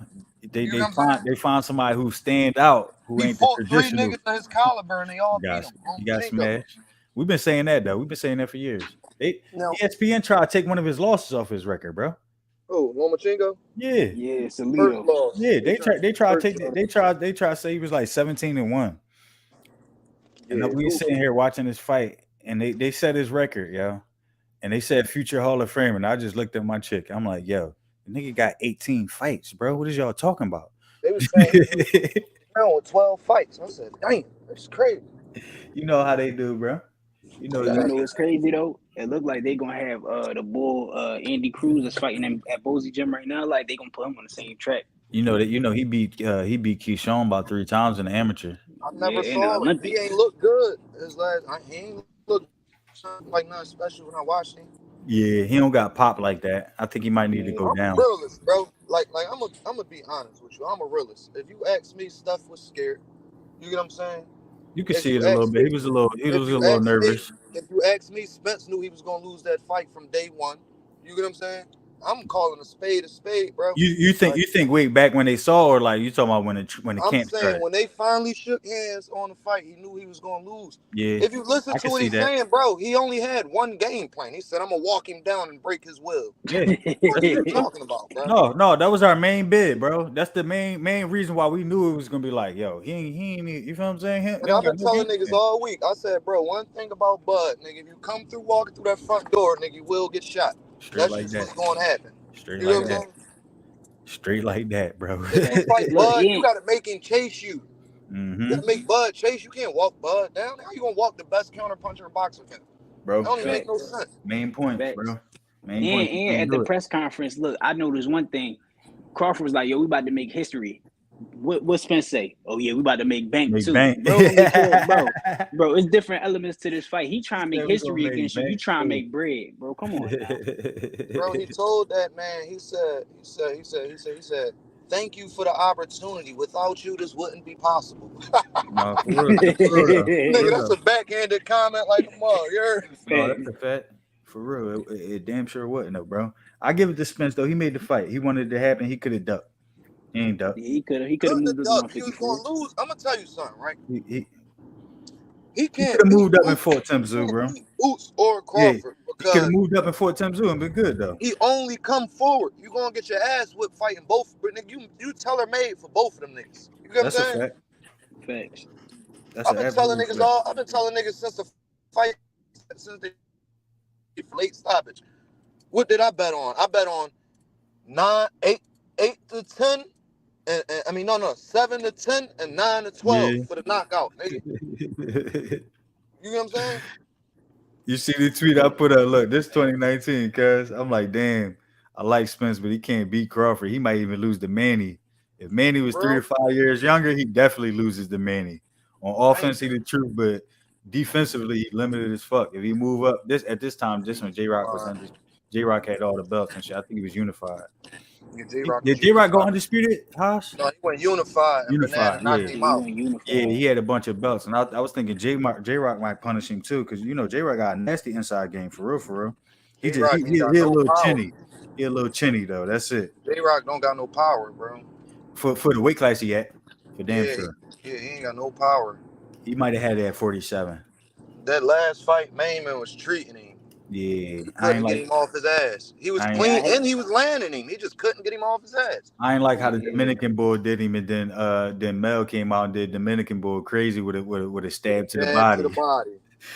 They You know they what I'm saying? find they find somebody who stand out, who He ain't the fought 3 traditional. niggas of his caliber and they all You beat got him. you got Lomachenko. smashed. We've been saying that though. We've been saying that for years. Now, ESPN tried to take one of his losses off his record, bro. oh, Lomachenko? Yeah, Yeah, First Salito. loss. yeah. They tried to First take loss. they tried to say he was like 17-1. And Yeah, we sitting goofy. here watching this fight, and they set his record, yo. And they said future Hall of Fame, and I just looked at my chick. I'm like, yo, the nigga got 18 fights, bro. What is y'all talking about? They was saying he was around with 12 fights. I said, damn, that's crazy. You know how they do, bro. You know, Hey, you you know what's crazy though? It looked like they gonna have the bull Andy Cruz is fighting him at Boise Gym right now. Like they gonna put him on the same track. that he beat Keyshawn about 3 times in the amateur. I Yeah, never in the saw it. He Olympics. ain't look good. He ain't look like nothing special when I watched him. Yeah, he don't got pop like that. I think he might need to Yeah. go I'm a down. realist, bro. Like I'm gonna be honest with you. I'm a realist. If you ask me, Steph was scared. You get what I'm saying? You can If see you it a little ask bit. me, He was a little if you ask me, nervous. Spence knew he was gonna lose that fight from day one. You get what I'm saying? I'm calling a spade, bro. You Like, think way back when they saw, or like you talking about when the I'm camp saying started? when they finally shook hands on the fight, he knew he was gonna lose. Yeah, If you listen I to can what see he's that. saying, bro, he only had one game plan. He said, "I'm gonna walk him down and break his will." Yeah, What are you talking about, bro? no, that was our main bid, bro. That's the main reason why we knew it was gonna be like, yo, he ain't you feel what I'm saying? They And don't I've been got no game telling niggas plan. all week. I said, bro, one thing about Bud, nigga, if you come through walking through that front door, nigga, you will get shot. Straight That's like just that. what's going to happen. Straight You know like what I'm that. saying? Straight like that, bro. If you fight Look, Bud, he you ain't. got to make him chase you. You got to make Bud chase. You can't walk Bud down. How you going to walk the best counter puncher in boxing? That Bro, don't even make no Facts. sense. main points, Facts. bro. Main points. You And can't at the do it. press conference, look, I noticed one thing. Crawford was like, "Yo, we about to make history." What Spence say? Oh yeah, we about to make bank Make too, bank. bro. Because bro, it's different elements to this fight. He trying to make Said we gonna history make against you. You bank trying to too. make bread, bro. Come on now. Bro, he told that man, he said, thank you for the opportunity. Without you, this wouldn't be possible. No, for real. For real though. For Nigga, real that's though. a backhanded comment like a mug. You heard? No, that's a fact. For real. It damn sure wasn't though, bro. I give it to Spence though. He made the fight. He wanted it to happen. He could have ducked. He ain't ducked. He could have Couldn't moved have up to ducked. He was 154. going to lose. I'm going to tell you something, right? He He could can't have beat moved up and Boots. fought Tim He Tszyu, can't bro. beat Boots or Yeah. Crawford He could have because moved up and fought Tim Tszyu and been good though. he only come forward. You going to get your ass whipped fighting both. But nigga, you tailor-made for both of them niggas. You get what I'm That's a saying? fact. Facts. That's I've an been telling absolute fact. niggas since the fight, since the late stoppage. What did I bet on? I bet on 8 to 10, and I mean no 7 to 10 and 9 to 12 Yeah. for the knockout, nigga. You know what I'm saying? You see the tweet I put up? Look, this 2019, cuz I'm like, damn, I like Spence, but he can't beat Crawford. He might even lose to Manny. If Manny was 3 to 5 years younger, he definitely loses to Manny. On offense, he the truth, but defensively, he limited as fuck. If he move up at this time, just when J-Rock was J-Rock had all the belts and shit. I think he was unified. Yeah, J-Rock Did J-Rock go undisputed, Haas? No, he went unified and Unified, Banana knocked yeah. him out. Yeah, he had a bunch of belts, and I was thinking J-Rock might punish him too, because J-Rock got a nasty inside game for real. He a little chinny. He a little chinny though. That's it. J-Rock don't got no power, bro. For the weight class he at, for damn sure. Yeah, he ain't got no power. He might have had it at 47. That last fight, Mayman was treating him. Yeah, Couldn't get him off his ass. He was clean and he was landing him. He just couldn't get him off his ass. I ain't like how the Dominican bull did him, and then Mel came out and did Dominican bull crazy with a stab to the body.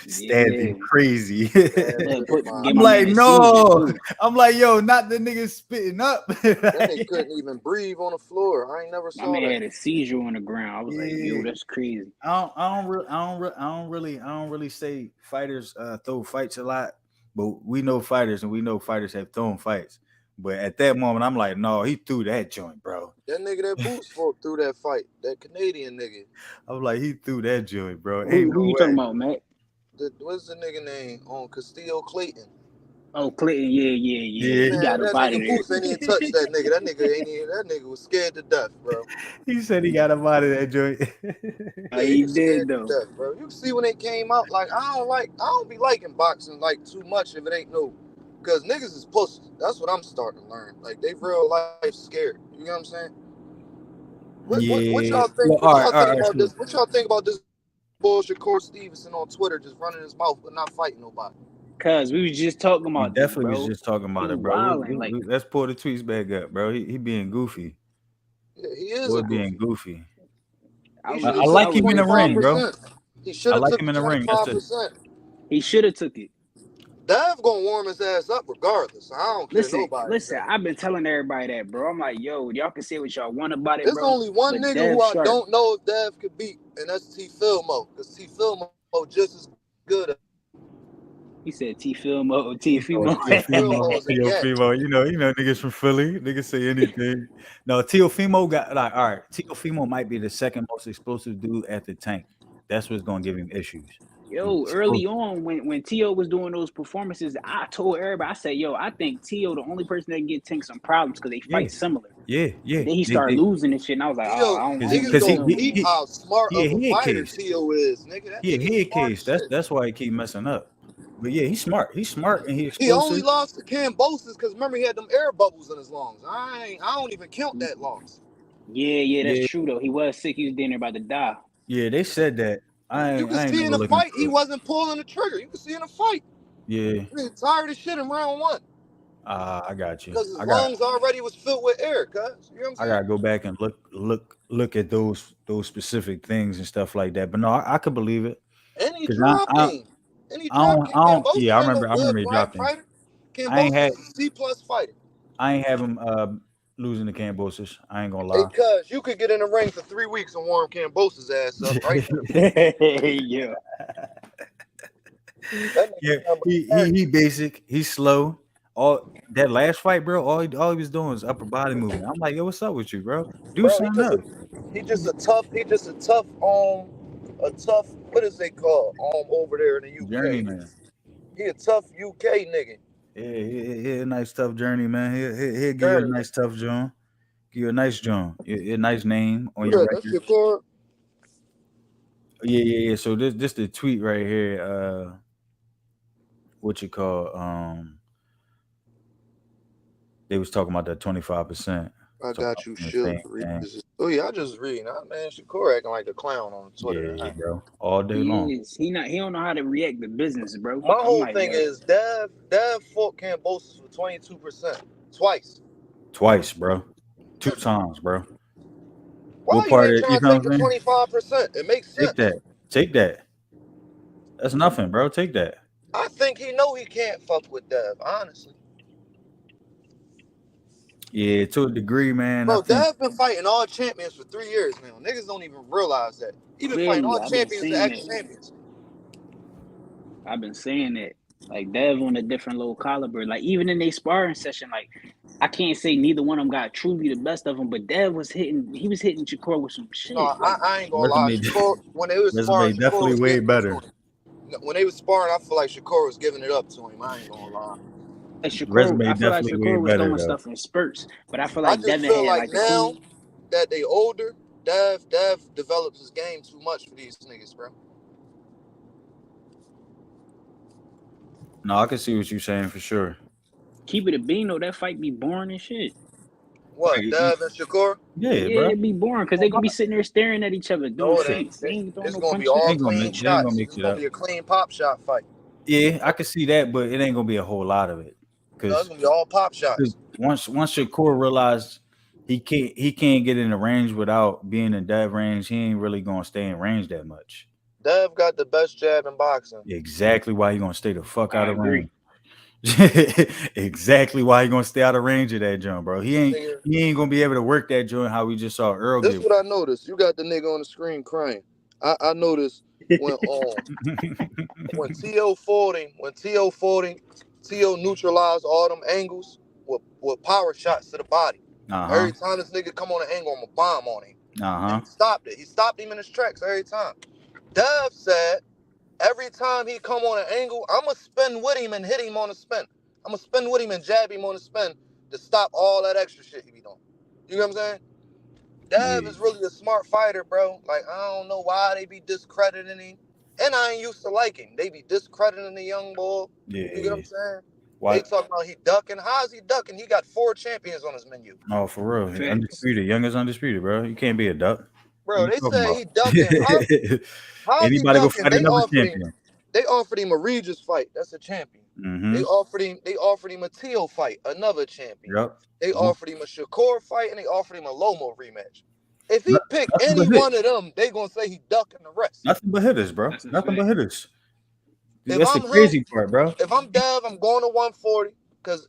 Stabbed him crazy. I'm like, no. I'm like, yo, not the nigga spitting up. That nigga couldn't even breathe on the floor. I ain't never saw that. My man that. had a seizure on the ground. I was like, yo, that's crazy. I don't really say fighters throw fights a lot, but we know fighters and we know fighters have thrown fights. But at that moment, I'm like, no, he threw that joint, bro. That nigga that Boots fought through that fight, that Canadian nigga. I was like, he threw that joint, bro. Who you talking about, Matt? What's the nigga name on Castillo Clayton? Oh, Clayton, yeah. He got that up out of nigga there. Boots ain't even touched that nigga. That nigga was scared to death, bro. He said he got him out of that joint. He did though, death, bro. You see when they came out, like I don't be liking boxing like too much if it ain't no, because niggas is pussies. That's what I'm starting to learn. Like they real life scared. You know what I'm saying? What Yeah. y'all think? Well, What y'all all think right. about So this? What y'all think about this bullshit Corey Stevenson on Twitter just running his mouth but not fighting nobody? Cause we was just talking we about this, definitely was bro. just talking about He it, bro. wilding like Let's pull the tweets back up, bro. He being goofy. Yeah, he is Boy a being goofy. goofy. He was should I have just I like took the was him in the just ring, saying bro. 25%. He should I have like took him the in the ring. That's 25%. he should have took it. Dev gonna warm his ass up regardless. I don't care nobody Listen, say. I've been telling everybody that, bro. I'm like, yo, y'all can say what y'all want about it, There's bro. only one But nigga Dev who I Sharp. don't know if Dev could beat, and that's T Filmo. Because T Filmo just as good as He said T Filmo, T Filmo. Filmo is a gang. Teofimo, you know, niggas from Philly, niggas say anything. No, Teofimo got like, all right, Teofimo might be the second most explosive dude at the tank. That's what's gonna give him issues. Yo, early on when T.O. was doing those performances, I told everybody, I said, yo, I think T.O. the only person that can get Tank some problems because they fight similar. Yeah. And then he started losing and shit, and I was like, T.O. I don't Niggas need don't him, peep man. how smart yeah, of a he a fighter case. T.O. is, nigga. That Yeah, nigga he a smart as case. shit. That's why he keep messing up. But yeah, he's smart. He's smart and he He only explosive. lost to Cambosis because remember he had them air bubbles in his lungs. I don't even count that loss. Yeah, that's Yeah, true though. He was sick. He was down there about to die. yeah, they said that. You can I ain't see in never the looking fight he into it. wasn't pulling the trigger. You can see in the fight. Yeah, He tired of shit in round one. I got you. Because his lungs already was filled with air, cuz. You know what I'm I saying? gotta go back and look at those specific things and stuff like that. But no, I could believe it And he because dropped him. And he dropped I don't. Yeah, Cambosis ain't no I good remember he dropped him. fighter. I ain't Cambosis had is a C+ fighter. I ain't have him losing to Cambosis. I ain't gonna Hey, lie. cuz, you could get in the ring for 3 weeks and warm Cambosis' ass up right now. Yeah. That Yeah, nigga number 30. he basic. He's slow. All that last fight, bro. All he was doing was upper body movement. I'm like, yo, what's up with you, bro? Do Bro, something else. he just a tough, what is they call over there in the UK? Journeyman. He a tough UK nigga. Yeah, he a nice tough journey, man. He'll give you a Journey. nice tough joint. Give you a nice joint. A nice name on your Yeah, that's record. your car. Yeah. So this the tweet right here. What you call they was talking about that 25%. I got you, The Shug. same thing. Oh yeah, I just read. Nah, man, Shakur acting like a clown on Twitter. Yeah, bro. All day He long. is. He don't know how to react to business, bro. My I'm whole like, thing yo, is Dev fought Cambosis for 22%. Twice, bro. 2 times, bro. Why What you part ain't of trying you to know take what the I'm saying? 25%? It makes sense. Take that. That's nothing, bro. Take that. I think he know he can't fuck with Dev, honestly. Yeah, to a degree, man. I Bro, think Dev been fighting all champions for 3 years now. Niggas don't even realize that. He been fighting clearly, all I've been champions to saying that. ex-champions. I've been saying that. Like Dev on a different low caliber. Like even in their sparring session, like I can't say neither one of them got truly the best of them, but Dev was hitting. He was hitting Shakur with some No, shit. Like I ain't gonna lie. resume Shakur, when they was resume sparring, Shakur definitely was way giving it to better. him. When they was sparring, I feel like Shakur was giving it up to him. I ain't gonna lie. Shakur, Resume I feel like definitely way Shakur was better throwing though. stuff in spurts, but I feel I like just Devin feel had like like the now cool. that they older, Dev develops his game too much for these niggas, bro. No, I can see what you're saying for sure. Keep it a bean though. That fight be boring and shit. What, Right. Dev and Shakur? Yeah, Yeah, bro. it'd be boring because they gonna be sitting there staring at each other doing No, it ain't. feints. They ain't throwing It's no gonna be punches. all They ain't clean gonna shots. mix It's it gonna up. be a clean pop shot fight. Yeah, I can see that, but it ain't gonna be a whole lot of it. No, it's Cause gonna be all pop shots. once Shakur realized he can't get in the range without being in that range, he ain't really gonna stay in range that much. Dev got the best jab in boxing. Exactly why he gonna stay the fuck out I of agree. range. Exactly why he gonna stay out of range of that joint, bro. He ain't gonna be able to work that joint how we just saw Earl This is get. what I noticed. You got the nigga on the screen crying. I noticed when T.O. fought him, T.O. neutralized all them angles with power shots to the body. Every time this nigga come on an angle, I'm a bomb on him. And he stopped it. He stopped him in his tracks every time. Dev said every time he come on an angle, I'ma spin with him and hit him on the spin. I'ma spin with him and jab him on the spin to stop all that extra shit he be doing. You know what I'm saying? Dev is really a smart fighter, bro. Like, I don't know why they be discrediting him. And I ain't used to like him. They be discrediting the young boy. Yeah. You get what I'm saying? Why? They talk about he ducking. How's he ducking? He got 4 champions on his menu. Oh, for real. Facts. Undisputed. Young is undisputed, bro. You can't be a duck. What Bro, you they talking said about? he ducking. How's he Anybody go ducking? fight another champion? They offered him a Regis fight. That's a champion. Mm-hmm. They offered him a Teal fight, another champion. Yep. They offered him a Shakur fight, and they offered him a Lomo rematch. If he No- pick Nothing any but one hits. of them, they gonna say he ducking the rest. Nothing but hitters, bro. That's a Nothing but fact. hitters. If That's the I'm him, crazy part, bro. if I'm Dev, I'm going to 140 because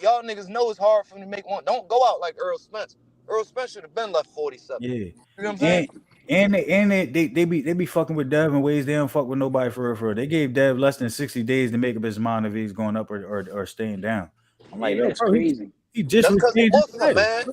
y'all niggas know it's hard for me to make one. Don't go out like Earl Spence. Earl Spence should have been left 47. Yeah. You know what I'm saying? They be fucking with Dev in ways they don't fuck with nobody for real, for real. They gave Dev less than 60 days to make up his mind if he's going up or staying down. I'm like, Yeah, yo, that's bro, crazy. he just That's because he retained his Muslim, title. man.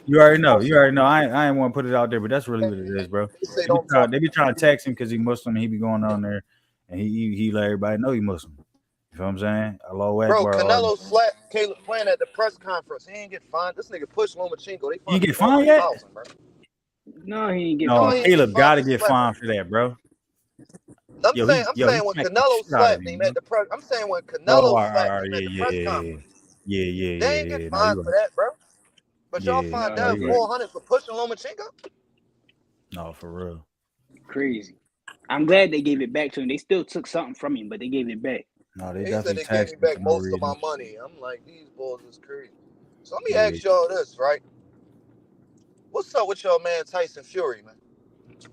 You already know. You already know. I ain't want to put it out there, but that's really what it is, bro. They say don't talk. They be trying to tax him because he Muslim and he be going on there and he let everybody know he Muslim. You feel what I'm saying? Allahu Bro, Akbar. Canelo slapped Caleb Plant at the press conference. He ain't get fined. This nigga pushed Lomachenko. They You fined get fined yet? 400,000, bro. No, he ain't get No, he ain't fined. get Caleb fined got to for get slapping. fined for that, bro. I'm saying He when smacked the Canelo shit out of slapped him, him bro. at the press. I'm saying when Oh, Canelo all right, slapped him at the yeah. press conference. Yeah. They ain't get No, fined you for right. that, bro. But y'all Yeah, fined no, Dev you right. 400 for pushing Lomachenko? No, for real. Crazy. I'm glad they gave it back to him. They still took something from him, but they gave it back. No, they He said definitely they gave me taxed him back for no most of my reason. money. I'm like, these boys is crazy. So let me Yeah. ask y'all this, right? What's up with y'all man Tyson Fury, man?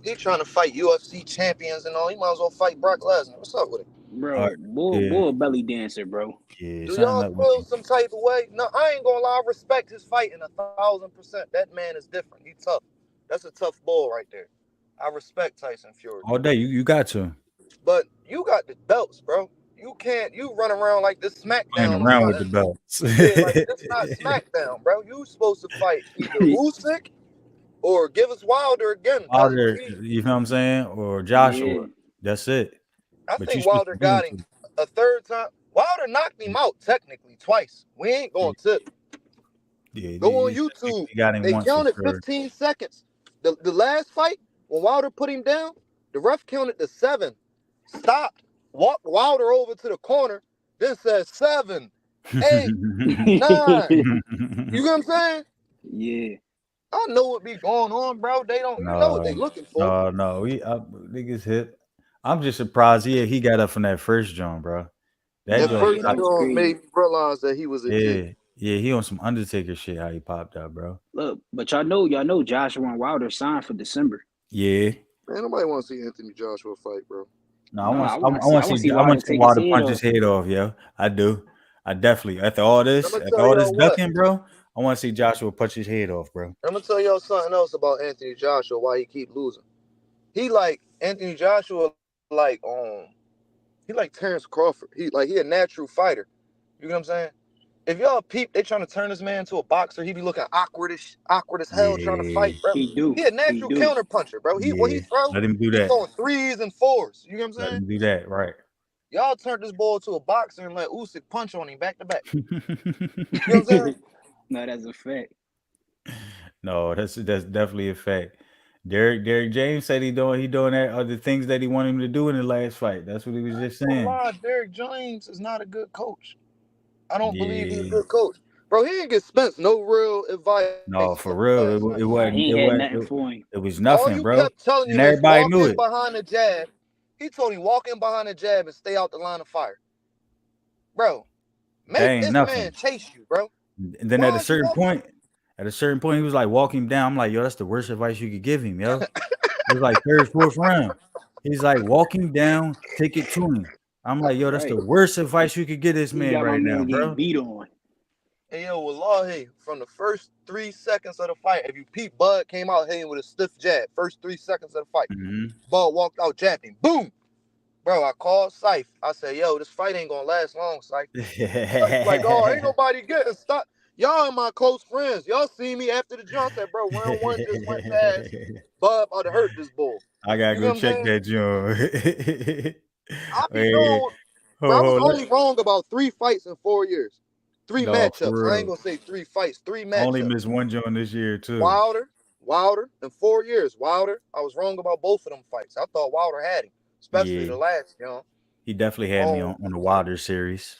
He trying to fight UFC champions and all. He might as well fight Brock Lesnar. What's up with it? All right. Bro, Yeah. bull belly dancer, bro. Yeah. Do Something y'all up with feel him. some type of way? No, I ain't gonna lie. I respect his fighting 1,000%. That man is different. He tough. That's a tough bull right there. I respect Tyson Fury. All day. You got to. But you got the belts, bro. You can't. You run around like this Playing SmackDown or around with the something. belts. Yeah, like this not SmackDown, bro. You supposed to fight either Usyk or give us Wilder again. Wilder, you know what I'm saying? Or Joshua. Yeah. That's it. I But you think supposed to Wilder beat him got him too. a third time. Wilder knocked him out technically twice. We ain't going to Yeah, go on YouTube. he got him They once for counted sure. 15 seconds. The last fight when Wilder put him down, the ref counted to 7. Stopped, walked Wilder over to the corner, then said 7, 8, 9. You know what I'm saying? Yeah. I know what be going on, bro. They don't. You know what they looking for. No. Niggas hit. I'm just surprised he got up from that first joint, bro. That That Nah, joint, yeah, first that was joint crazy. made me realize that he was a G. yeah, he on some Undertaker shit. How he popped up, bro. Look, but y'all know Joshua and Wilder signed for December. Yeah. Man, nobody want to see Anthony Joshua fight, bro. No, No, I I want want to to see I want Wilder to see take his Wilder head punch off. his head off, yo. I do. I definitely after all this what. ducking, bro. I want to see Joshua punch his head off, bro. I'm gonna tell y'all something else about Anthony Joshua. Why he keep losing? He like Anthony Joshua, he like Terrence Crawford. He a natural fighter. You know what I'm saying? If y'all peep, they trying to turn this man into a boxer. He be looking awkward as hell trying to fight, bro. He do. He a natural counter puncher, bro. When he Yeah. throw, Let him do he that. throwing 3s and 4s. You know what I'm Let saying? him do that, right. Y'all turned this boy to a boxer and let Usyk punch on him back to back. You know what I'm saying? No, that's a fact. No, that's definitely a fact. Derek James said he doing that the things that he wanted him to do in the last fight. That's what he was just saying. Derek James is not a good coach. I don't believe he's a Yeah. good coach. Bro, he didn't get Spence no real advice. No, for real. It wasn't. He ain't had nothing for him. It was All nothing, you bro. kept telling And him is everybody walk knew in it. behind the jab. He told him walk in behind the jab and stay out the line of fire. Bro, That make ain't this nothing. man chase you, bro. And then Why at a is he certain walking? point, he was like walking down. I'm like, yo, that's the worst advice you could give him, yo. It was like third, fourth round. He's like walking down, take it to him. I'm like, yo, that's the Right. worst advice you could give this He man got my right now, man getting bro. beat on. Hey, yo, wallahi, from the first 3 seconds of the fight, if you peep, Bud came out hitting with a stiff jab. First 3 seconds of the fight. Mm-hmm. Bud walked out jabbing. Boom! Bro, I called Syfe. I said, yo, this fight ain't gonna last long, Syfe. Syfe like, oh, ain't nobody getting stuck. Y'all are my close friends. Y'all see me after the jump. I said, bro, round 1 just went past. Bud ought to hurt this bull. I gotta You know go what I'm check saying? that joint. I be Hey, knowing, bro, I was hold only wrong about 3 fights in 4 years. 3 No, for matchups. I ain't real. gonna say 3 fights, 3 I only matchups. missed one joint this year too. Wilder, in 4 years. Wilder, I was wrong about both of them fights. I thought Wilder had him, especially Yeah, the last, you know. he definitely had me on the Wilder series.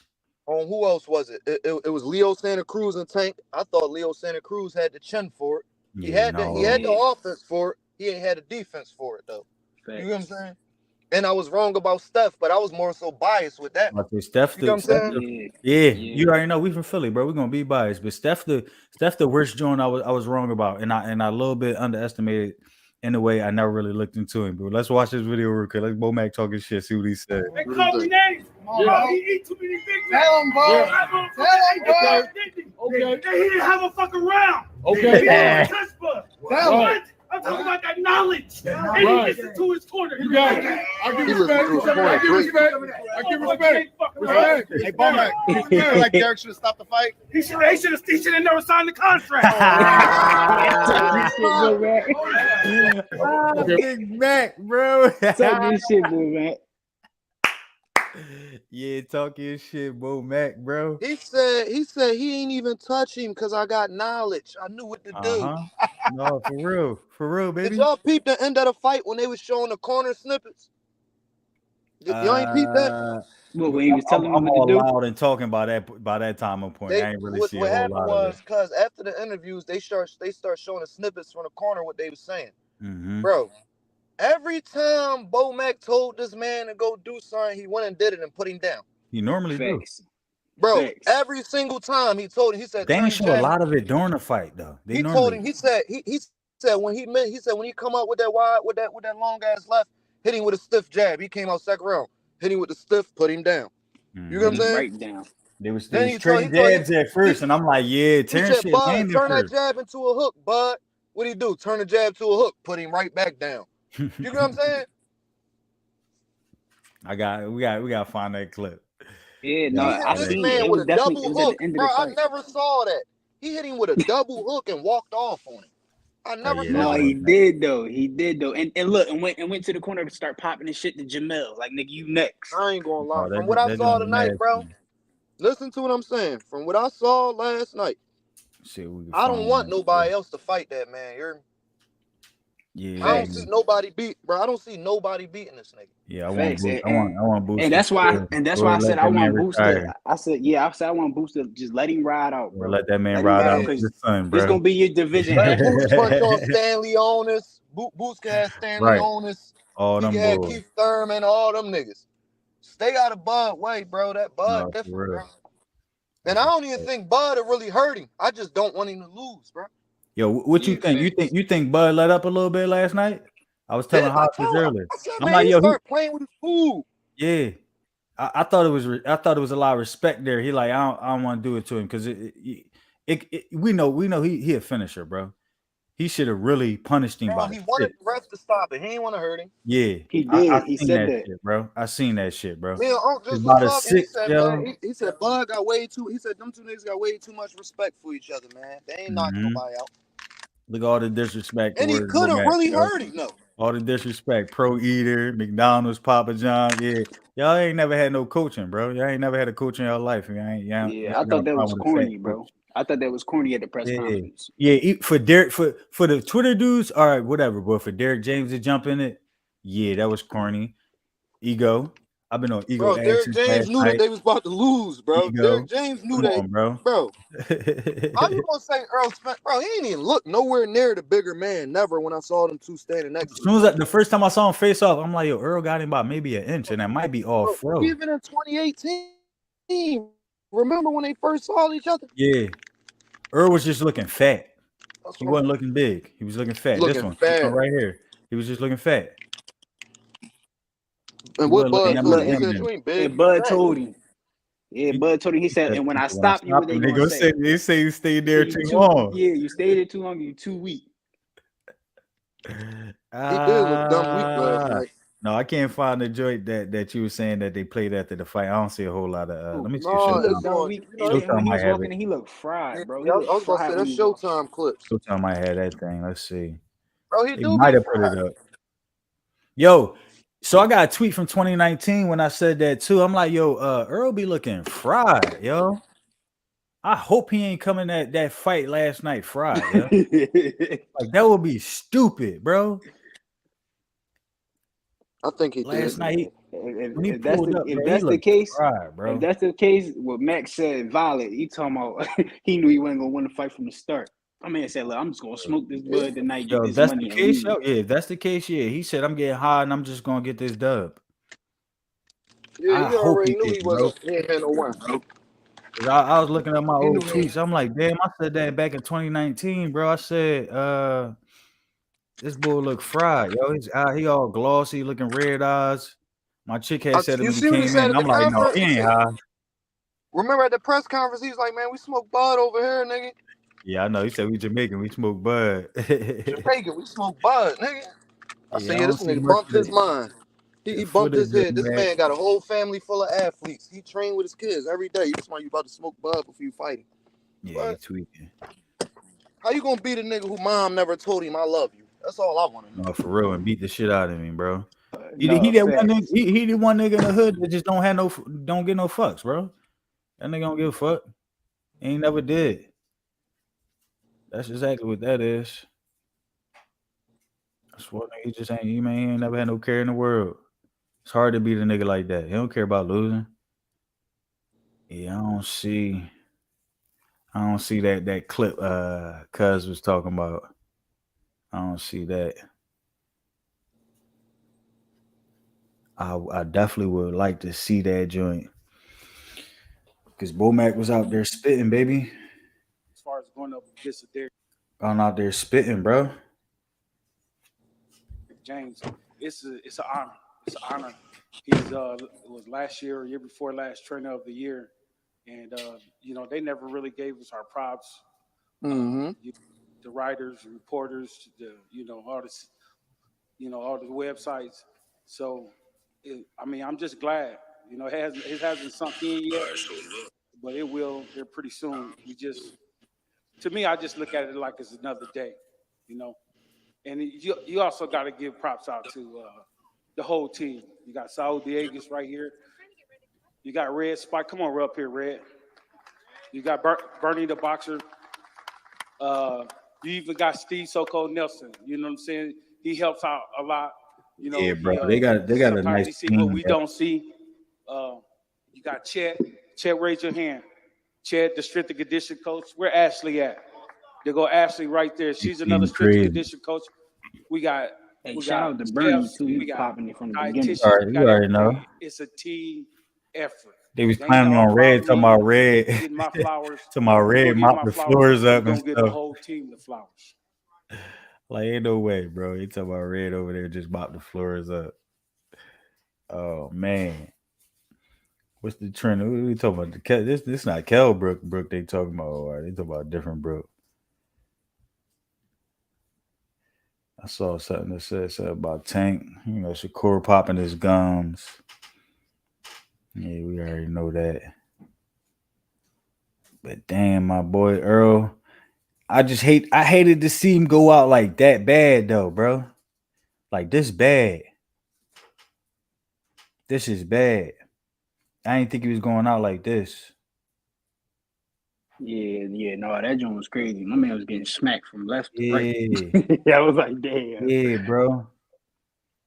who else was it? It was Leo Santa Cruz and Tank. I thought Leo Santa Cruz had the chin for it. He had the offense for it. He ain't had the defense for it though. Facts. You know what I'm saying? And I was wrong about Steph, but I was more so biased with that. Steph, you know what I'm saying? Yeah, you already know we from Philly, bro. We're gonna be biased, but Steph the worst joint I was wrong about, and I a little bit underestimated in a way I never really looked into him. But let's watch this video real quick. Let's Bo Mac talking shit, see what he said. They call me names. Yeah. He eat too many big men. Tell him, bro. Tell him, okay. He didn't have a fucking round. Okay. He didn't touch bud. What? I'm talking about that knowledge. And he gets into his corner. You got it. I give respect. Respect. Hey, Bo Mac. Like Derek should have stopped the fight. He should have never signed the contract. Big Mac, bro. Talk your shit, Bo Mac. Yeah, talk your shit, Bo Mac, bro. He said he ain't even touch him because I got knowledge. I knew what to do. No, for real, baby. Did y'all peep the end of the fight when they was showing the corner snippets? Y'all ain't peep that? Well, when he was telling I'm them all what to do. loud and talking about that time and point. I ain't really see what a whole happened lot was of it. because after the interviews, they start showing the snippets from the corner what they was saying. Mm-hmm. Bro, every time Bo Mac told this man to go do something, he went and did it and put him down. He normally do. Bro, every single time he told him, he said they ain't show a lot of it during the fight though. He told him, he said when he come up with that wide with that long ass left, hit him with a stiff jab. He came out second round, hit him with the stiff, put him down. Mm-hmm. You know what I'm saying? Right down. They was trading jabs at first, and I'm like, yeah, Terrence shit Bud, turn that jab into a hook, Bud. What'd he do? Turn the jab to a hook, put him right back down. You know what I'm saying? We gotta find that clip. Yeah, no, I seen this man it. with a double hook, bro. I fight. never saw that. He hit him with a double hook and walked off on him. I never saw No, that. he did though. And look, and went to the corner to start popping his shit to Jamel. Like, nigga, you next. I ain't gonna lie. From what I saw tonight, bro. Listen to what I'm saying. From what I saw last night, I don't want nobody else to fight that man. Yeah, I don't see nobody beat, bro. I don't see nobody beating this nigga. Yeah, I want Booster. And that's why I said I want Booster. I said I want Booster. Just let him ride out, bro. Let that man ride out with his son, bro. It's gonna be your division. Boost punch on Stanley on us. Boost can have Stanley on us. All them boys. Keith Thurman, all them niggas. Stay out of Bud way, bro. That Bud different, bro. And I don't even think Bud will really hurt him. I just don't want him to lose, bro. Yo, what you think? You think Bud let up a little bit last night? I was telling Hopkins earlier. I'm like, yo, start playing with his food. Yeah, I thought it was a lot of respect there. He like, I don't want to do it to him because we know he a finisher, bro. He should have really punished him. He wanted the refs to stop it. He ain't want to hurt him. Yeah, he did. He said that shit, bro. I seen that shit, bro. Yeah, just about a six. He said Bud got way too. He said them two niggas got way too much respect for each other, man. They ain't knocking nobody out. Look at all the disrespect. And he could have really hurt him, though. All the disrespect. Pro Eater, McDonald's, Papa John. Yeah. Y'all ain't never had no coaching, bro. Y'all ain't never had a coach in your life. I thought that was corny, bro. I thought that was corny at the press conference. Yeah, for the Twitter dudes, all right, whatever. But for Derek James to jump in it, yeah, that was corny. Ego. I've been on ego. Bro, Derek James knew that they was about to lose, bro. Ego. Derek James knew that, bro. I'm gonna say Earl Spence, bro. He ain't even look nowhere near the bigger man. Never when I saw them two standing next to him. As soon as the first time I saw him face off, I'm like, yo, Earl got him by maybe an inch, and that might be all fro. Even in 2018, remember when they first saw each other? Yeah, Earl was just looking fat. He wasn't looking big. He was looking fat. This one right here. He was just looking fat. And what Bud told him? He said, you ain't big. And Bud told him. Yeah, Bud told him. He said, and when I stop you, what they gonna say? They say you stayed there too long. Yeah, you stayed there too long. You too weak. He did look dumb weak last night. No, I can't find the joint that you were saying that they played after the fight. I don't see a whole lot of. Let me see. When he was walking, he looked fried, bro. I was gonna say that's Showtime clips. Showtime might have that thing. Let's see. Bro, he might have put it up. Yo, so I got a tweet from 2019 when I said that too. I'm like, yo, Earl be looking fried, yo. I hope he ain't coming at that fight last night fried, yo. Like that would be stupid, bro. I think he last did. night. If that's the case, fried, bro. if that's the case, what Max said, Violet, he talking about he knew he wasn't gonna win the fight from the start. My man said, "Look, I'm just gonna smoke this bud tonight, get this that's money." The case, if that's the case, he said, "I'm getting high and I'm just gonna get this dub." Yeah, he already knew he wasn't. He ain't had no one, bro. I was looking at my old tweets. I'm like, damn, I said that back in 2019, bro. I said, this bull look fried, yo. He all glossy, looking red eyes. My chick had said it when he came in. I'm like, no, he ain't high. Remember at the press conference, he was like, man, we smoke bud over here, nigga. Yeah, I know. He said we Jamaican, we smoke bud. Jamaican, we smoke bud, nigga. I said, this nigga bumped his mind. He bumped his head. This man got a whole family full of athletes. He trained with his kids every day. That's why you about to smoke bud before you fight him. Yeah, he tweaking. How you gonna beat a nigga who mom never told him I love you? That's all I want to know. No, for real, and beat the shit out of me, bro. He the one nigga in the hood that just don't get no fucks, bro. That nigga don't give a fuck. He ain't never did. That's exactly what that is. That's what he just ain't. He ain't never had no care in the world. It's hard to beat a nigga like that. He don't care about losing. Yeah, I don't see that clip Cuz was talking about. I don't see that. I definitely would like to see that joint. Because Bomac was out there spitting, baby. As far as going up against Derrick. Going out there spitting, bro. James, it's an honor. It's an honor. He's it was last year or year before last trainer of the year. And they never really gave us our props. Mm-hmm. The writers, the reporters, all the websites. So I'm just glad. It hasn't sunk in yet, but it will here pretty soon. To me, I just look at it like it's another day, And you also got to give props out to the whole team. You got Saul Dieguez right here. You got Red Spike. Come on, up here, Red. You got Bernie the boxer. You even got Steve So-Called Nelson. You know what I'm saying? He helps out a lot. Yeah, bro. They got a nice team. What we don't see. You got Chet. Chet, raise your hand. Chet, the strength and condition coach. Where Ashley at? There go Ashley right there. She's another strength and condition coach. We got. Shout out to Bernie too. He popping it from the beginning. You already know. It's a team effort. They was climbing on Red, talking about Red. Getting my flowers. To my Red, mop the floors up and stuff. Get the whole team the flowers. Like, ain't no way, bro. You talking about Red over there just mop the floors up. Oh man. What's the trend? What are we talking about? This not Kel Brook they talking about. Or they talking about a different Brook. I saw something that said something about Tank. Shakur popping his gums. Yeah, we already know that. But damn, my boy Earl. I hated to see him go out like that bad though, bro. Like this bad. This is bad. I didn't think he was going out like this. Yeah, no, that joint was crazy. My man was getting smacked from left to right. I was like, damn. Yeah, bro.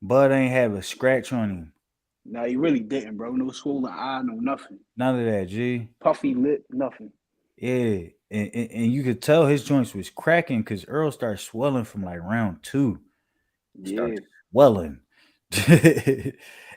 Bud ain't have a scratch on him. No, he really didn't, bro. No swollen eye, no nothing. None of that, G. Puffy lip, nothing. Yeah, and you could tell his joints was cracking because Earl started swelling from like round 2. Started swelling.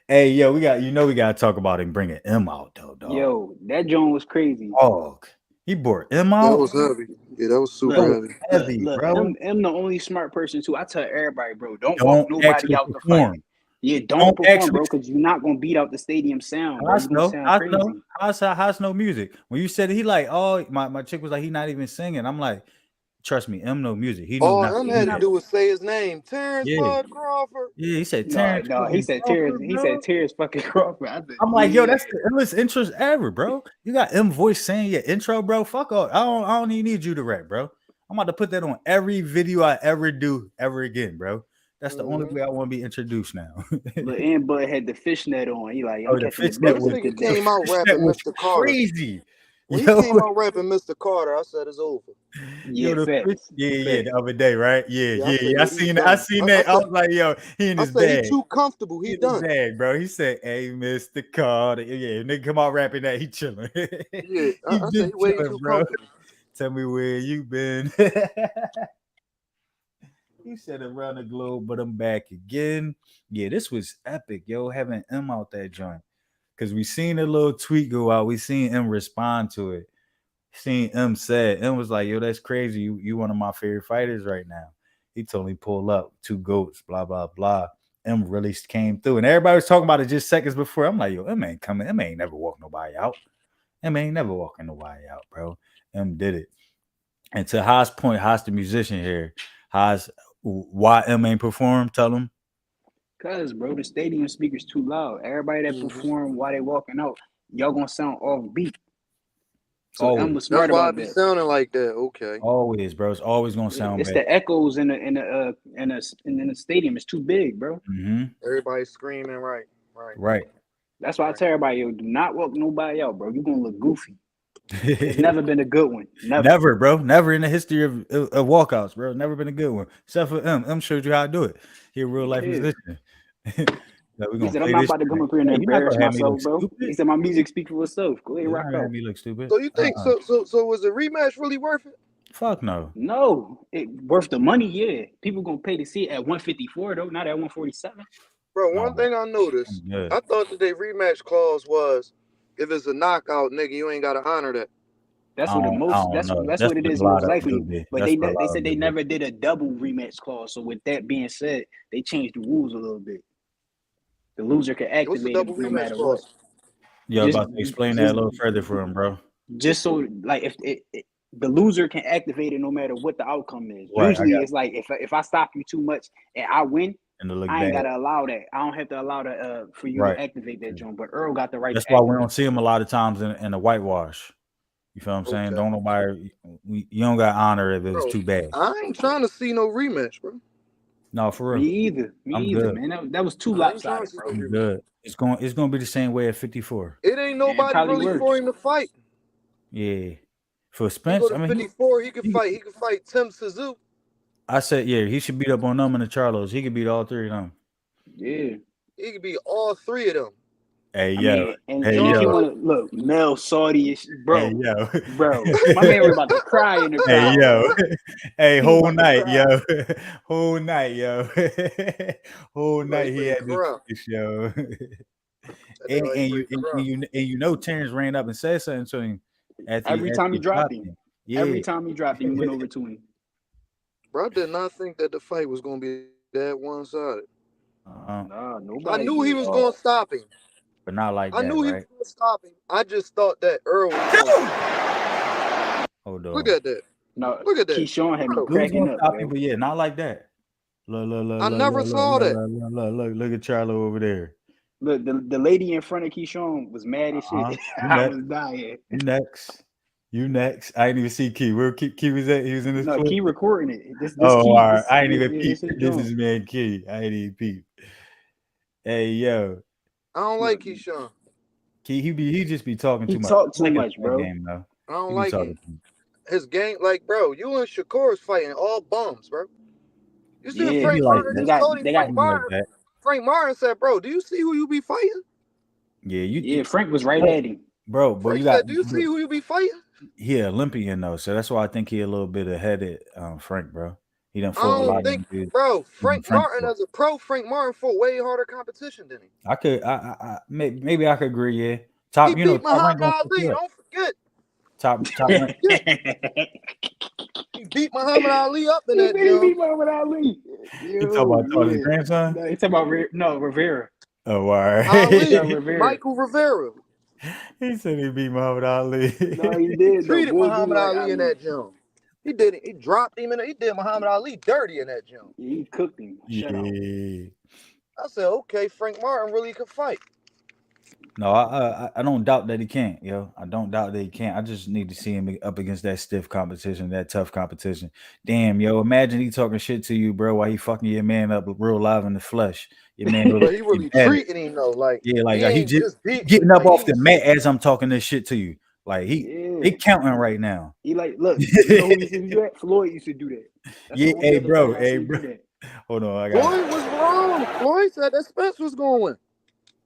Hey, yo, we got to talk about him bringing M out though, dog. Yo, that joint was crazy. Dog. He brought M out. That was heavy. Yeah, that was super heavy. Look, bro. M the only smart person too. I tell everybody, bro, don't walk nobody out the fight. Yeah, don't perform, bro, because you're not gonna beat out the stadium sound. I know. How's no music? When you said he like, oh, my chick was like, he not even singing. I'm like, trust me, M no music. He all M had to do was say his name, Terrence Crawford. Yeah, he said Terrence. No, he said Terrence. He said Terrence fucking Crawford. I'm like, yo, that's the illest intro ever, bro. You got M voice saying your intro, bro. Fuck off. I don't even need you to rap, bro. I'm about to put that on every video I ever do ever again, bro. That's the only way I want to be introduced now. But Bud had the fishnet on. He like, the fishnet came out rapping Mr. Carter. Crazy. When he Yo, came out rapping Mr. Carter, I said it's over. Yeah, the facts. the other day, right? Yeah, I said, I yeah, he's seen done. I seen that. I said, was like, yo, he in I his said he bag. too comfortable. He He in his done. bag, bro. He said, "Hey, Mr. Carter." Yeah, nigga come out rapping that. He chilling. Yeah, He I said been he way chilling, too bro. comfortable. Tell me where you been. He said around the globe, but I'm back again. Yeah, this was epic, yo, having M out that joint. Cause we seen a little tweet go out. We seen M respond to it. Seen M said, M was like, yo, that's crazy. You one of my favorite fighters right now. He told me pull up, 2 goats, blah, blah, blah. M really came through. And everybody was talking about it just seconds before. I'm like, yo, M ain't coming. M ain't never walk nobody out. M ain't never walking nobody out, bro. M did it. And to Haas' point, Haas the musician here. Haas, why M ain't performed? Tell him. Cause bro, the stadium speakers too loud. Everybody that perform while they walking out, y'all gonna sound off beat. So Always. M was That's smart why I about be that. sounding like that. Okay. Always, bro. It's always gonna sound It's bad. the echoes in the stadium. It's too big, bro. Mm-hmm. Everybody screaming, right. Right. That's why I tell everybody, yo, do not walk nobody out, bro. You're gonna look goofy. It's never been a good one. Never, bro. Never in the history of walkouts, bro. Never been a good one. Except for M. M showed you how to do it. He a real life musician. So He said, I'm not about to come up here and embarrass myself, bro. He said, my music speaks for itself. Go ahead, rock out. Me look stupid. So you think so was the rematch really worth it? Fuck no. No, it worth the money, yeah. People gonna pay to see it at 154 though, not at 147. Bro, one thing I noticed, I thought that their rematch clause was if it's a knockout, nigga, you ain't gotta honor that. That's what that's what it is most likely. But they said they never did a double rematch clause. So with that being said, they changed the rules a little bit. The loser can activate it no matter what. Yo, about to explain that a little further for him, bro. Just so like if the loser can activate it no matter what the outcome is. Right, usually it's like if I stop you too much and I win, I ain't gotta allow that. I don't have to allow that for you to activate that joint. But Earl got the right. That's why we don't see him a lot of times in the whitewash. You feel what I'm saying? Don't nobody. You don't got honor if it's too bad. I ain't trying to see no rematch, bro. No, for real. Me either, good. Man. That was too lopsided, bro. I'm good. It's going to be the same way at 54. It ain't nobody really for him to fight. Yeah. For Spence, I mean, 54, he could fight. He could fight Tim Suzuki. I said, yeah, he should beat up on them and the Charlos. He could beat all 3 of them. Yeah. He could beat all 3 of them. Hey, yo. And if you want to look, Mel Saudi, bro. Hey, yo. Bro. My man was about to cry in the crowd. Hey, yo. Hey, whole night, yo. Whole night, yo. Whole night he had this, yo. And you know Terrence ran up and said something to him. Every time he dropped him. Yeah. Every time he dropped him, he went over to him. Bro, I did not think that the fight was going to be that one-sided. Nah, nobody. I knew he was going to stop him. But not like that, I knew he right? was going to stop him. I just thought that Earl was Hold on. Look at that. No, look at that. Keyshawn had me cracking up. But yeah, not like that. I never saw that. Look at Charlo over there. Look, the lady in front of Keyshawn was mad as shit. I was dying. You next. I didn't even see Key. Where Key was at? He was in this clip? Key recording it. This all Key, right. I ain't even peep. This is man Key. I ain't even peep. Hey, yo. I don't like Keyshawn. Key, he just be talking too much. He talk too much, bro. Game, I don't like him. His game, like, bro, you and Shakur's fighting all bums, bro. You see Frank Martin just told him Frank Martin said, bro, do you see who you be fighting? Yeah, Frank was right at him. Bro, but Frank said, do you see who you be fighting? He an Olympian, though, so that's why I think he a little bit ahead of Frank, bro. He done I don't think, bro, Frank Martin as a pro, Frank Martin fought way harder competition than him. I could, maybe I could agree, yeah. Top, he beat Muhammad Ali, don't forget. Top. He beat Muhammad Ali up in that He beat Muhammad Ali. You talking about his grandson? No, he talking about Rivera. Oh, all right. Michael Rivera. He said he beat Muhammad Ali. No, he did. He treated Muhammad Ali in that gym. He did it. He dropped him he did Muhammad Ali dirty in that gym. He cooked him. Shut up. I said, okay, Frank Martin really could fight. No, I don't doubt that he can't, yo. I don't doubt that he can't. I just need to see him up against that stiff competition, that tough competition. Damn, yo, imagine he talking shit to you, bro, while he fucking your man up real live in the flesh. Your man really, he really treating him though, like he just getting up off the mat as I'm talking this shit to you. Like he counting right now. He like, look, you know who used to do that? Floyd used to do that. That's Yeah, the only other fighter I seen bro. do that. Hold on, I got Floyd was wrong. Floyd said that Spence was going to win.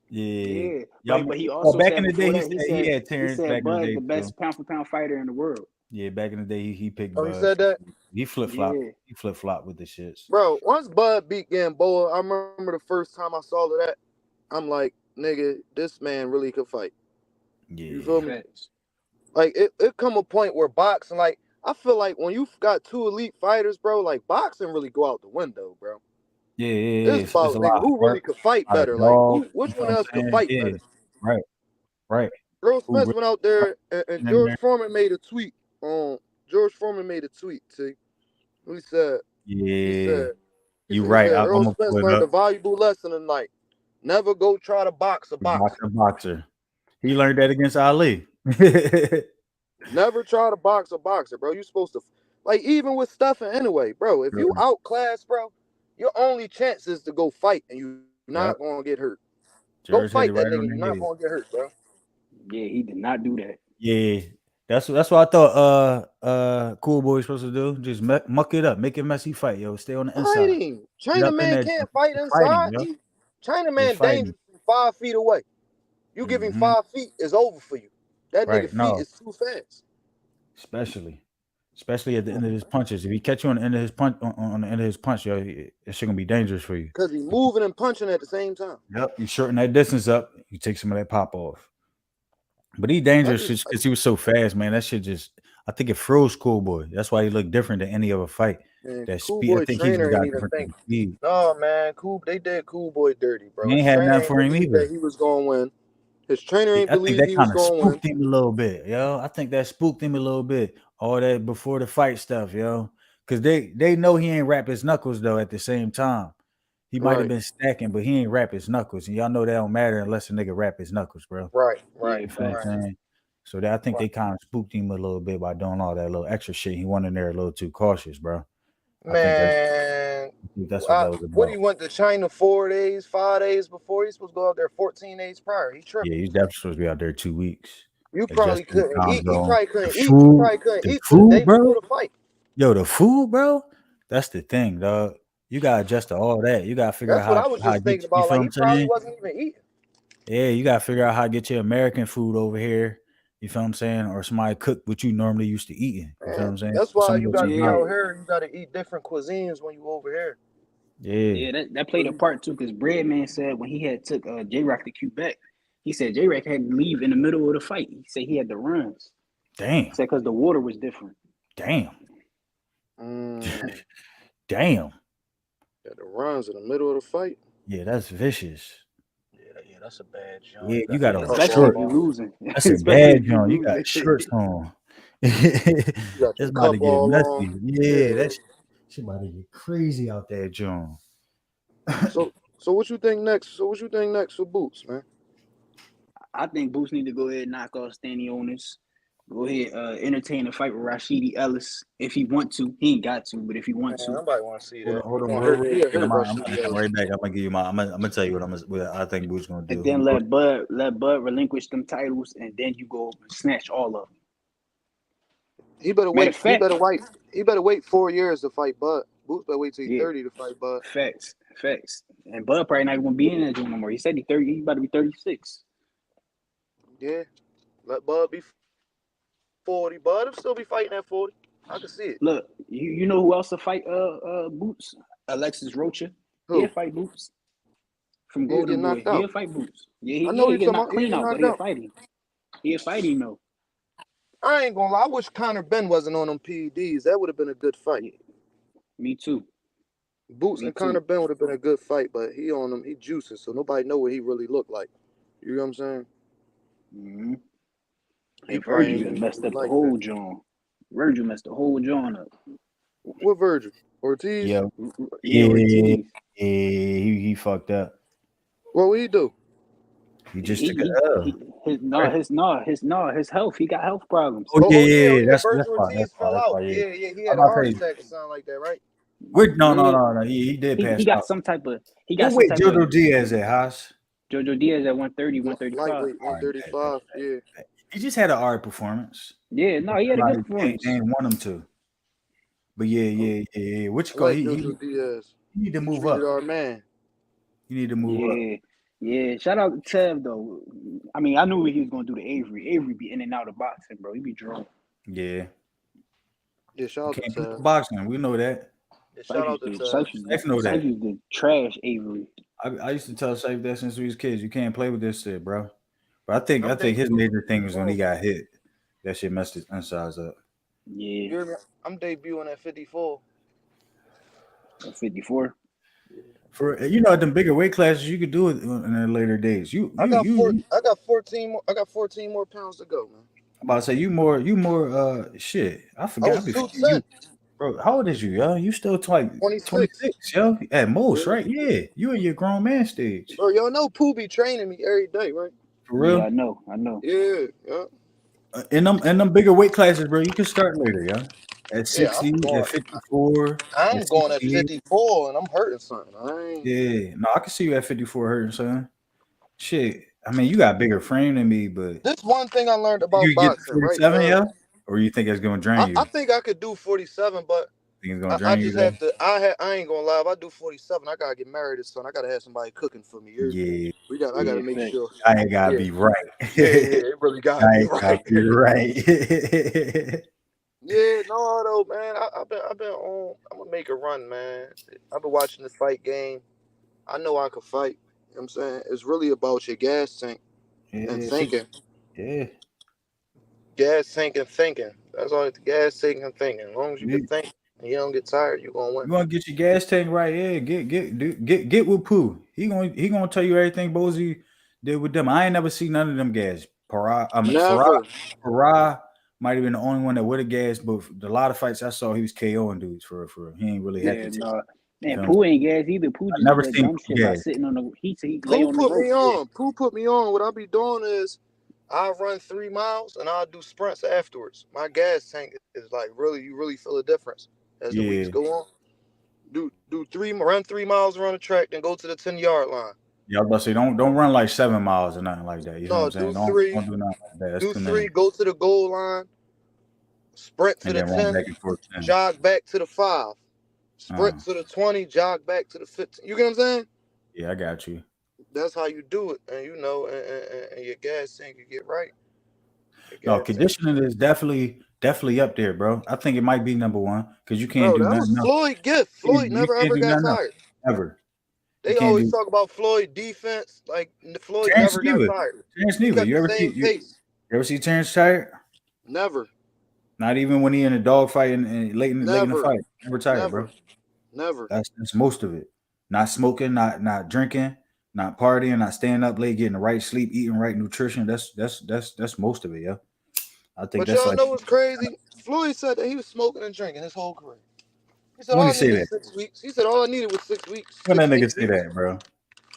Yeah. But he also back said in the before day, that, he had Terrence back in the Bud day. the best pound for pound fighter in the world. Yeah, back in the day, he picked Oh, Bud. he said that? He flip-flopped. Yeah. He flip-flopped with the shits. Bro, once Bud beat Gamboa, I remember the first time I saw that, I'm like, nigga, this man really could fight. Yeah. You feel me? Like, it come a point where boxing, like, I feel like when you've got two elite fighters, bro, like, boxing really go out the window, bro. Yeah. It's about, nigga, who really could fight better? Like, which one else could fight better? Right. Earl Spence went out there, and George Foreman made a tweet. George Foreman made a tweet, see? He said, you right. Earl Spence learned a valuable lesson tonight. Never go try to box a boxer. He learned that against Ali. Never try to box a boxer, bro. You're supposed to, like, even with Stephen anyway, bro. If you outclass, bro, your only chance is to go fight, and you're not going to get hurt. Go fight that nigga. You're not going to get hurt, bro. Yeah, he did not do that. Yeah. That's what I thought Cool Boy was supposed to do. Just muck it up, make it messy fight, yo. Stay on the inside. Chinaman can't fight inside. Chinaman dangerous from 5 feet away. You give him 5 feet, it's over for you. That nigga feet is too fast. Especially at the end of his punches. If he catch you on the end of his punch, on the end of his punch, yo, it's gonna be dangerous for you. Because he's moving and punching at the same time. Yep, you shorten that distance up, you take some of that pop off. But he dangerous because he was so fast, man. That shit I think it froze Cool Boy. That's why he looked different than any other fight. Man, that Cool speed, Boy I think trainer he's got ain't even different think. speed. No, man, they did Cool Boy dirty, bro. He ain't had nothing for him either. He was going to win. His trainer ain't I think believe that he was kind of going to win. spooked him a little bit, yo. I think that spooked him a little bit. All that before the fight stuff, yo. Because they know he ain't wrap his knuckles, though, at the same time. He might have been stacking, but he ain't wrap his knuckles. And y'all know that don't matter unless a nigga wrap his knuckles, bro. Right. You know what I'm saying? So I think they kind of spooked him a little bit by doing all that little extra shit. He went in there a little too cautious, bro. Man, that's what that was about. What he went to China 4 days, 5 days before? He's supposed to go out there 14 days prior. He tripped. Yeah, he's definitely supposed to be out there 2 weeks. You probably couldn't eat. You probably couldn't eat. Food, You probably couldn't eat the day before the fight. Yo, the food, bro. That's the thing, dog. You gotta adjust to all that. You gotta figure out how. That's what I was just thinking about. Like, he probably wasn't even eating. Yeah, you gotta figure out how to get your American food over here. You feel what I'm saying? Or somebody cook what you normally used to eating. You feel what I'm saying? That's why you gotta be out here. You gotta eat different cuisines when you over here. Yeah, that played a part too. Because Breadman said when he had took J-Rock to Quebec, he said J-Rock had to leave in the middle of the fight. He said he had to runs. Damn. He said because the water was different. Damn. Damn. Yeah, the runs in the middle of the fight. Yeah, that's vicious. Yeah, that's a bad joint. Yeah, you got a short. Losing. That's a bad joint. You got shorts on. It's about to get messy. Yeah, that's shit about to get crazy out there, John. So what you think next? So what you think next for Boots, man? I think Boots need to go ahead and knock off Stanionis. Go ahead, entertain a fight with Rashidi Ellis if he want to. He ain't got to, but if he want to, somebody want to see that. Hold on. I'm right back. I'm gonna give you I'm gonna tell you what I think Boots gonna do. And then let Bud relinquish them titles, and then you go snatch all of them. He better wait. He better wait 4 years to fight Bud. Boots better wait till he's 30 to fight Bud. Facts. And Bud probably not gonna be in that joint no more. He said he's 30. He's about to be 36. Yeah, let Bud be 40. Bud will still be fighting at 40. I can see it. Look, you know who else to fight Boots? Alexis Rocha. He'll fight Boots. From Golden Boy. He'll fight Boots. Yeah, he'll get knocked clean out, but he'll fight him. He'll fight him though. I ain't gonna lie. I wish Conor Ben wasn't on them PEDs. That would have been a good fight. Me too. Boots and Conor Ben would have been a good fight, but he on them. He juicing, so nobody know what he really looked like. You know what I'm saying? Mm-hmm. And Virgil messed up the whole joint. Virgil messed the whole joint up. What Virgil? Ortiz? Yeah, Ortiz. He fucked up. What would he do? He just took it up. His health. He got health problems. Oh, yeah. That's why. Yeah, he had a heart attack or something like that, right? No. He did pass. He got some type of. Wait, Jojo Diaz at Haas. Jojo Diaz at 130, 135. Lightweight, 135. Yeah. He just had an alright performance. Yeah, no, he had a good performance. They didn't want him to. But yeah. What you call he need to move up. Our man. You need to move up. Yeah. Shout out to Tev though. I mean, I knew what he was gonna do to Avery. Avery be in and out of boxing, bro. He be drunk. Yeah. Yeah, shout out to Tev. Boxing, we know that. Yeah, shout out to Tev. know that. Cypher's the trash Avery. I used to tell Cypher that since we was kids. You can't play with this shit, bro. But I think his major thing was when he got hit. That shit messed his insides up. Yeah. I'm debuting at 54. At 54. For at them bigger weight classes, you could do it in the later days. I got 14 more pounds to go, man. I'm about to say you more shit. I forgot. Bro, how old is you, yo? You still like 26, yo? At most, right? Yeah. You in your grown man stage. Bro, y'all know Pooh be training me every day, right? For real? Yeah, I know. Yeah. In them bigger weight classes, bro, you can start later, yo. At 60, at 54. I'm going at 54 and I'm hurting something. Yeah. No, I can see you at 54 hurting something. Shit. I mean, you got bigger frame than me, but this one thing I learned about boxing, 47, right? Yeah? Or you think it's gonna drain you? I think I could do 47, but I just have to. I ain't gonna lie. If I do 47, I gotta get married or something. I gotta have somebody cooking for me. Yeah, I gotta make sure. I ain't gotta be right. Yeah, it really gotta be right. Be right. Yeah, no, though, man. I've been on. I'm gonna make a run, man. I've been watching this fight game. I know I can fight. You know what I'm saying? It's really about your gas tank and thinking. Yeah. Gas tank and thinking. That's all. Gas tank and thinking. As long as you can think and you don't get tired, you're gonna win. You gonna get your gas tank right. Yeah. Get with Pooh. He gonna tell you everything Bozy did with them. I ain't never seen none of them gas. Farah might have been the only one that would have gassed, but a lot of fights I saw, he was KOing dudes for he ain't really had to. No. Man, Pooh ain't gas either. Pooh just never seen Pooh gas. Sitting on the he lay Pooh on the rope. Pooh put me on. What I'll be doing is I'll run 3 miles and I'll do sprints afterwards. My gas tank is like you really feel a difference as the weeks go on. Run 3 miles around the track, then go to the 10-yard line. Yeah, I was about to say don't run like 7 miles or nothing like that. You know what I'm saying? Don't do nothing like that. Do 3, go to the goal line, sprint to the 10, jog back to the 5. Sprint to the 20, jog back to the 15. You get what I'm saying? Yeah, I got you. That's how you do it, and and your gas tank you get right. No, conditioning is definitely up there, bro. I think it might be number 1 because you can't do nothing. Floyd gift. Floyd never ever got tired. Ever. They always talk about Floyd defense, like Floyd never got tired. Terrence neither. You ever see Terrence tired? Never. Not even when he in a dog fight and late in the fight. Never tired, bro. Never. That's most of it. Not smoking, not drinking, not partying, not staying up late, getting the right sleep, eating right nutrition. That's most of it, yeah. I think. But y'all know what's crazy? Floyd said that he was smoking and drinking his whole career. He said all I needed was 6 weeks. He said all I needed was 6 weeks. When that nigga say that, bro?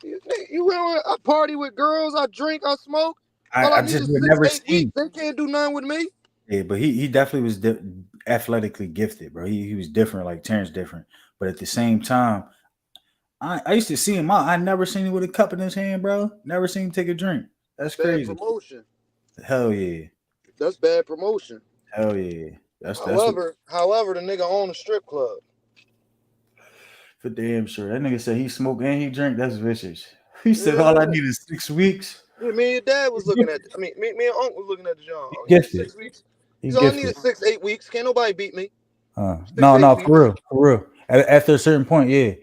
You went I party with girls, I drink, I smoke. I just would never see. They can't do nothing with me. Yeah, but he definitely was athletically gifted, bro. He was different, like Terrence different. But at the same time, I used to see him out. I never seen him with a cup in his hand, bro. Never seen him take a drink. That's crazy. Bad promotion. Hell yeah. That's bad promotion. Hell yeah. However, the nigga owned a strip club. For damn sure. That nigga said he smoked and he drank. That's vicious. He said all I need is 6 weeks. Yeah, me and your dad was looking at me and Uncle was looking at the John. 6 weeks. He's all I needed 6-8 weeks. Can't nobody beat me. No, for real. After a certain point, yeah.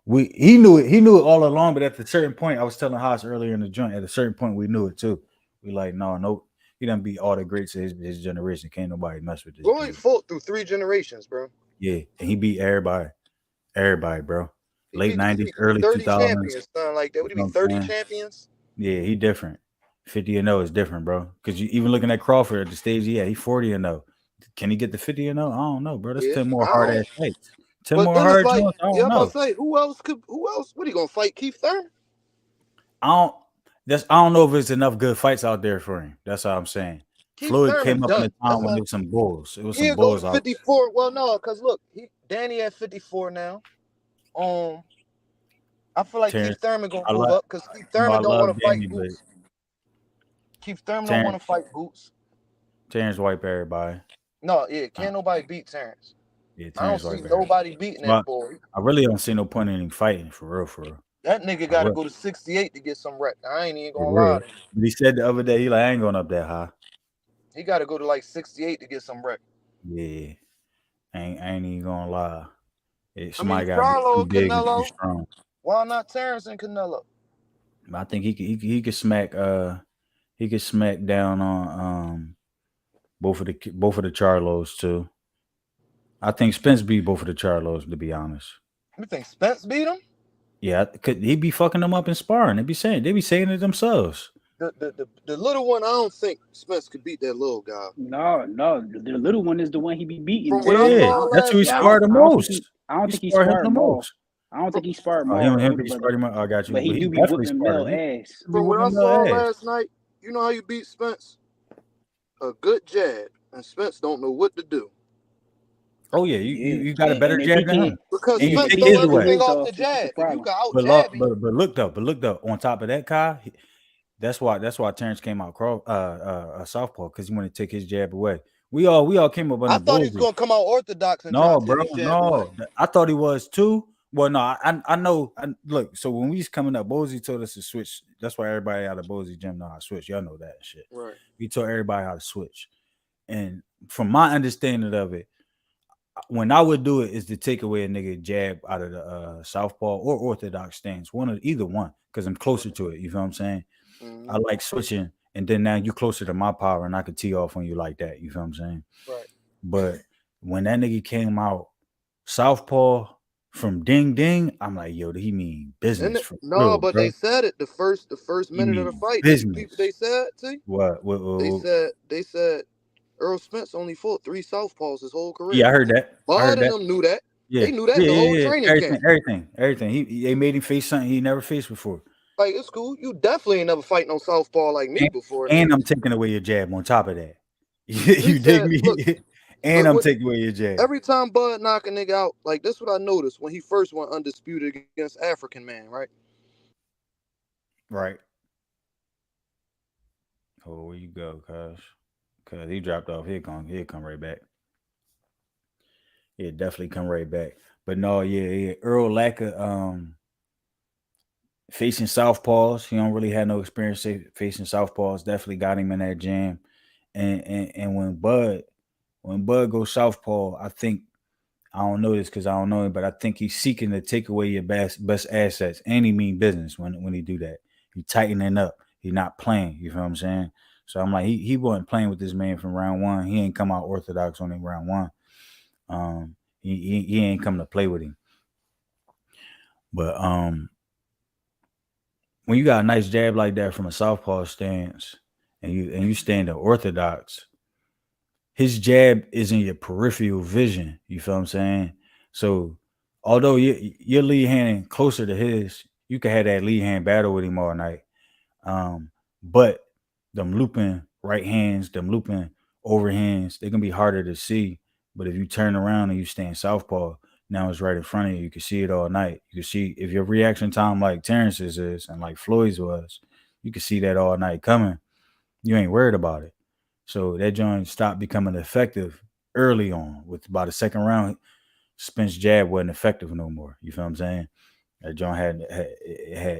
He knew it all along, but at a certain point, I was telling Haas earlier in the joint, at a certain point we knew it too. We like, no, he done beat all the greats of his generation. Can't nobody mess with this. Floyd fought through 3 generations, bro. Yeah, and he beat everybody, bro. Late 90s, early 30 2000s. champions, something like that. Would he be 30 champions? Yeah, he different. 50-0 is different, bro. Because you even looking at Crawford at the stage, he 40-0. Can he get the 50-0? I don't know, bro. That's 10 more hard ass fights. 10 more hard joints. I don't know. Say, who else? What are you gonna fight? Keith Thurman? I don't know if there's enough good fights out there for him. That's all I'm saying. Floyd came up in a time when there was some bulls. It was some bulls out 54. Well, no, because look, Danny at 54 now. I feel like Keith Thurman gonna move up because Keith Thurman don't want to fight Boots. Keith Thurman don't want to fight Boots. Terrence wipe everybody. No, yeah, can't nobody beat Terrence. Yeah, I don't Terrence see wipe everybody. nobody beating Well, that boy. I really don't see no point in him fighting for real. That nigga got to go to 68 to get some rec. I ain't even gonna lie to you. But he said the other day, he like, I ain't going up that high. He got to go to like 68 to get some rec. Yeah, I ain't even gonna lie. Charlo, got too big and too Canelo. strong. Why not Terrence and Canelo? I think he could smack down on both of the Charlos too. I think Spence beat both of the Charlos, to be honest. You think Spence beat him? Yeah, he be fucking them up in sparring. They be saying it themselves. The little one, I don't think Spence could beat that little guy. No, the little one is the one he be beating. From what I saw That's who he Yeah, sparred the most. I don't think he sparred Maul. I don't think he sparred Maul. He sparred him. I got you. But he do be whipping Mel ass. From what I saw last night, you know how you beat Spence? A good jab, and Spence don't know what to do. Oh yeah, you got a better jab than him. Because and Spence throw everything off the jab. You can out jab him. But look though, on top of that, Kai, that's why Terrence came out southpaw, because he wanted to take his jab away. We all came up on I thought he was gonna come out orthodox and try to take his jab away. I thought he was too. Well, no, I know. Look, so when we was coming up, Bozy told us to switch. That's why everybody out of Bozy gym know how to switch. Y'all know that shit. Right. He taught everybody how to switch. And from my understanding of it, when I would do it is to take away a nigga jab out of the southpaw or orthodox stance, either one, because I'm closer to it. You feel what I'm saying? Mm-hmm. I like switching, and then now you closer to my power, and I could tee off on you like that. You feel what I'm saying? Right. But when that nigga came out southpaw from ding ding, I'm like, yo, he mean business. But they said it the first minute of the fight. They said, see? What? They said Earl Spence only fought 3 southpaws his whole career. Yeah, I heard that. Bud and them knew that. Yeah. They knew that the whole training camp. Everything. They made him face something he never faced before. Like, it's cool. You definitely ain't never fight no southpaw like me before. And I'm taking away your jab on top of that. You dig me? Look, and I'm taking away your jab. Every time Bud knock a nigga out, like, this what I noticed when he first went undisputed against African Man, right? Right. Oh, where you go, cuz he dropped off. He'll come right back. Yeah, definitely come right back. But no, yeah. Earl Lacka, facing southpaws. He don't really have no experience facing southpaws. Definitely got him in that jam. And when Bud goes southpaw, I think, I don't know this because I don't know him, but I think he's seeking to take away your best assets, and he mean business when he do that. He tightening up. He not playing. You feel what I'm saying? So I'm like, he wasn't playing with this man from round one. He ain't come out orthodox on him round one. He ain't come to play with him. But when you got a nice jab like that from a southpaw stance, and you stand in orthodox, his jab is in your peripheral vision. You feel what I'm saying? So although your lead hand closer to his, you can have that lead hand battle with him all night. But them looping right hands, them looping overhands, they're gonna be harder to see. But if you turn around and you stand southpaw, now it's right in front of you. You can see it all night. You can see if your reaction time like Terrence's is and like Floyd's was, you can see that all night coming. You ain't worried about it. So that joint stopped becoming effective early on. With about the second round, Spence jab wasn't effective no more. You feel what I'm saying? That joint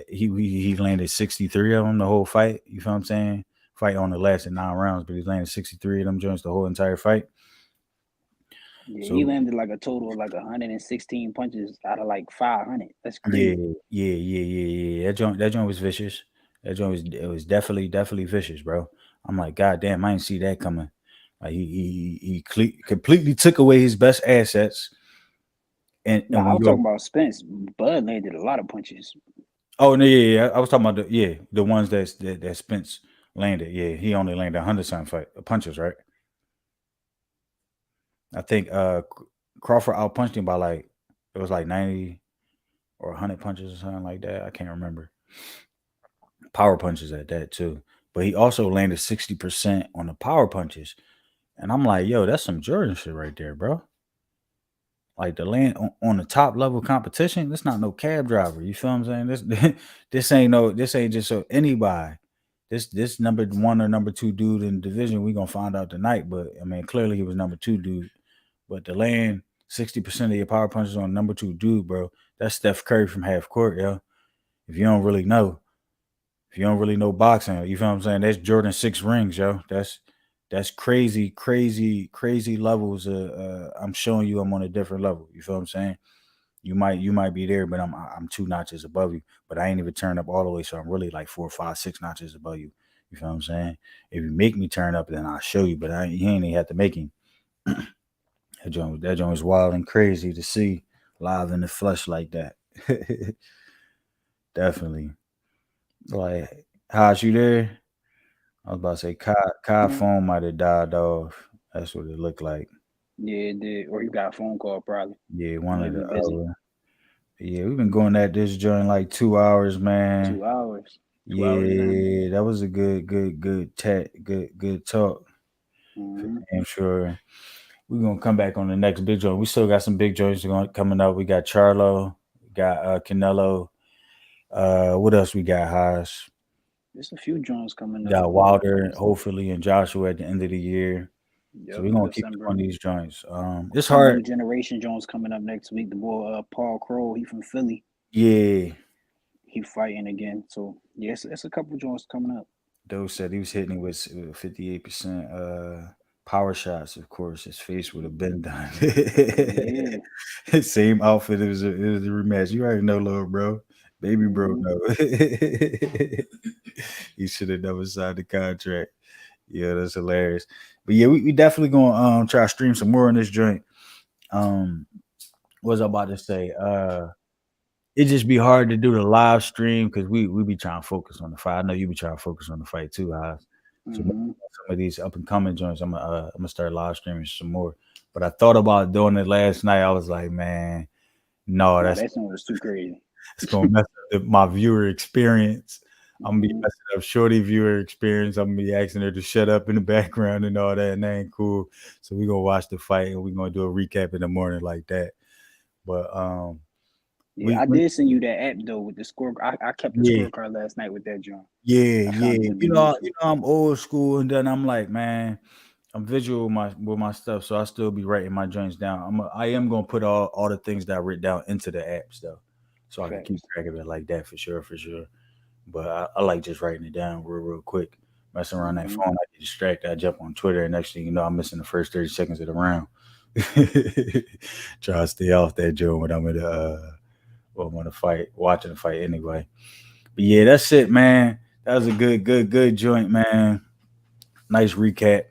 he landed 63 of them the whole fight. You feel what I'm saying? Fight only lasted 9 rounds, but he landed 63 of them joints the whole entire fight. Yeah, so, he landed like a total of like 116 punches out of like 500. That's crazy. Yeah. That joint was vicious. That joint was definitely vicious, bro. I'm like, God damn, I didn't see that coming. Like he completely took away his best assets. And I was talking about Spence. Bud landed a lot of punches. Oh no, yeah. I was talking about the ones that Spence landed. Yeah, he only landed 100-something punches, right? I think Crawford outpunched him by like, it was like 90 or 100 punches or something like that. I can't remember. Power punches at that too. But he also landed 60% on the power punches. And I'm like, yo, that's some Jordan shit right there, bro. Like, the land on the top level competition, that's not no cab driver. You feel what I'm saying? This ain't just so anybody this number 1 or number 2 dude in the division, we gonna find out tonight. But I mean, clearly he was number 2 dude. But to land 60% of your power punches on number 2 dude, bro, that's Steph Curry from half court, yo. If you don't really know boxing, you feel what I'm saying? That's Jordan 6 rings, yo. That's crazy levels. I'm showing you I'm on a different level. You feel what I'm saying? You might be there, but I'm 2 notches above you. But I ain't even turned up all the way, so I'm really like 4, 5, 6 notches above you. You feel what I'm saying? If you make me turn up, then I'll show you. But he ain't even have to make him. That joint was wild and crazy to see live in the flesh like that. Definitely. Like, Haas, you there? I was about to say, Kai phone might have died off. That's what it looked like. Yeah, it did. Or he got a phone call probably. Yeah, one of the other. Yeah, we've been going at this joint like 2 hours, man. 2 hours. Yeah, that was a good talk. Mm-hmm. I'm sure we're gonna come back on the next big joint. We still got some big joints coming up. We got Charlo, we got Canelo. What else we got, Haas? There's a few joints coming up. Got Wilder, hopefully, and Joshua at the end of the year. Yep, so we're gonna December. keep on these joints. It's hard. New generation joints coming up next week. The boy Paul Crow, he from Philly. Yeah. He fighting again. So yes, it's a couple joints coming up. Doe said he was hitting with 58% power shots. Of course, his face would have been done. Yeah. Same outfit. It was a rematch. You already know, little bro. Baby bro, no. He should have never signed the contract. Yeah, that's hilarious. But yeah, we definitely gonna try to stream some more on this joint. What was I about to say? It just be hard to do the live stream because we be trying to focus on the fight. I know you be trying to focus on the fight too, Haas. So some of these up and coming joints, I'm gonna start live streaming some more. But I thought about doing it last night. I was like, man, no, that was too crazy. It's gonna mess up my viewer experience. I'm gonna be messing up Shorty viewer experience. I'm gonna be asking her to shut up in the background and all that, and that ain't cool. So we're gonna watch the fight and we're gonna do a recap in the morning like that. But yeah, I did send you that app though with the score. I kept the scorecard last night with that joint. Yeah. You know, I'm old school, and then I'm like, man, I'm visual with my stuff, so I still be writing my joints down. I am gonna put all the things that I written down into the apps though, so I can keep track of it like that for sure. But I like just writing it down real quick. Messing around that phone, I get distracted. I jump on Twitter, and next thing you know, I'm missing the first 30 seconds of the round. Try to stay off that joint when I'm in the fight, watching the fight anyway. But yeah, that's it, man. That was a good joint, man. Nice recap.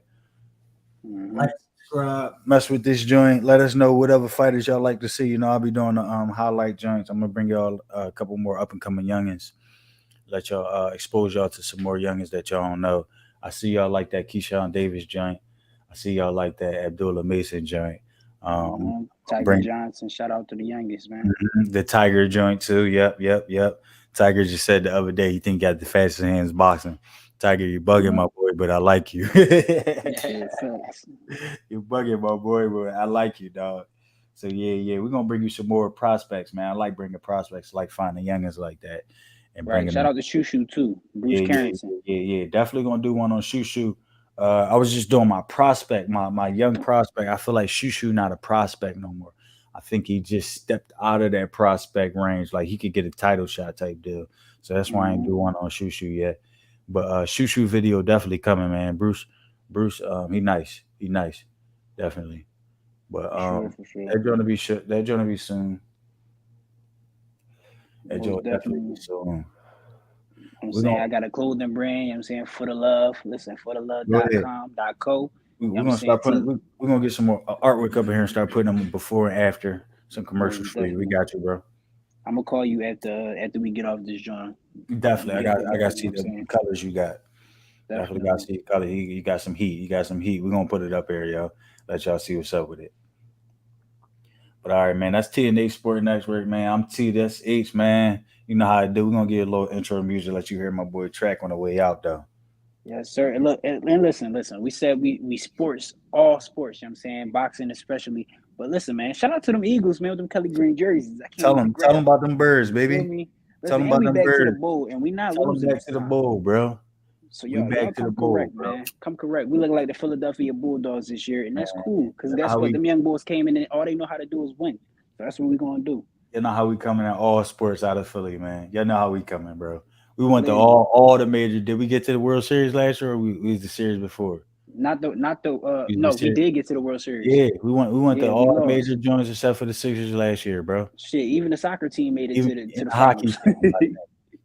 Like, subscribe, mess with this joint. Let us know whatever fighters y'all like to see. You know, I'll be doing the highlight joints. I'm gonna bring y'all a couple more up and coming youngins. Let y'all expose y'all to some more youngins that y'all don't know. I see y'all like that Keyshawn Davis joint. I see y'all like that Abdullah Mason joint. Tiger Johnson, shout out to the youngest, man. The Tiger joint too. Yep. Tiger just said the other day he think he got the fastest hands boxing. Tiger, you bugging my boy, but I like you. You bugging my boy, but I like you, dog. So yeah, we're gonna bring you some more prospects, man. I like bringing prospects, like finding youngins like that. And shout out to Shushu too, Bruce Carrington. Yeah, definitely gonna do one on Shushu. I was just doing my prospect, my young prospect. I feel like Shushu not a prospect no more. I think he just stepped out of that prospect range. Like he could get a title shot type deal. So that's why I ain't do one on Shushu yet. But Shushu video definitely coming, man. Bruce, he nice, definitely. But for sure. They're gonna be soon. That joint definitely be soon. I'm saying I got a clothing brand, you know what I'm saying, For the Love. Listen, forthelove.com.co. We're gonna start putting. We're gonna get some more artwork up in here and start putting them before and after some commercials for you. We got you, bro. I'm gonna call you after we get off this joint. Definitely, I got to see the colors you got. Definitely got to see the color. You got some heat. We're gonna put it up here, yo. Let y'all see what's up with it. But all right, man. That's TNA Sport Network, man. I'm T. That's H, man. You know how I do. We're gonna get a little intro music. Let you hear my boy Track on the way out, though. Yes, sir. And look, and listen. We said we sports, all sports, you know what I'm saying? Boxing especially. But listen, man, shout out to them Eagles, man, with them Kelly Green jerseys. Tell them about them birds, baby. Tell them about them birds. To the bowl, and we not losing. Back to the bowl, bro. So y'all come correct, man. Come correct. We look like the Philadelphia Bulldogs this year, and that's cool. Because guess what? Them young boys came in and all they know how to do is win. So that's what we're going to do. You know how we coming at all sports out of Philly, man. Y'all know how we coming, bro. We went to all the major. Did we get to the World Series last year, or we was the series before? No, we did get to the World Series. Yeah, we went to all the major joints except for the Sixers last year, bro. Shit, even the soccer team made it to the hockey team.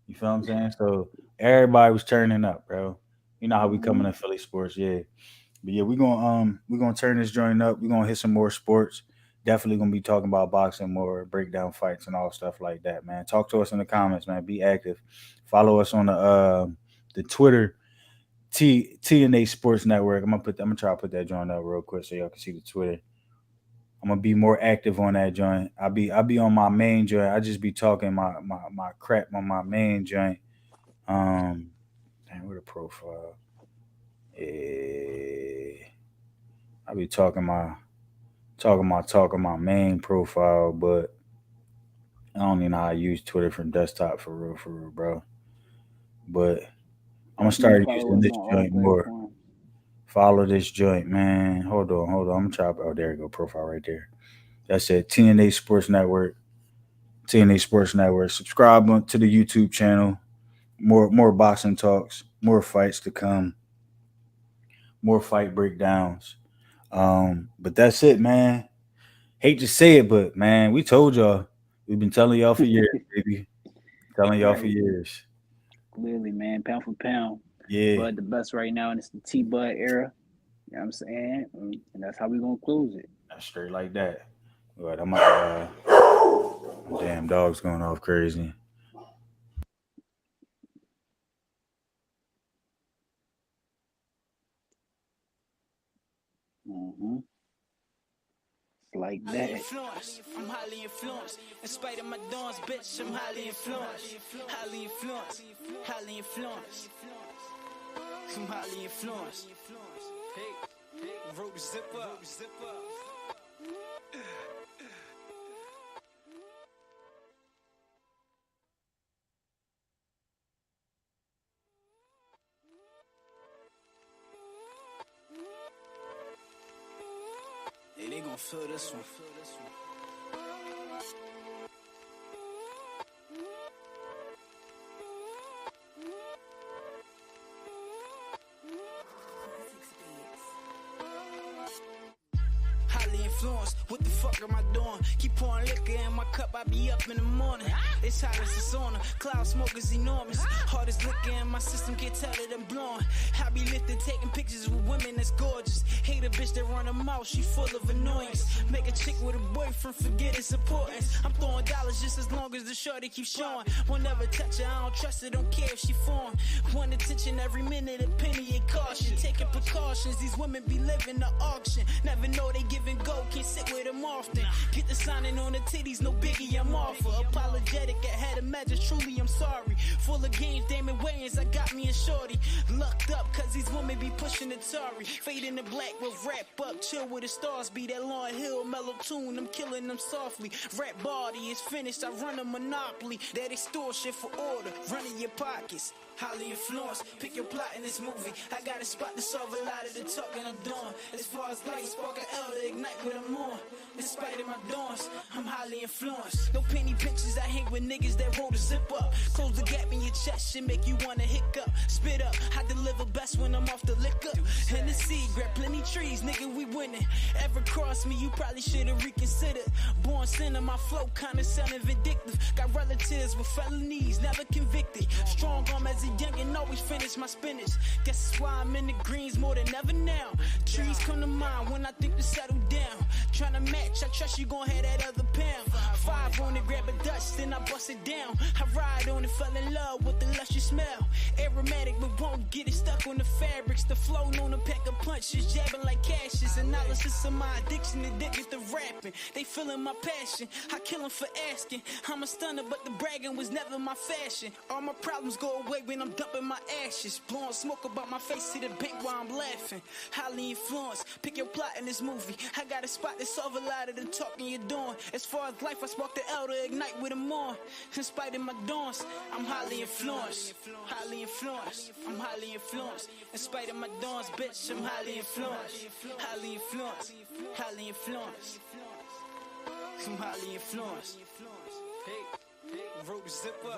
You feel what I'm saying? So everybody was turning up, bro. You know how we coming in Philly sports, yeah. But yeah, we're gonna turn this joint up. We're gonna hit some more sports. Definitely gonna be talking about boxing more, breakdown fights and all stuff like that, man. Talk to us in the comments, man. Be active. Follow us on the Twitter, TNA Sports Network. I'm gonna try to put that joint up real quick so y'all can see the Twitter. I'm gonna be more active on that joint. I'll be on my main joint. I just be talking my crap on my main joint. Damn, where the profile? Yeah, I be talking my main profile, but I don't even know how to use Twitter from desktop for real, bro. But I'm gonna start using this joint more. Follow this joint, man. Hold on. I'm gonna try. Oh, there you go. Profile right there. That's it. TNA Sports Network. TNA Sports Network. Subscribe to the YouTube channel. More boxing talks. More fights to come. More fight breakdowns. But that's it, man. Hate to say it, but man, we told y'all. We've been telling y'all for years, baby. Telling y'all for years. Clearly, man, pound for pound. Yeah. Bud the best right now, and it's the T-Bud era. You know what I'm saying? And that's how we're gonna close it. That's straight like that. But I'm damn dog's going off crazy. Like that. I'm highly influenced. In spite of my dawns, bitch, I'm highly influenced. Highly influenced. Highly influenced. I'm highly influenced. Hey, rope zip up. Hey, they gon' feel this one. Highly influenced, what the fuck am I doing? Keep pouring liquor in my cup, I be up in the morning. It's hot as a sauna, cloud smoke is enormous. Hardest liquor in my system, can't tell that I'm blowing. I be lifting, taking pictures with women that's gorgeous. Hate a bitch that run her mouth, she full of annoyance. Make a chick with a boyfriend forget its importance. I'm throwing dollars just as long as the shorty keeps showing. Won't never touch her, I don't trust her, don't care if she foreign. Want attention every minute, a penny it costs you. Taking precautions, these women be living the auction. Never know they giving go, can't sit with them often. Get the signing on the titties, no biggie, I'm off her. Apologetic, I had a message, truly I'm sorry. Full of games, Damon Wayans, I got me a shorty. Lucked up, cause these women be pushing the Atari. Fade in the black, will wrap up, chill with the stars. Be that Lauryn Hill, mellow tune, I'm killing them softly. Rap body is finished, I run a monopoly. That extortion for order, running your pockets. Highly influenced, pick your plot in this movie. I got a spot to solve a lot of the talking I'm doing. As far as light, spark an elder, ignite what I'm on. In spite of my dawns, I'm highly influenced. No penny pinches, I hang with niggas that roll the zip up. Close the gap in your chest, shit make you wanna hiccup. Spit up, I deliver best when I'm off the liquor. And the seed, grab plenty trees, nigga, we winning. Ever cross me, you probably should've reconsidered. Born sinner, my flow kinda sounding vindictive. Got relatives with felonies, never convicted. Strong arm as a youngin', always finish my spinach. Guess that's why I'm in the greens more than ever now. Trees come to mind when I think to settle down. Tryna match, I trust you gon' have that other pound. 5 on it, grab a Dutch, then I bust it down. I ride on it, fell in love with the luscious smell. Aromatic, but won't get it stuck on the fabrics. The flow on a pack of punches, jabbing like cashes. Analysis of my addiction, addicted to rapping. They feeling my pain. passion. I kill him for asking. I'm a stunner, but the bragging was never my fashion. All my problems go away when I'm dumping my ashes. Blowing smoke about my face to the bank while I'm laughing. Highly influenced, pick your plot in this movie. I got a spot that solve a lot of the talking you're doing. As far as life, I spark the L to ignite with them on. In spite of my dawns, I'm highly influenced. Highly influenced, I'm highly influenced. In spite of my dawns, bitch, I'm highly influenced. Highly influenced, highly influenced. I'm highly influenced. Hey, rope zipper.